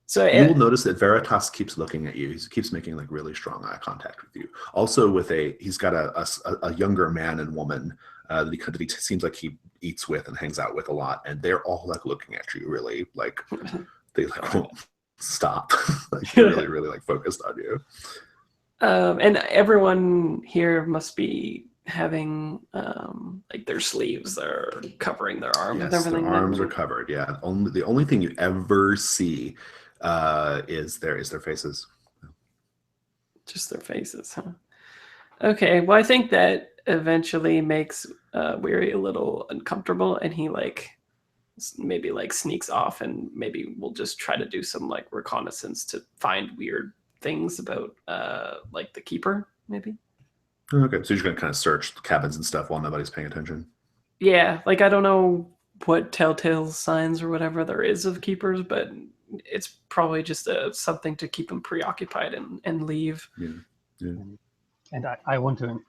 So you will notice that Veritas keeps looking at you. He keeps making like really strong eye contact with you. Also, he's got a younger man and woman that he seems like he eats with and hangs out with a lot, and they're all like looking at you really like they like won't stop. Like they're really really like focused on you. And everyone here must be having like their sleeves are covering their arms and everything. Their arms are covered. Yeah. The only thing you ever see is their faces. Just their faces, huh? Okay. Well, I think that eventually makes Weary a little uncomfortable, and he like maybe like sneaks off, and maybe we'll just try to do some like reconnaissance to find weird things about like the keeper, maybe. Okay, so you're gonna kind of search the cabins and stuff while nobody's paying attention. Yeah, like I don't know what telltale signs or whatever there is of keepers, but it's probably just something to keep him preoccupied and leave. Yeah. And I want to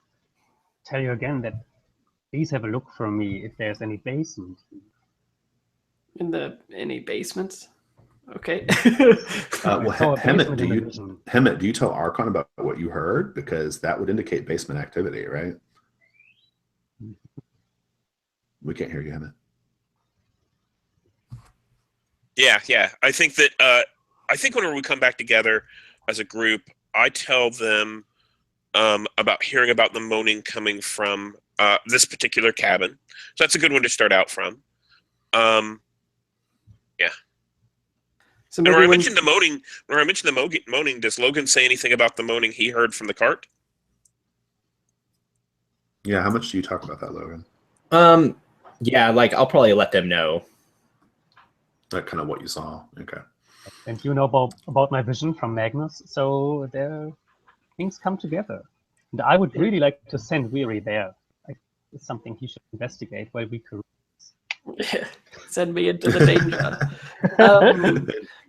tell you again that please have a look for me if there's any basement. In any basements? Okay. Well, I saw a Hemet, basement in the vision. do you tell Archon about what you heard? Because that would indicate basement activity, right? We can't hear you, Hemet. Yeah. I think that I think whenever we come back together as a group, I tell them about hearing about the moaning coming from this particular cabin. So that's a good one to start out from. Yeah. So And maybe when I when, mentioned the moaning, does Logan say anything about the moaning he heard from the cart? Yeah, how much do you talk about that, Logan? Yeah, like I'll probably let them know. Like kind of what you saw. Okay. And you know about my vision from Magnus, so there things come together. And I would really like to send Weary there. It's something he should investigate while we could. send me into the danger.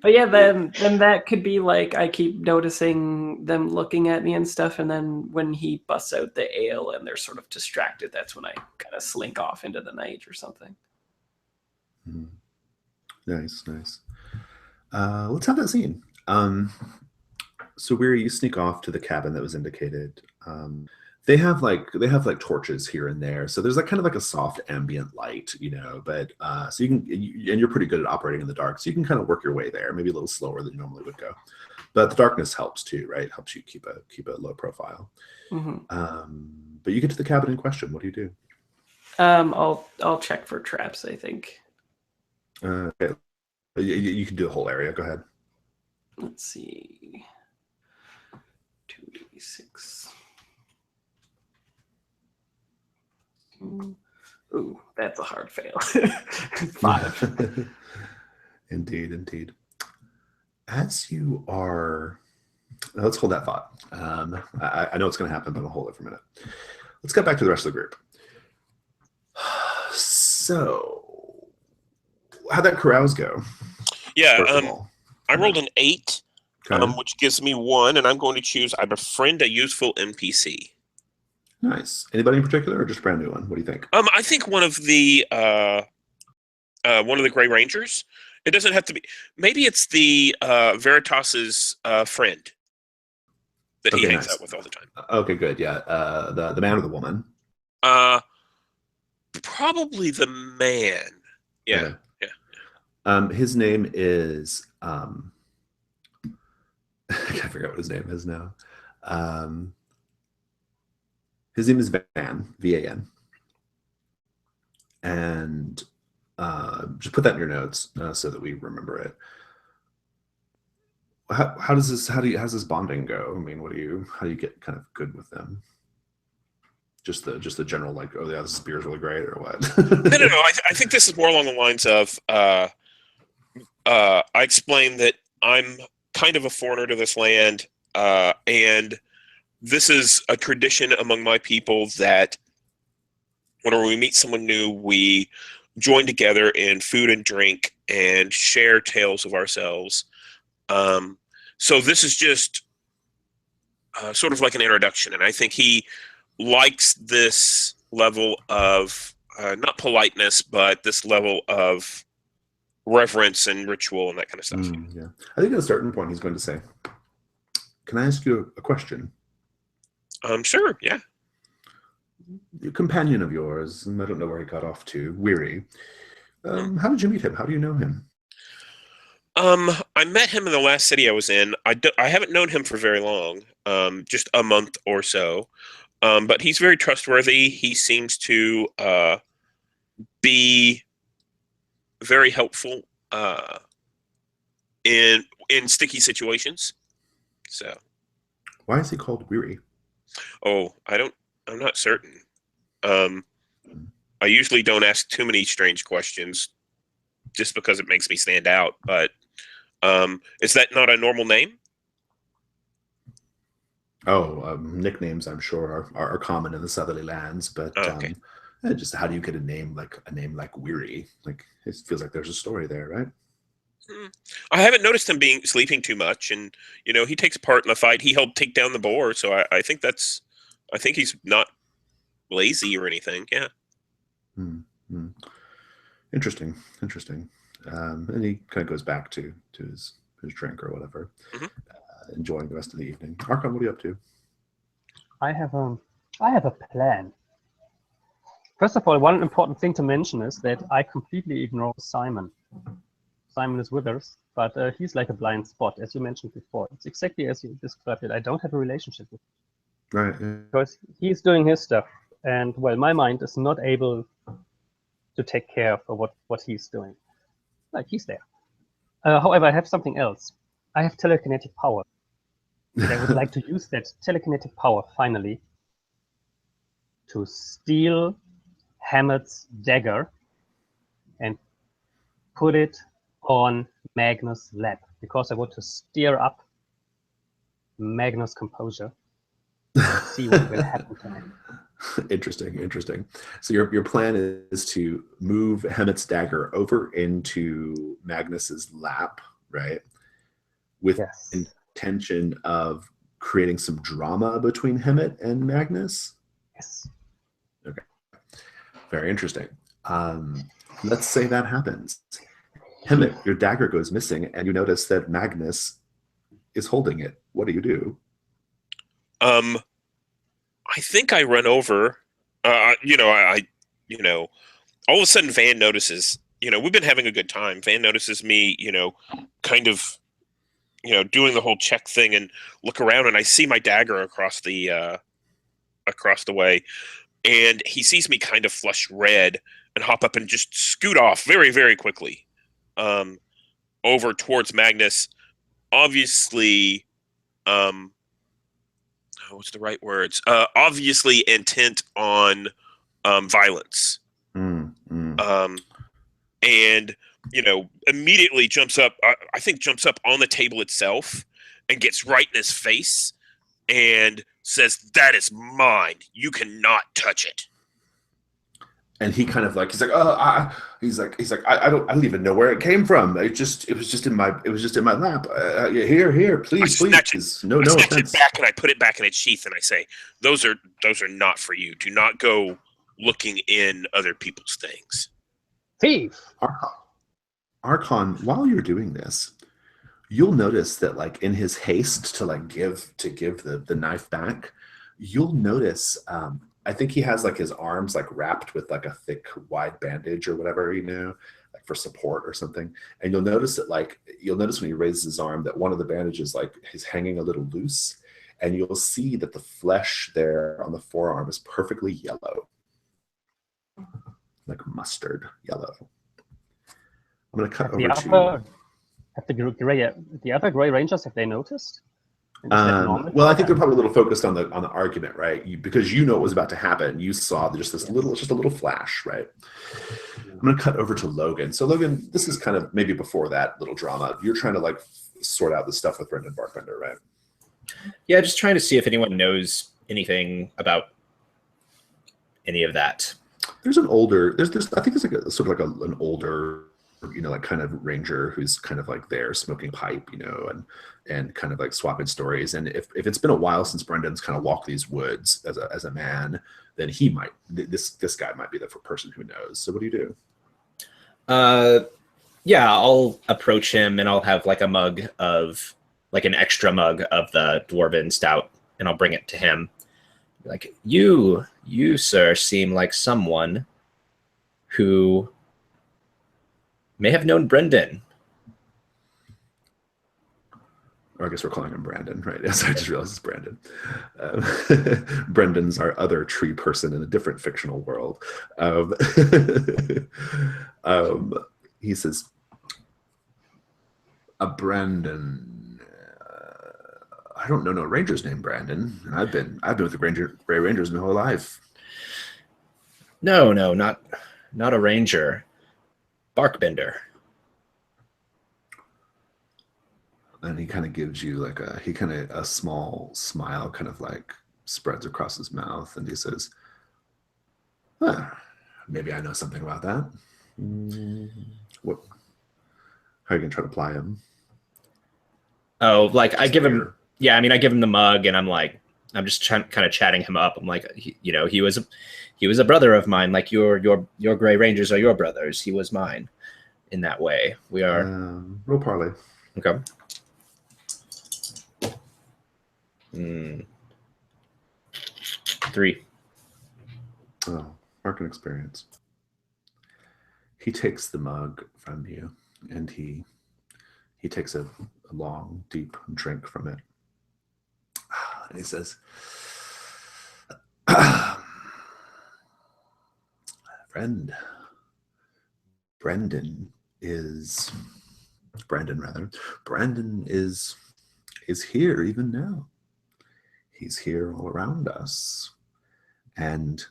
But yeah, then that could be like I keep noticing them looking at me and stuff, and then when he busts out the ale and they're sort of distracted, that's when I kind of slink off into the night or something. Mhm. Nice. Let's have that scene. So Weary, you sneak off to the cabin that was indicated. They have like torches here and there, so there's like kind of like a soft ambient light, But so you can, and you're pretty good at operating in the dark, so you can kind of work your way there, maybe a little slower than you normally would go. But the darkness helps too, right? Helps you keep a low profile. Mm-hmm. But you get to the cabin in question. What do you do? I'll check for traps, I think. Okay. You can do the whole area. Go ahead. Let's see. 2d6. Ooh, that's a hard fail. 5. Indeed. As you are, let's hold that thought. I know it's going to happen, but I'll hold it for a minute. Let's get back to the rest of the group. So, how'd that carouse go? Yeah, First of all? I rolled an 8, Okay. which gives me 1, and I'm going to choose I befriend a useful NPC. Nice. Anybody in particular, or just a brand new one? What do you think? I think one of the Grey Rangers. It doesn't have to be. Maybe it's the Veritas's friend that he Okay, hangs nice. out with all the time. Okay, good. Yeah. The man or the woman? Probably the man. Yeah. Okay. His name is I can't figure out what his name is now. His name is Van, V-A-N. And just put that in your notes so that we remember it. How's this bonding go? I mean, how do you get kind of good with them? Just the general, like, oh yeah, this beer is really great, or what? No. I think this is more along the lines of I explained that I'm kind of a foreigner to this land, and this is a tradition among my people that whenever we meet someone new, we join together in food and drink and share tales of ourselves. So this is just sort of like an introduction, and I think he likes this level of not politeness, but this level of reverence and ritual and that kind of stuff. Yeah, I think at a certain point he's going to say, "Can I ask you a question?" Sure, yeah. A companion of yours, I don't know where he got off to, Weary. How did you meet him? How do you know him? I met him in the last city I was in. I haven't known him for very long, just a month or so. But he's very trustworthy. He seems to be very helpful in sticky situations. So, Why is he called Weary? oh, I'm not certain. I usually don't ask too many strange questions, just because it makes me stand out. But is that not a normal name? Oh, nicknames, I'm sure, are common in the southerly lands, but Okay. just how do you get a name like Weary? Like, it feels like there's a story there, right? I haven't noticed him being sleeping too much, and he takes part in the fight. He helped take down the boar, so I think he's not lazy or anything. Yeah. Hmm. Interesting. And he kind of goes back to his drink or whatever, Mhm. Enjoying the rest of the evening. Archon, what are you up to? I have a plan. First of all, one important thing to mention is that I completely ignore Simon. Simon is with us, but he's like a blind spot, as you mentioned before. It's exactly as you described it. I don't have a relationship with him Right. Yeah. because he's doing his stuff, and well, my mind is not able to take care of what he's doing. Like, he's there. However, I have something else. I have telekinetic power. And I would like to use that telekinetic power finally to steal Hammett's dagger and put it on Magnus' lap, because I want to steer up Magnus' composure, see what will happen to him. Interesting. So your plan is to move Hemmett's dagger over into Magnus's lap, right? With Yes. intention of creating some drama between Hemmett and Magnus. Yes. Very interesting. Let's say that happens. Hemmett, your dagger goes missing, and you notice that Magnus is holding it. What do you do? I think I run over. All of a sudden Van notices. We've been having a good time. Van notices me. Kind of. Doing the whole check thing, and look around, and I see my dagger across the way, and he sees me kind of flush red and hop up and just scoot off very, very quickly, over towards Magnus. Obviously, what's the right words? Obviously intent on violence. And immediately jumps up. I think jumps up on the table itself and gets right in his face and says, "That is mine. You cannot touch it." And he kind of like he's like I don't even know where it came from. It was just in my lap. Here, please. No snatch offense. it back, and I put it back in its sheath, and I say, "Those are not for you. Do not go looking in other people's things." Thief. Archon, while you're doing this, you'll notice that like in his haste to like give the knife back, you'll notice I think he has like his arms like wrapped with like a thick wide bandage or whatever, like for support or something. And you'll notice when he raises his arm that one of the bandages like is hanging a little loose, and you'll see that the flesh there on the forearm is perfectly yellow, like mustard yellow. I'm going to cut over to... The other Grey Rangers, have they noticed? Well, I think they're probably a little focused on the argument, right? Because you know what was about to happen. You saw just a little flash, right? I'm going to cut over to Logan. So Logan, this is kind of maybe before that little drama. You're trying to like sort out the stuff with Brendan Barkbender, right? Yeah, just trying to see if anyone knows anything about any of that. There's I think there's like a sort of like an older, like kind of ranger who's kind of like there smoking pipe, and kind of like swapping stories. And if it's been a while since Brendan's kind of walked these woods as a man, then he might, this guy might be the person who knows. So what do you do? Yeah, I'll approach him and I'll have like an extra mug of the Dwarven Stout, and I'll bring it to him. Like, you sir seem like someone who may have known Brendan. Or I guess we're calling him Brandon, right? Yes, I just realized it's Brandon. Brendan's our other tree person in a different fictional world. He says, Brandon. I don't know no Ranger's named Brandon, and I've been with the Grey Rangers my whole life. No, not a ranger. Barkbender. And he kind of gives you like a small smile kind of like spreads across his mouth, and he says, maybe I know something about that. What? How are you gonna try to ply him? Oh, like I Just give him. later. Yeah, I mean, I give him the mug, and I'm just kind of chatting him up. I'm like, he was a brother of mine. Like your Gray Rangers are your brothers. He was mine. In that way, we are Roll parlay. okay. 3. Oh, mark an experience. He takes the mug from you, and he takes a long, deep drink from it. And he says, "Friend, Brandon is here even now. He's here all around us, and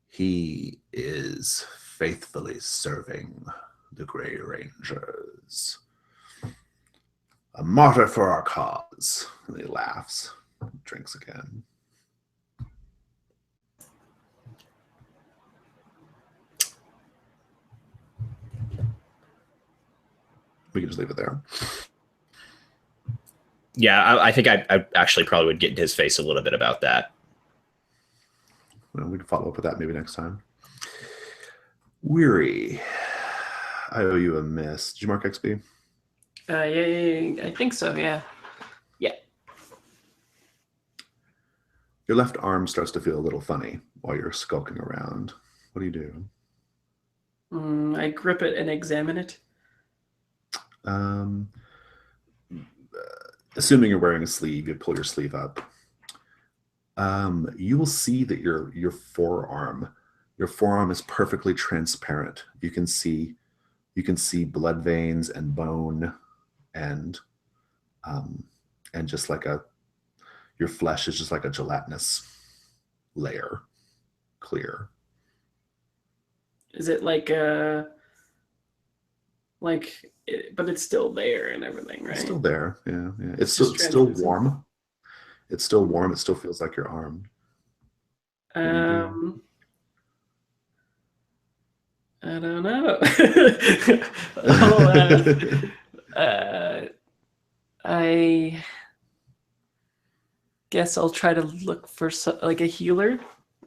he is faithfully serving the Grey Rangers. A martyr for our cause." And he laughs, drinks again. We can just leave it there. Yeah, I think I actually probably would get into his face a little bit about that. Well, we can follow up with that maybe next time. Weary, I owe you a miss. Did you mark XP? Yeah, I think so. Yeah. Your left arm starts to feel a little funny while you're skulking around. What do you do? I grip it and examine it. Assuming you're wearing a sleeve, you pull your sleeve up. You will see that your forearm is perfectly transparent. You can see blood veins and bone, and just like your flesh is just like a gelatinous layer, clear. Is it like but it's still there and everything, right? It's still there. Yeah. It's Just still translucent. warm. It's still warm. It still feels like your arm. do you I don't know. I guess I'll try to look for like a healer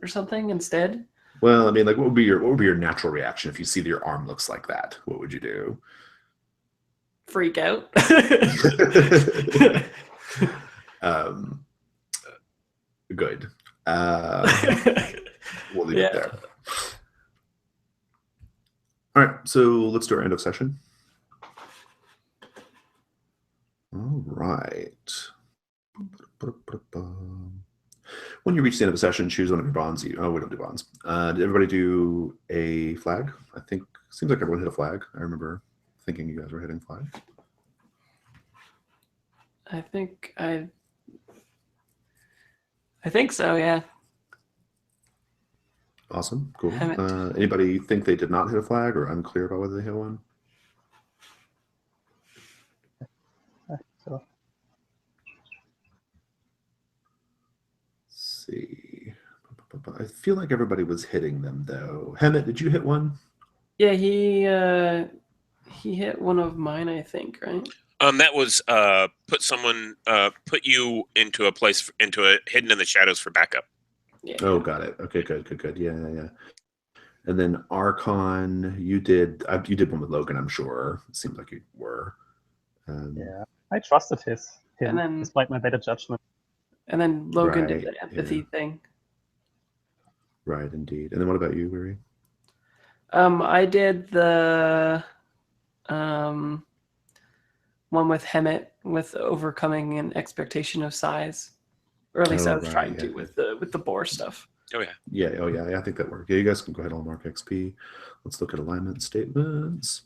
or something instead. Well, I mean, like, what would be your natural reaction if you see that your arm looks like that? What would you do? Freak out. Good. We'll leave it there. All right, so let's do our end of session. All right. When you reach the end of a session, choose one of your bonds. We don't do bonds. Did everybody do a flag? Seems like everyone hit a flag. I remember thinking you guys were hitting flags. I think so, yeah. Awesome, cool. Haven't. Anybody think they did not hit a flag or unclear about whether they hit one? So Let's see. I feel like everybody was hitting them though. Hemet, did you hit one? Yeah, he hit one of mine, I think, right? That was put you into a place hidden in the shadows for backup. Yeah. Oh, got it. Okay, good. Yeah. And then Archon, you did one with Logan, I'm sure. It seemed like you were. yeah, I trusted him And then- despite my better judgment. And then Logan did Right, the empathy thing. Right, indeed. And then what about you, Weary? I did the one with Hemet with overcoming an expectation of size. Or at least Oh, I was right, trying yeah. to with the boar stuff. Oh yeah. Yeah, I think that worked. Yeah, you guys can go ahead and mark XP. Let's look at alignment statements.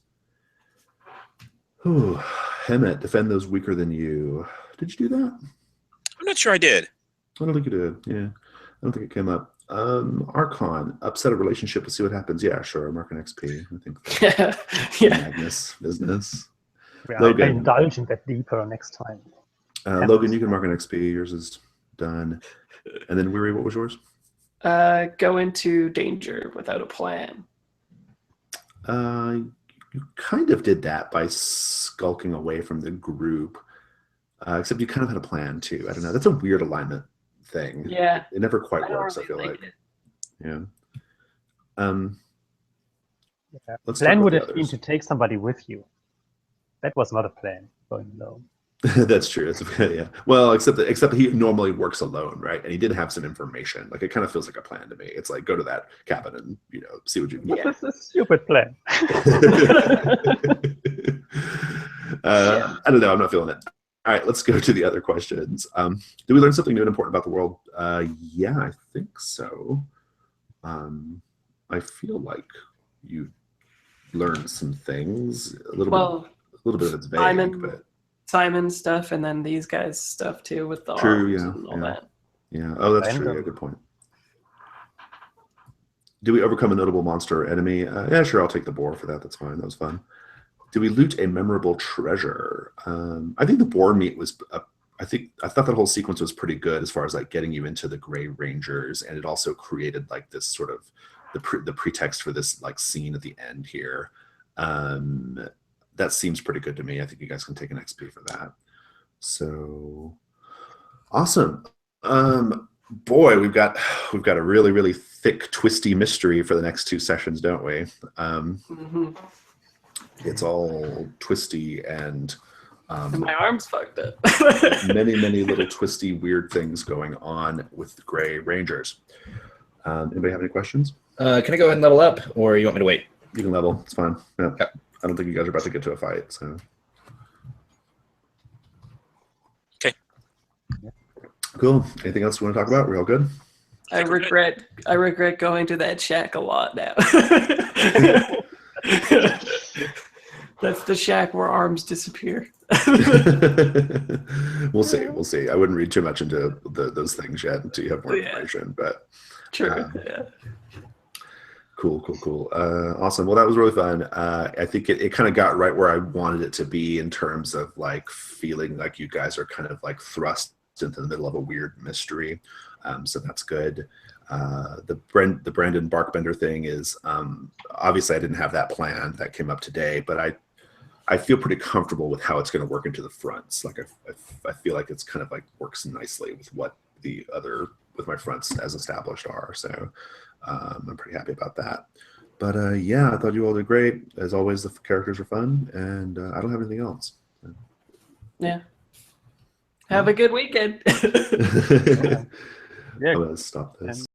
Oh, Hemet, defend those weaker than you. Did you do that? I'm not sure I did. I don't think you did. Yeah, I don't think it came up. Archon, upset a relationship to see what happens. Yeah, sure. Mark an XP. I think that's Yeah. Magnus business. Yeah, Logan. I indulge in that deeper next time. Logan, you can mark an XP. Yours is done. And then Weary, what was yours? Go into danger without a plan. You kind of did that by skulking away from the group, except you kind of had a plan too. I don't know. That's a weird alignment thing. Yeah. It never I quite don't works. I really feel like like. it. Yeah. Yeah. Let's talk Plan about would the have been others. to take somebody with you. That was not a plan, going alone. That's true. Yeah. Well, except that he normally works alone, right? And he did have some information. Like it kind of feels like a plan to me. It's like go to that cabin and see what you can get. Yeah. This is a stupid plan. I don't know. I'm not feeling it. All right, let's go to the other questions. Did we learn something new and important about the world? Yeah, I think so. I feel like you learned some things. A little bit of it's vague, Simon stuff, and then these guys stuff too with the True, arms yeah, and all yeah. that. yeah. Oh, that's true. Random. Yeah, good point. Do we overcome a notable monster or enemy? Yeah, sure. I'll take the boar for that. That's fine. That was fun. Do we loot a memorable treasure? I think the boar meat was. I thought that whole sequence was pretty good as far as like getting you into the Grey Rangers, and it also created like this sort of the pretext for this like scene at the end here. That seems pretty good to me. I think you guys can take an XP for that. So awesome. Boy, we've got a really, really thick, twisty mystery for the next 2 sessions, don't we? It's all twisty and My arm's fucked up. many, many little twisty, weird things going on with the Grey Rangers. Anybody have any questions? Can I go ahead and level up, or you want me to wait? You can level. It's fine. Yeah. Okay. I don't think you guys are about to get to a fight. So. Okay. Cool. Anything else you want to talk about? We're all good? I regret going to that shack a lot now. That's the shack where arms disappear. We'll see. We'll see. I wouldn't read too much into those things yet until you have more information. But True. Yeah. Cool. Awesome. Well, that was really fun. I think it kind of got right where I wanted it to be in terms of like feeling like you guys are kind of like thrust into the middle of a weird mystery. So that's good. The Brandon Barkbender thing is obviously I didn't have that plan that came up today, but I feel pretty comfortable with how it's going to work into the fronts. Like I feel like it's kind of like works nicely with what with my fronts as established are. So I'm pretty happy about that. But yeah, I thought you all did great. As always, the characters are fun, and I don't have anything else. Yeah. Have a good weekend. Yeah. I'm gonna stop this.